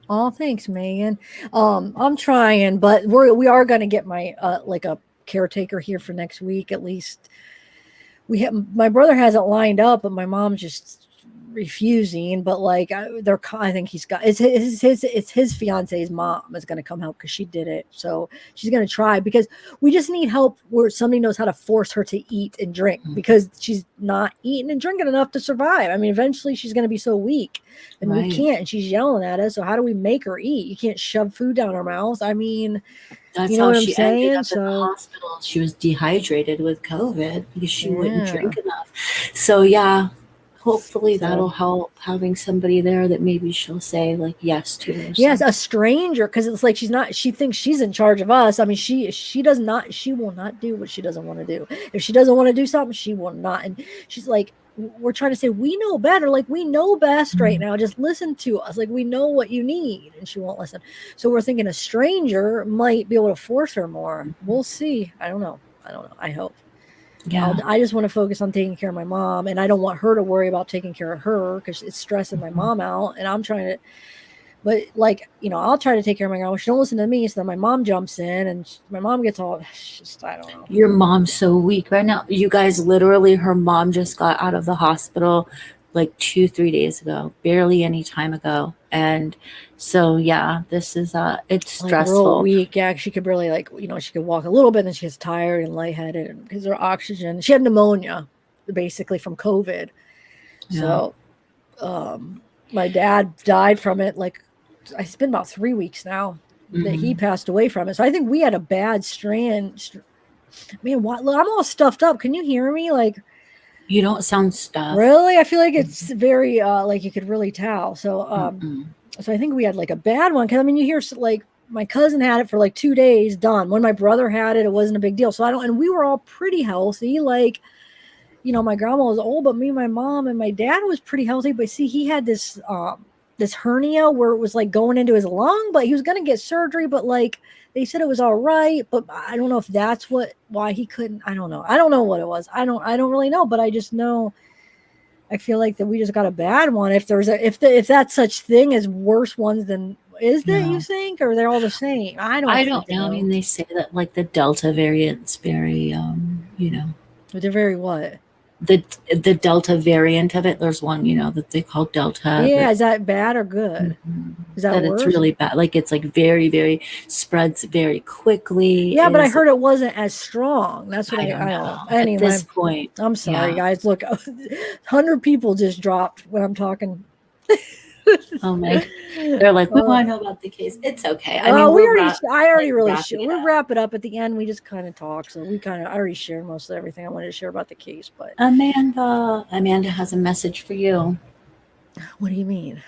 Oh, thanks, Megan. I'm trying, but we are going to get my like a caretaker here for next week at least. My brother has it lined up, but my mom's just refusing. But like I think he's got it's his fiance's mom is going to come help because she did it, so she's going to try because we just need help where somebody knows how to force her to eat and drink because she's not eating and drinking enough to survive. I mean, eventually she's going to be so weak and we can't, and she's yelling at us. So how do we make her eat? You can't shove food down her mouth. I mean, that's you know how what she I'm saying? ended up in the hospital. She was dehydrated with COVID because she wouldn't drink enough. So yeah. Hopefully that'll help, having somebody there that maybe she'll say like yes to. Yes, a stranger, because it's like she thinks she's in charge of us. I mean, she will not do what she doesn't want to do. If she doesn't want to do something, she will not. And she's like, we're trying to say we know better, like we know best right now. Just listen to us, like we know what you need, and she won't listen. So we're thinking a stranger might be able to force her more. We'll see. I don't know. I hope. Yeah, I just want to focus on taking care of my mom, and I don't want her to worry about taking care of her because it's stressing my mom out. And I'm trying to, but like, I'll try to take care of my grandma. She don't listen to me, so then my mom jumps in, and my mom gets all. I don't know. Your mom's so weak right now. You guys, literally, her mom just got out of the hospital like 2-3 days ago, barely any time ago, and so yeah, this is it's stressful. Real weak. Yeah, she could barely she could walk a little bit, and then she gets tired and lightheaded because her oxygen. She had pneumonia, basically from COVID. Yeah. So, my dad died from it. Like, it's been about 3 weeks now that he passed away from it. So I think we had a bad strand. Man, what? Look, I'm all stuffed up. Can you hear me? Like. You don't sound stuffed. Really? I feel like it's very like you could really tell. So so I think we had like a bad one, because I mean you hear like my cousin had it for like 2 days, done. When my brother had it, it wasn't a big deal. So and we were all pretty healthy. Like, my grandma was old, but me, my mom, and my dad was pretty healthy. But see, he had this hernia where it was like going into his lung, but he was gonna get surgery, but like they said it was all right, but I don't know if that's why he couldn't. I don't know. I don't know what it was. I don't really know, but I just know I feel like that we just got a bad one. If if that's such thing as worse ones than is that you think, or they're all the same? I don't know. I mean, they say that like the Delta variant's very But they're very what? The Delta variant of it, there's one, that they call Delta. Yeah, is that bad or good? Is that worse? It's really bad. Like, it's like very, very spreads very quickly. Yeah, but I heard it wasn't as strong. That's what I don't know. Anyway, at this point, I'm sorry, guys. Look, 100 people just dropped when I'm talking. Oh my! They're like, we want to know about the case. It's okay. I mean, I already really shared. We'll wrap it up at the end. We just kind of talk, so I already shared most of everything I wanted to share about the case. But Amanda has a message for you. What do you mean?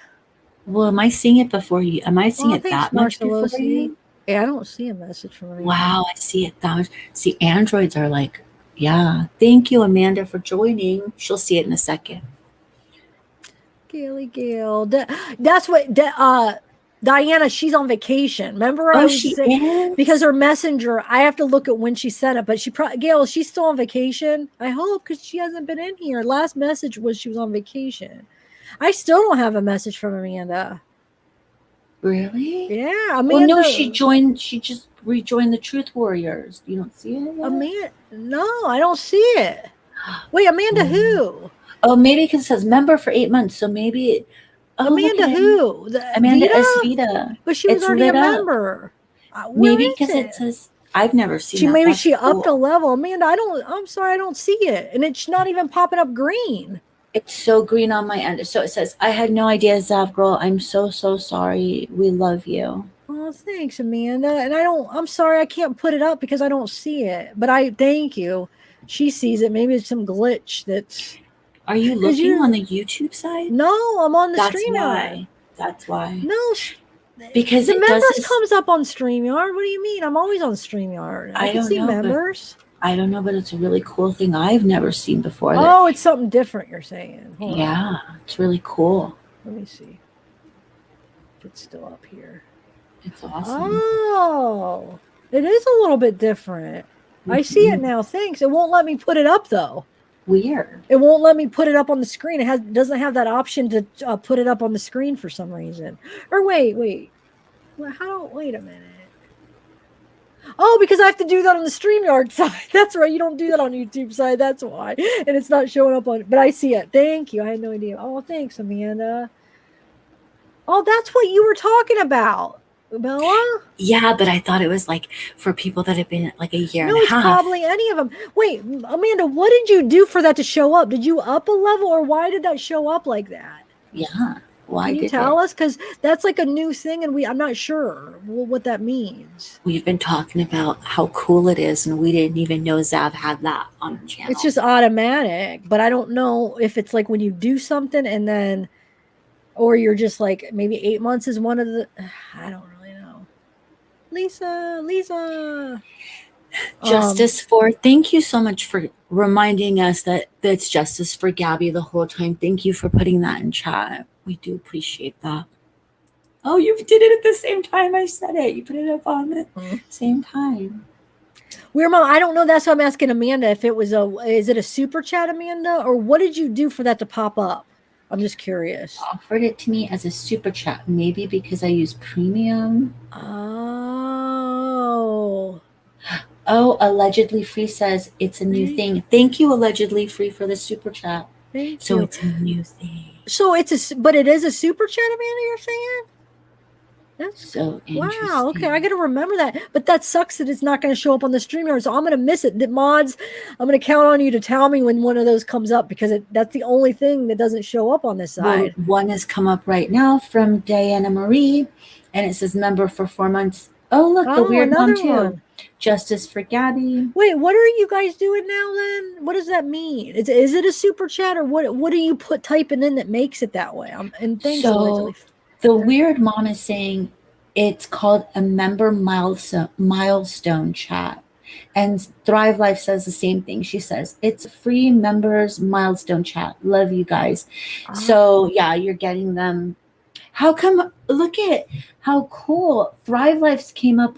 Well, am I seeing it before you? Am I seeing it that much before you? Yeah, I don't see a message from anyone. Wow, I see it that much. See, androids are like Yeah. Thank you, Amanda, for joining. She'll see it in a second. Gail. That's what Diana, she's on vacation. Remember, I Oh, was she saying, is? because her messenger, I have to look at when she sent it, but Gail, she's still on vacation. I hope, because she hasn't been in here. Last message was she was on vacation. I still don't have a message from Amanda. Really? Yeah, Amanda. Well, no, she just rejoined the Truth Warriors. You don't see it yet? Amanda, no, I don't see it. Wait, Amanda who? Oh, maybe because it says member for 8 months, so maybe Amanda who? Amanda Vita? S. Vita. But she was It's already a lit up. member. Maybe because it says I've never seen that. Maybe That's she upped a cool. level. Amanda, I'm sorry, I don't see it. And it's not even popping up green. It's so green on my end. So it says, I had no idea, zavgirl. I'm so sorry. We love you. Oh, thanks, Amanda. And I'm sorry I can't put it up because I don't see it. But I thank you. She sees it. Maybe it's some glitch that's. Are you looking on the YouTube side? No, I'm on the That's StreamYard. why. That's why. No, because the it members comes up on StreamYard. What do you mean? I'm always on StreamYard. I can see members. I don't know, but it's a really cool thing I've never seen before. Oh, it's something different, you're saying. Hold on. It's really cool. Let me see if it's still up here. It's awesome. Oh, it is a little bit different. I see it now. Thanks. It won't let me put it up though. Weird. It won't let me put it up on the screen. It doesn't have that option to put it up on the screen for some reason. Or wait. Wait a minute. Oh, because I have to do that on the StreamYard side. That's right. You don't do that on YouTube side. That's why. And it's not showing up on, but I see it. Thank you. I had no idea. Oh, thanks, Amanda. Oh, that's what you were talking about, Bella. Yeah, but I thought it was like for people that have been like a year and a half. No, it's probably any of them. Wait, Amanda, what did you do for that to show up? Did you up a level, or why did that show up like that? Yeah. Why Can you tell us? Because that's like a new thing, and I'm not sure what that means. We've been talking about how cool it is, and we didn't even know Zav had that on her channel. It's just automatic, but I don't know if it's like when you do something and then, or you're just like, maybe 8 months is one of the, I don't really know. Lisa. Justice for, thank you so much for reminding us that it's justice for Gabby the whole time. Thank you for putting that in chat. We do appreciate that. Oh, you did it at the same time I said it. You put it up on the same time. Weird Mom, I don't know. That's why I'm asking Amanda if it was is it a super chat, Amanda? Or what did you do for that to pop up? I'm just curious. Offered it to me as a super chat. Maybe because I use premium. Oh, Allegedly Free says it's a new thing. Thank you, Allegedly Free, for the super chat. Thank you. It's a new thing. So but it is a super chat, Amanda, you're saying? That's so interesting. Wow, okay, I gotta remember that. But that sucks that it's not gonna show up on the StreamYard, so I'm gonna miss it. The mods, I'm gonna count on you to tell me when one of those comes up, because that's the only thing that doesn't show up on this side. Well, one has come up right now from Diana Marie, and it says member for 4 months. Oh, look, the weird one too. One. Justice for Gabby. Wait, what are you guys doing now then? What does that mean? Is it a super chat, or what are you typing in that makes it that way? And thanks. So the weird mom is saying it's called a member milestone chat. And Thrive Life says the same thing. She says it's a free members milestone chat. Love you guys. So yeah, you're getting them. How come? Look at how cool Thrive Life's came up.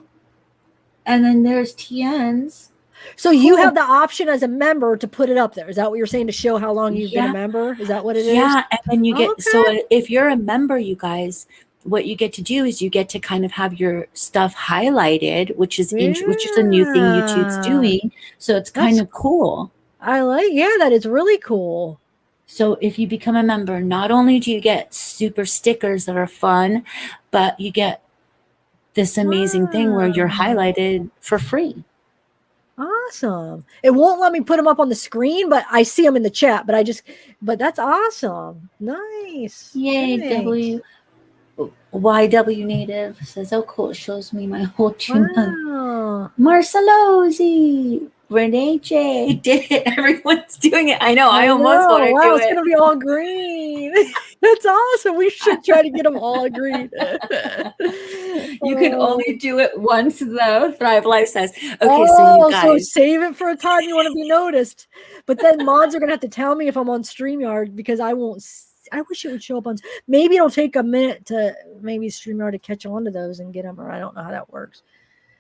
And then there's TN's. So you have the option as a member to put it up there. Is that what you're saying, to show how long you've been a member? Is that what it is? Yeah, and then you get, so if you're a member, you guys, what you get to do is you get to kind of have your stuff highlighted, which is a new thing YouTube's doing. So it's kind of cool. I like, that is really cool. So if you become a member, not only do you get super stickers that are fun, but you get this amazing thing where you're highlighted for free. Awesome. It won't let me put them up on the screen, but I see them in the chat. But that's awesome. Nice. Yay, Thanks. W. YW Native says, oh, cool. It shows me my whole 2 months. Wow. Marcelosi, Renee J did it. Everyone's doing it. I know. I almost want to Wow, do it's it. gonna be all green. That's awesome. We should try to get them all green. You can only do it once, though. Thrive Life says. Okay, Oh, so so you guys. save it for a time you want to be noticed. But then mods are gonna have to tell me if I'm on StreamYard because I won't. I wish it would show up on. Maybe it'll take a minute to maybe StreamYard to catch on to those and get them, or I don't know how that works.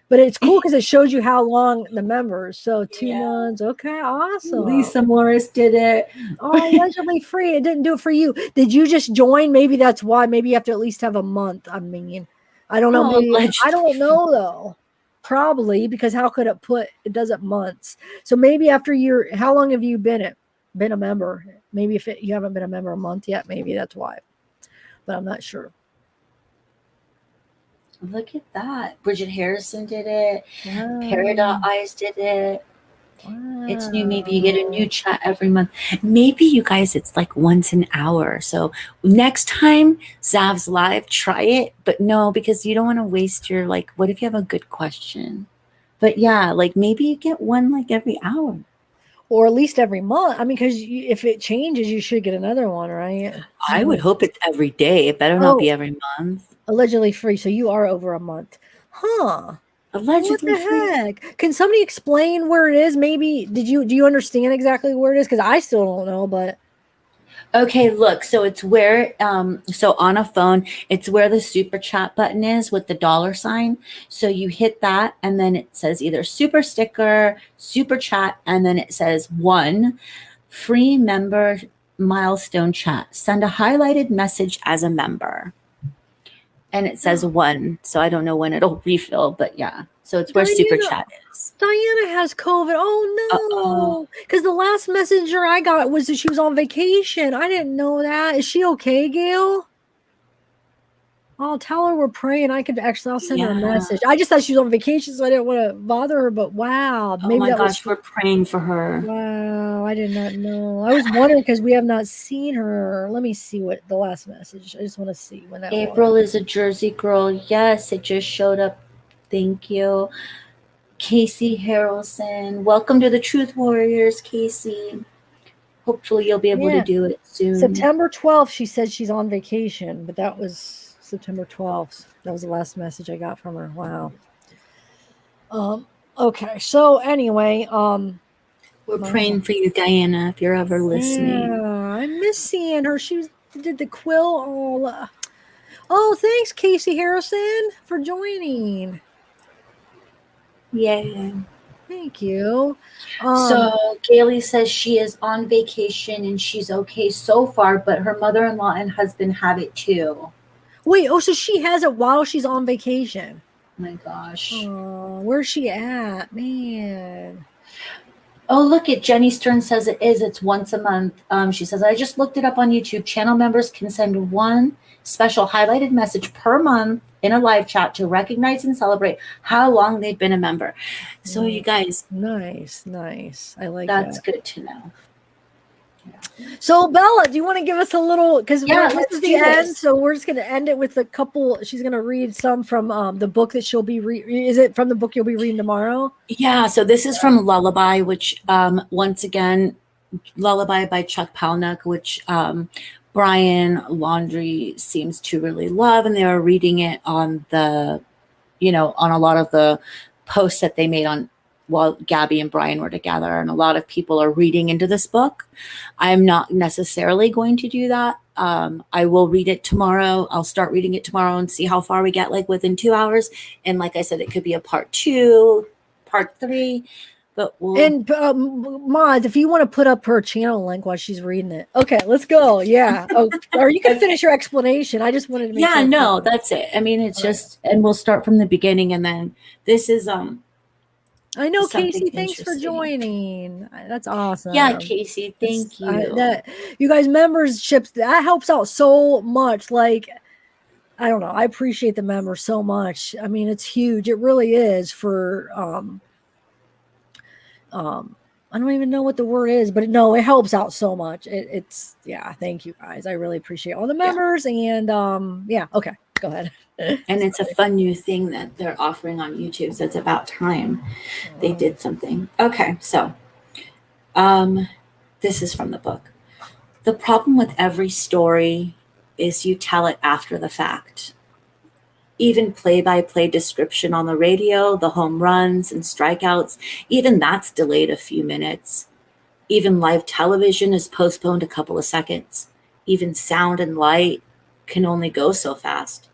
But it's cool because it shows you how long the members. So 2 months. Okay, awesome. Lisa Morris did it. Oh, allegedly free. It didn't do it for you. Did you just join? Maybe that's why. Maybe you have to at least have a month. I mean, I don't know. Oh, Maybe I allegedly don't know though. Probably because how could it does it months? So maybe after how long have you been a member? Maybe if you haven't been a member a month yet, maybe that's why. But I'm not sure. Look at that. Bridget Harrison did it. Wow. Peridot Eyes did it. Wow. It's new. Maybe you get a new chat every month. Maybe you guys, it's like once an hour. So next time Zav's live, try it. But no, because you don't want to waste your, like, what if you have a good question? But yeah, like maybe you get one like every hour. Or at least every month. I mean, because if it changes, you should get another one, right? I would hope it's every day. It better not be every month. Allegedly free. So you are over a month. Huh. Allegedly what the heck? Can somebody explain where it is? Maybe do you understand exactly where it is? Because I still don't know, but okay, look, so it's where so on a phone, it's where the super chat button is with the $sign. So you hit that and then it says either super sticker, super chat, and then it says 1 free member milestone chat. Send a highlighted message as a member. And it says 1, so I don't know when it'll refill, but yeah. So it's where super chat is. Diana has COVID. Oh no! Because the last messenger I got was that she was on vacation. I didn't know that. Is she okay, Gail? I'll tell her we're praying. I'll send her a message. I just thought she was on vacation, so I didn't want to bother her. But wow, maybe my gosh, we're praying for her. Wow, I did not know. I was wondering because we have not seen her. Let me see what the last message. I just want to see when that. April is a Jersey girl. Yes, it just showed up. Thank you, Casey Harrelson. Welcome to the Truth Warriors, Casey. Hopefully, you'll be able to do it soon. September 12th. She said she's on vacation, but that was September 12th. That was the last message I got from her. Wow. Okay. So anyway, we're praying for you, Diana, if you're ever listening. Yeah, I miss seeing her. She did the quill all. Oh, thanks, Casey Harrison, for joining. Yeah. Thank you. So Gailey says she is on vacation and she's okay so far, but her mother-in-law and husband have it too. Wait, so she has it while she's on vacation. Oh my gosh. Oh, where's she at? Man. Oh, look at Jenny Stern says it is. It's once a month. She says, I just looked it up on YouTube. Channel members can send 1 special highlighted message per month in a live chat to recognize and celebrate how long they've been a member. So you guys. Nice. I like that. That's good to know. So Bella, do you want to give us a little, because this is the end, this. so we're just going to end it with a couple. She's going to read some from the book that she'll be is it from the book you'll be reading tomorrow? Yeah, so this is from Lullaby, which once again, Lullaby by Chuck Palahniuk, which Brian Laundrie seems to really love, and they were reading it on on a lot of the posts that they made on while Gabby and Brian were together, and a lot of people are reading into this book. I'm not necessarily going to do that. I will read it tomorrow. I'll start reading it tomorrow and see how far we get, like within 2 hours. And like I said, it could be a part 2, part 3. But mods, if you want to put up her channel link while she's reading it. Okay, let's go. Yeah. Or you can finish your explanation. I just wanted to make sure. No, that's it. I mean, it's just, and we'll start from the beginning, and then this is I know, Casey, thanks for joining. That's awesome. Yeah, Casey, thank you. You guys, memberships, that helps out so much. Like, I don't know. I appreciate the members so much. I mean, it's huge. It really is for, I don't even know what the word is, but no, it helps out so much. It's thank you guys. I really appreciate all the members and okay. Go ahead. And it's a fun new thing that they're offering on YouTube. So it's about time they did something. Okay, so this is from the book. The problem with every story is you tell it after the fact. Even play-by-play description on the radio, the home runs and strikeouts, even that's delayed a few minutes. Even live television is postponed a couple of seconds. Even sound and light can only go so fast.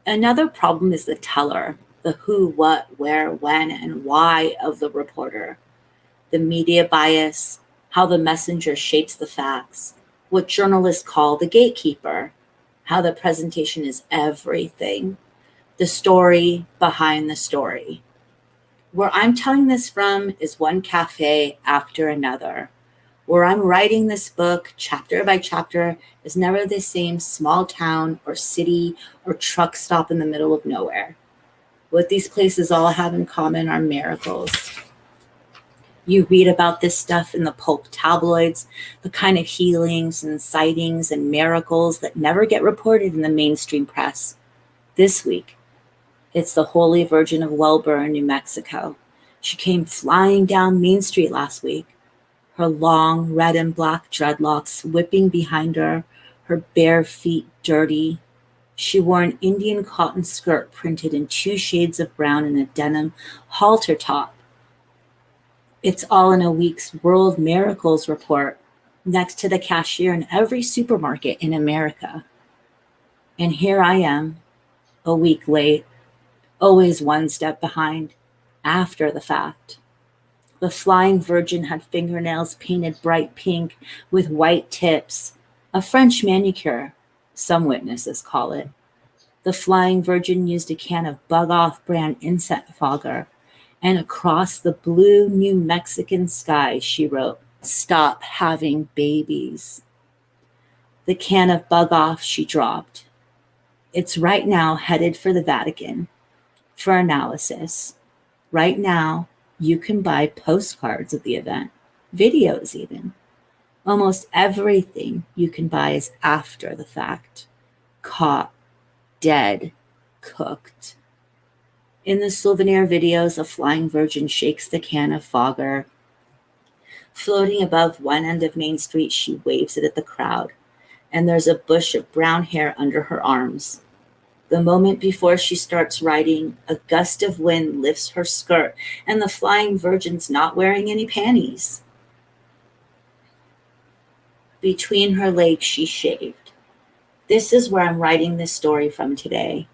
Another problem is the teller, the who, what, where, when, and why of the reporter. The media bias, how the messenger shapes the facts, what journalists call the gatekeeper, how the presentation is everything, the story behind the story. Where I'm telling this from is one cafe after another. Where I'm writing this book, chapter by chapter, is never the same small town or city or truck stop in the middle of nowhere. What these places all have in common are miracles. You read about this stuff in the pulp tabloids, the kind of healings and sightings and miracles that never get reported in the mainstream press. This week, it's the Holy Virgin of Wellbur, New Mexico. She came flying down Main Street last week, her long red and black dreadlocks whipping behind her, her bare feet dirty. She wore an Indian cotton skirt printed in 2 shades of brown and a denim halter top. It's all in a week's World Miracles report next to the cashier in every supermarket in America. And here I am, a week late, always one step behind, after the fact. The Flying Virgin had fingernails painted bright pink with white tips, a French manicure, some witnesses call it. The Flying Virgin used a can of Bug Off brand insect fogger, and across the blue New Mexican sky, she wrote, "Stop having babies." The can of Bug Off she dropped. It's right now headed for the Vatican for analysis. Right now, you can buy postcards of the event, videos even. Almost everything you can buy is after the fact. Caught, dead, cooked. In the souvenir videos, a Flying Virgin shakes the can of fogger. Floating above one end of Main Street, she waves it at the crowd, and there's a bush of brown hair under her arms. The moment before she starts writing, a gust of wind lifts her skirt, and the Flying Virgin's not wearing any panties. Between her legs, she shaved. This is where I'm writing this story from today.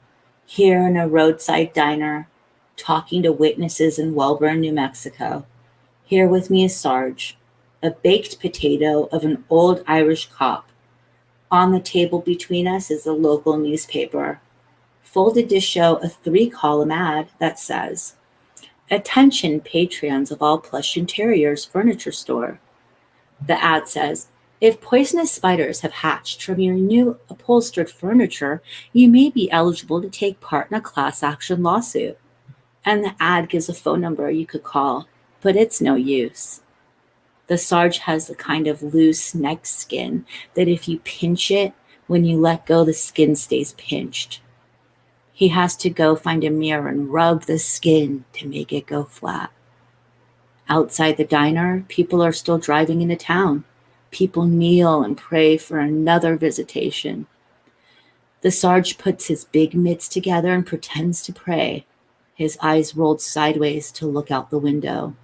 Here in a roadside diner, talking to witnesses in Wellbur, New Mexico. Here with me is Sarge, a baked potato of an old Irish cop. On the table between us is a local newspaper, folded to show a 3-column ad that says, "Attention patrons of all plush interiors furniture store." The ad says, "If poisonous spiders have hatched from your new upholstered furniture, you may be eligible to take part in a class action lawsuit." And the ad gives a phone number you could call, but it's no use. The Sarge has the kind of loose neck skin that if you pinch it, when you let go, the skin stays pinched. He has to go find a mirror and rub the skin to make it go flat. Outside the diner, people are still driving into town. People kneel and pray for another visitation. The Sarge puts his big mitts together and pretends to pray, his eyes rolled sideways to look out the window.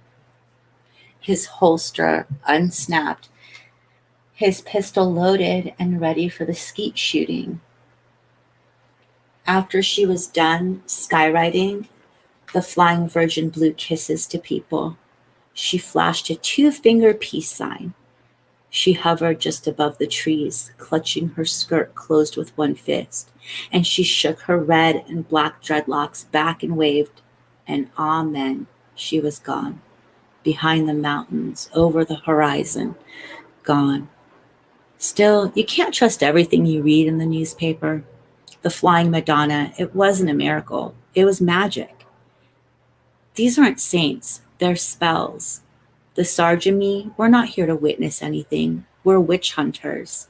His holster unsnapped, his pistol loaded and ready for the skeet shooting. After she was done skywriting, the Flying Virgin blew kisses to people. She flashed a 2-finger peace sign. She hovered just above the trees, clutching her skirt closed with one fist, and she shook her red and black dreadlocks back and waved, and amen, she was gone. Behind the mountains, over the horizon, gone. Still, you can't trust everything you read in the newspaper. The Flying Madonna, it wasn't a miracle. It was magic. These aren't saints. They're spells. The Sarge and me, we're not here to witness anything. We're witch hunters.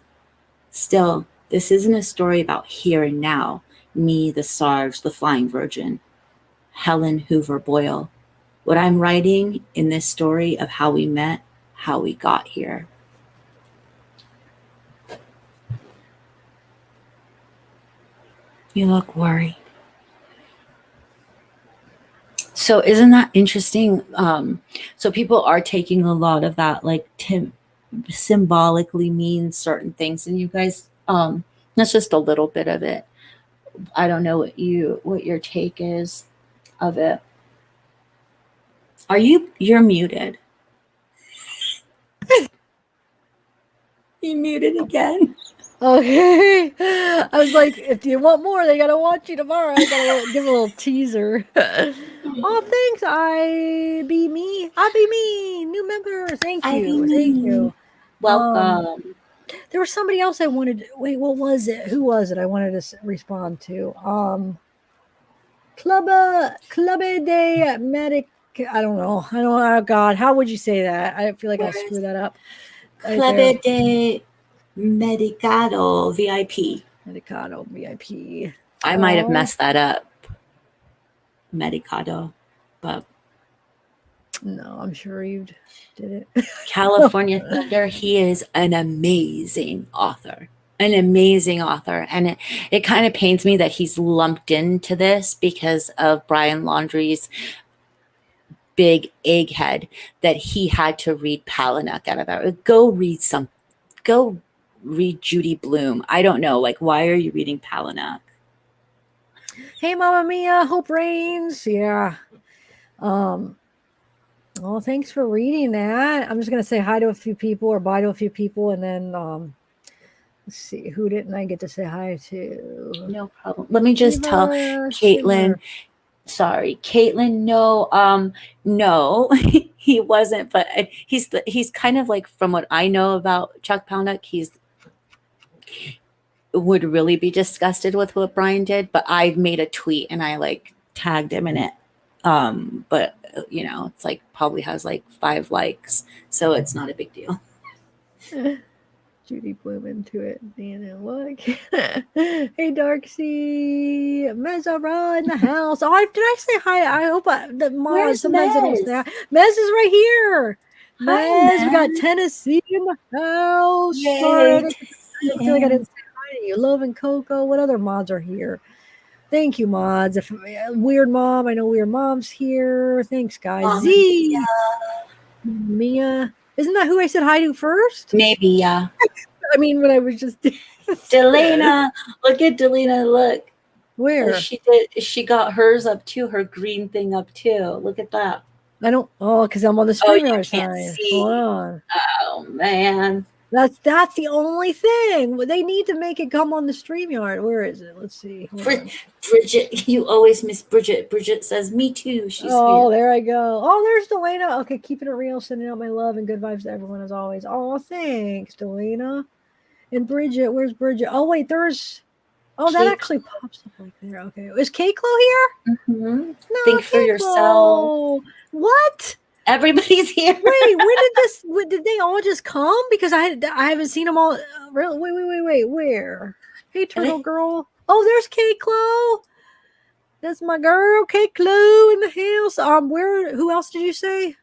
Still, this isn't a story about here and now. me, the Sarge, the Flying Virgin, Helen Hoover Boyle. What I'm writing in this story of how we met, how we got here. You look worried. So isn't that interesting? So people are taking a lot of that, like, to symbolically mean certain things. And you guys, that's just a little bit of it. I don't know what your take is of it. You're muted. You muted again. Okay. I was like, if you want more, they gotta watch you tomorrow. I gotta give a little teaser. Oh, thanks. I be me. New member. Thank you. Thank you. Welcome. There was somebody else I wanted. Wait, what was it? Who was it? I wanted to respond to. Clube de Medic. I don't know. Oh God, how would you say that? I feel like I'll screw that up. Clube de Medicado VIP. Medicado VIP. I might have messed that up. Medicado, but no, I'm sure you did it. California Thunder. He is an amazing author. And it kind of pains me that he's lumped into this because of Brian Laundrie's big egghead that he had to read Palahniuk out of that. Go read Judy Blume. I don't know. Like, why are you reading Palahniuk? Hey, Mama Mia. Hope rains. Yeah. Well, thanks for reading that. I'm just gonna say hi to a few people or bye to a few people, and then let's see, who didn't I get to say hi to? No problem. Let me just tell Caitlin. Sorry, Caitlin. No, he wasn't. But he's kind of like, from what I know about Chuck Palahniuk, he's would really be disgusted with what Brian did. But I made a tweet and I like tagged him in it. But you know, it's like probably has like 5 likes, so it's not a big deal. Judy Bloom into it. Look. Hey, Darcy. Mezara in the house. Oh, did I say hi? I hope the mom sometimes I don't say hi. Mez is right here. Mez, we got Tennessee in the house. Sorry, I feel like I didn't say hi to you. Love and Coco. What other mods are here? Thank you, mods. Weird Mom. I know Weird Mom's here. Thanks, guys. Z. Mia. Isn't that who I said hi to first? Maybe, yeah. I mean, when I was just Delana. Look at Delana. Look. Where? She got hers up too, her green thing up too. Look at that. I don't. Oh, because I'm on the StreamYard side. Hold on. Oh man. That's the only thing. They need to make it come on the StreamYard. Where is it? Let's see. Bridget, you always miss Bridget. Bridget says, me too. She's here. There I go. Oh, there's Delana. Okay, keeping it real, sending out my love and good vibes to everyone as always. Oh, thanks, Delana. And Bridget, where's Bridget? Oh, wait, there's... Oh, that actually pops up right there. Okay. Is K-Clo here? Mm-hmm. No, think for yourself. What? Everybody's here. Wait, did they all just come? Because I haven't seen them all. Really? Wait. Where? Hey, Turtle Girl. Oh, there's K-Clo. That's my girl, K-Clo in the house. Who else did you say?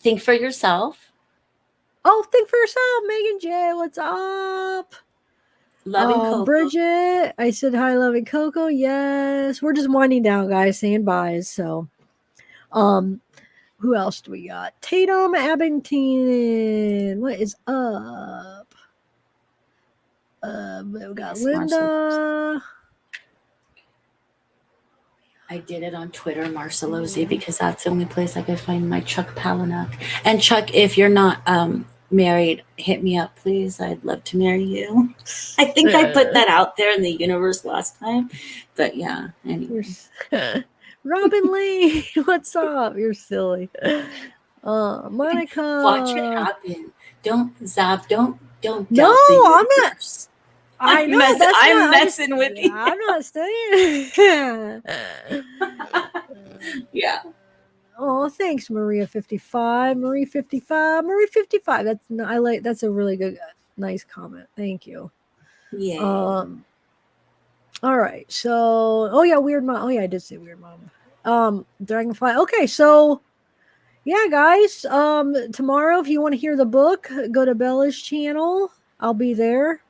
Think for yourself. Oh, think for yourself. Megan J, what's up? Love and Coco. Bridget, I said hi, Love and Coco. Yes. We're just winding down, guys, saying byes. So, who else do we got? Tatum Abington. What is up? We got Linda. I did it on Twitter, Marcelosi, because that's the only place I could find my Chuck Palahniuk. And Chuck, if you're not married, hit me up, please. I'd love to marry you. I think I put that out there in the universe last time. But yeah, anyway. Robin Lee, what's up? You're silly. Monica. Watch it happen. Don't No, I'm not. I'm messing with you. I'm not saying. Yeah. Oh, thanks, Maria 55. Marie 55. That's a really good, nice comment. Thank you. Yeah. All right. So, oh yeah, Weird Mom. Oh yeah, I did say Weird Mom. Dragonfly. Okay, so yeah, guys. Tomorrow, if you want to hear the book, go to Bella's channel. I'll be there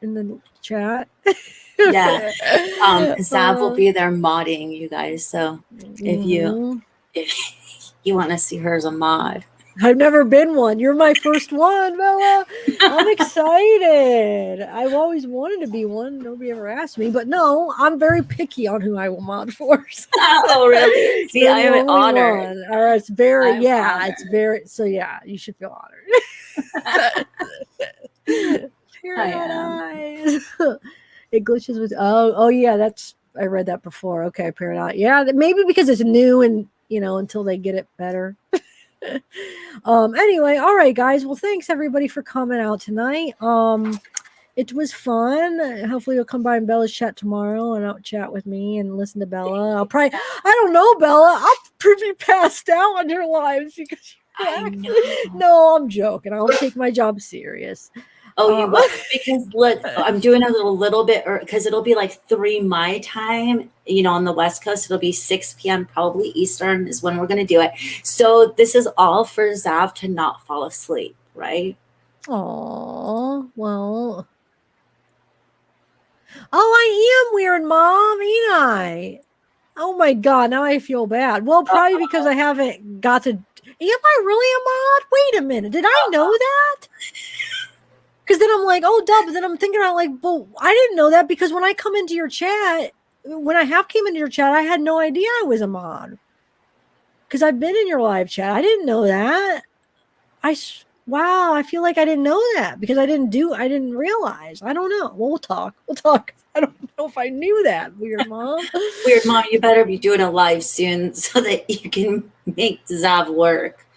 in the chat. Yeah. Zav will be there modding, you guys. So if you want to see her as a mod. I've never been one. You're my first one, Bella. I'm excited. I've always wanted to be one. Nobody ever asked me, but no, I'm very picky on who I will mod for. Oh, really? See, I am honored. All right, it's very, I'm honored. It's very, so yeah, you should feel honored. I am. Eyes. It glitches with, oh yeah, I read that before. Okay, Paranoid. Yeah, maybe because it's new and, until they get it better. Anyway, all right, guys. Well, thanks everybody for coming out tonight. It was fun. Hopefully you'll come by in Bella's chat tomorrow and out chat with me and listen to Bella. I'll probably, I don't know, Bella. I'll probably passed out on your lives because no, I'm joking. I'll take my job serious. Oh, you will? Because look, I'm doing a little bit, because it'll be like 3 my time, on the West Coast. It'll be 6 p.m. probably Eastern is when we're going to do it. So this is all for Zav to not fall asleep, right? Oh, well. Oh, I am weird, Mom, ain't I? Oh my God, now I feel bad. Well, probably because I haven't got to. Am I really a mod? Wait a minute. Did I know that? Because then I'm like, oh, duh. But then I'm thinking about well, I didn't know that because when I come into your chat, when I came into your chat, I had no idea I was a mod. Because I've been in your live chat. I didn't know that. Wow, I feel like I didn't know that because I didn't realize. I don't know. Well, we'll talk. I don't know if I knew that. Weird Mom. Weird Mom, you better be doing a live soon so that you can make Zav work.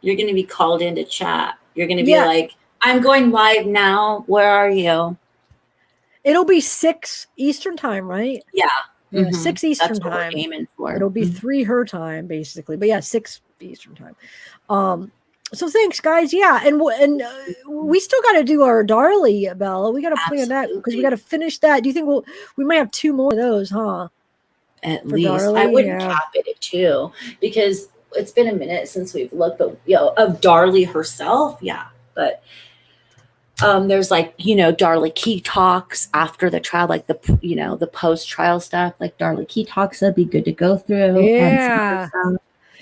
You're going to be called into chat. You're going to be like, I'm going live now. Where are you? It'll be 6 Eastern time, right? Yeah. Mm-hmm. 6 Eastern That's what time. We're aiming for. It'll be 3 her time, basically. But yeah, 6 Eastern time. So thanks, guys. Yeah, and we still got to do our Darley, Bella. We got to plan that because we got to finish that. Do you think we might have 2 more of those, huh? At least Darley, I wouldn't cap it at 2 because it's been a minute since we've looked. But of Darley herself, yeah. But there's Darley Key talks after the trial, like the post trial stuff, like Darley Key talks that'd be good to go through. Yeah.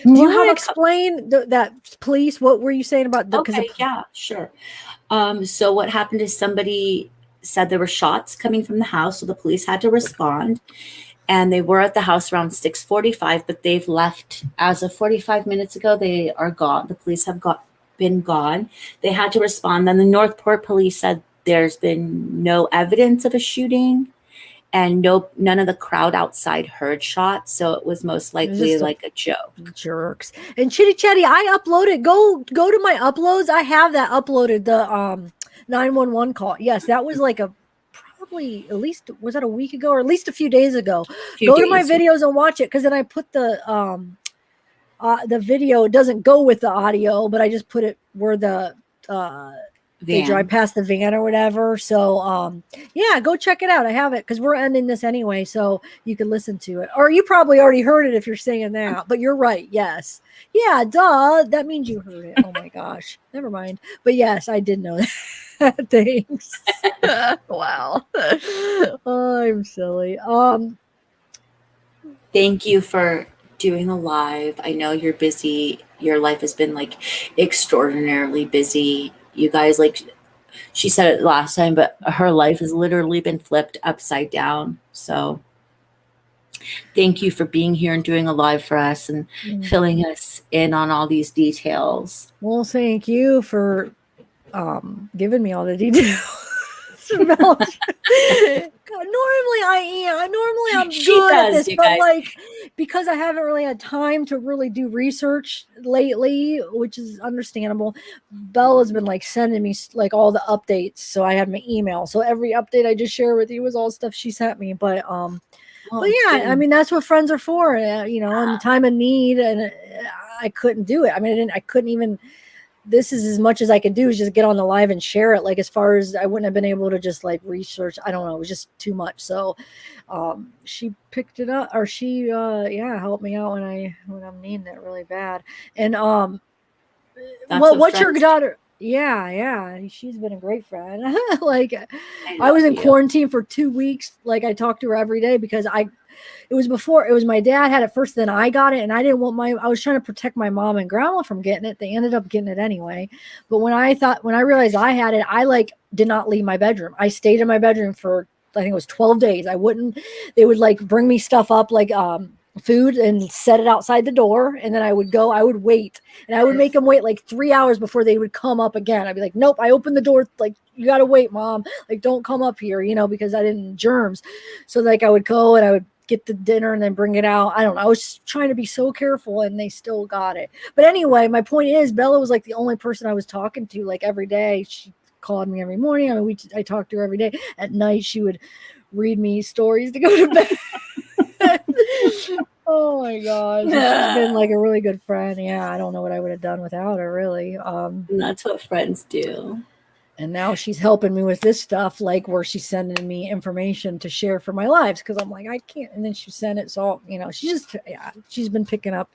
Do you want to explain that, please? What were you saying about the? Okay, yeah, sure. So what happened is somebody said there were shots coming from the house, so the police had to respond, and they were at the house around 6:45, but they've left as of 45 minutes ago. They are gone. The police have been gone. They had to respond. Then the Northport police said there's been no evidence of a shooting. And none of the crowd outside heard shots, so it was most likely like a joke. Jerks. And Chitty Chatty, I uploaded. Go to my uploads. I have that uploaded. The 911 call. Yes, that was like probably at least was that a week ago or at least a few days ago. Go to my videos and watch it because then I put the video. It doesn't go with the audio, but I just put it where the they drive past the van or whatever. So yeah, go check it out. I have it because we're ending this anyway, so you can listen to it. Or you probably already heard it if you're saying that, but you're right. Yes. Yeah, duh. That means you heard it. Oh my gosh. Never mind. But yes, I did know that. Thanks. Wow. Oh, I'm silly. Thank you for doing the live. I know you're busy. Your life has been extraordinarily busy. You guys, she said it last time, but her life has literally been flipped upside down. So thank you for being here and doing a live for us and filling us in on all these details. Well, thank you for giving me all the details. God, normally I'm good at this, but because I haven't really had time to really do research lately, which is understandable. Bella's been sending me all the updates, so I had my email. So every update I just share with you was all stuff she sent me. But but yeah, I mean that's what friends are for, in the time of need, and I couldn't do it. I mean, I couldn't even this is as much as I could do, is just get on the live and share it. Like, as far as I wouldn't have been able to just like research, I don't know, it was just too much. So she picked it up, or she helped me out when I'm needing it really bad. And what's your daughter? Yeah, she's been a great friend. Like, I was in quarantine for 2 weeks. Like, I talked to her every day because it was my dad had it first, then I got it, and I didn't want I was trying to protect my mom and grandma from getting it. They ended up getting it anyway. But when I realized I had it, I like did not leave my bedroom. I stayed in my bedroom for, I think it was 12 days. They would like bring me stuff up, like food, and set it outside the door, and then I would wait, and I would make them wait like 3 hours before they would come up again. I'd be like, nope, I opened the door, like, you gotta wait, Mom, like, don't come up here, because I didn't germs. So like I would go and I would get the dinner and then bring it out. I don't know, I was trying to be so careful, and they still got it. But anyway, my point is, Bella was like the only person I was talking to, like, every day. She called me every morning. I mean, I talked to her every day. At night she would read me stories to go to bed. Oh my gosh. She's been like a really good friend. Yeah, I don't know what I would have done without her, really. And that's what friends do. And now she's helping me with this stuff, like where she's sending me information to share for my lives, because I'm like, I can't. And then she sent it. So, she's been picking up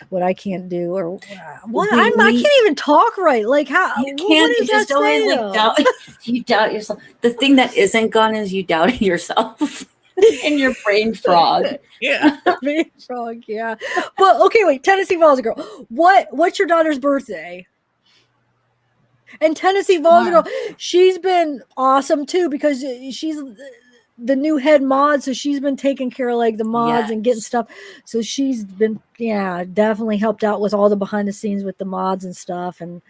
what I can't do, or what I can't even talk right. Like, how you can't. You just always like doubt. You doubt yourself. The thing that isn't gone is you doubting yourself. And your brain frog. Yeah. Brain frog, yeah. But okay, wait, Tennessee Falls girl. What's your daughter's birthday? And Tennessee Falls girl, she's been awesome too, because she's the new head mod, so she's been taking care of like the mods and getting stuff. So she's been definitely helped out with all the behind the scenes with the mods and stuff. And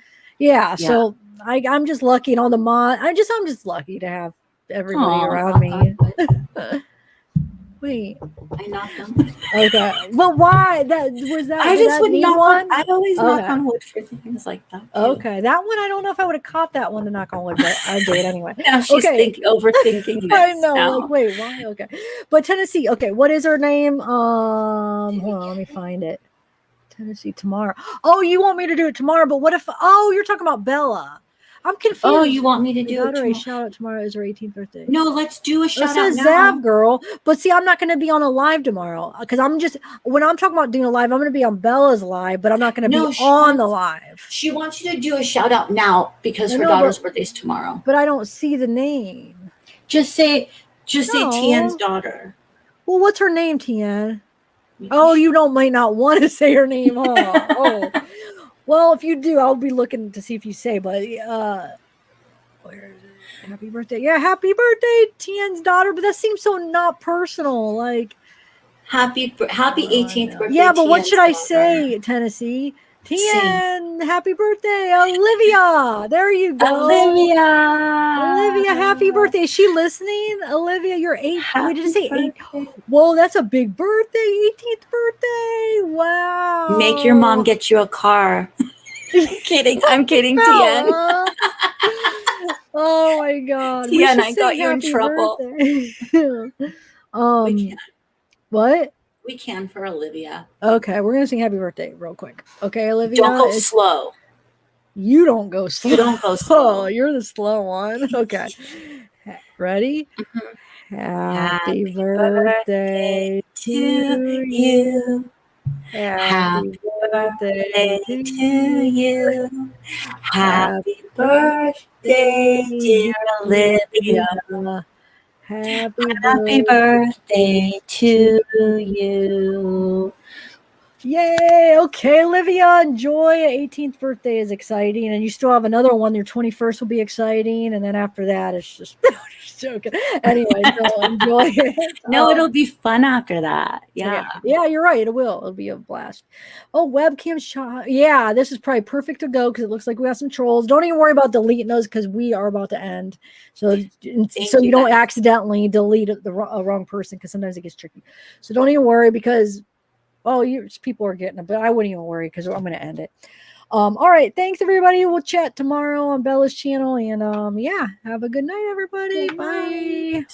so I'm just lucky, and all the mod. I'm just lucky to have everybody around me. Wait, I knocked on wood. Okay, well, why? That was that. I just would knock one. I always knock on wood for things like that. Too. Okay, that one I don't know if I would have caught that one to knock on wood, but I did anyway. Now she's overthinking this. I know. Now. Like, wait, why? Okay, but Tennessee. Okay, what is her name? Hold on, let me find it. Tennessee tomorrow. Oh, you want me to do it tomorrow? But what if? Oh, you're talking about Bella. I'm confused. Oh, you want me to do it tomorrow? A shout out tomorrow is her 18th birthday. No, let's do a shout out now. It says zavgirl, but see, I'm not going to be on a live tomorrow, because when I'm talking about doing a live, I'm going to be on Bella's live, but I'm not going to be on the live. She wants you to do a shout out now because her daughter's birthday is tomorrow. But I don't see the name. Just say Tien's daughter. Well, what's her name, Tien? Oh, you might not want to say her name, huh? Oh. Well, if you do, I'll be looking to see if you say, but where is it? Happy birthday. Yeah, happy birthday, Tien's daughter, but that seems so not personal. Like, happy 18th birthday. Yeah, but what should I say, Tennessee? Tien, happy birthday, Olivia. There you go. Olivia, happy birthday. Is she listening? Olivia, you're 8. Wait, did you say 8? Whoa, that's a big birthday. 18th birthday. Wow. Make your mom get you a car. I'm kidding, Tien. Oh my God. Tien, I got you in trouble. What? We can for Olivia. Okay, we're gonna sing happy birthday real quick. Okay, Olivia. Don't go slow. You don't go slow. You don't go slow. Oh, you're the slow one. Okay. Ready? Mm-hmm. Happy birthday to you. Happy birthday to you. Happy birthday, dear Olivia. Happy birthday to you. Yay. Okay, Olivia, enjoy. 18th birthday is exciting, and you still have another one. Your 21st will be exciting, and then after that, it's just joking. Anyway, so enjoy it. No, it'll be fun after that. Yeah, you're right. It will. It'll be a blast. Oh, webcam shot. Yeah, this is probably perfect to go because it looks like we got some trolls. Don't even worry about deleting those because we are about to end. So you don't accidentally delete the wrong person, because sometimes it gets tricky. So don't even worry, because people are getting it, but I wouldn't even worry because I'm going to end it. All right. Thanks, everybody. We'll chat tomorrow on Bella's channel. And have a good night, everybody. Bye.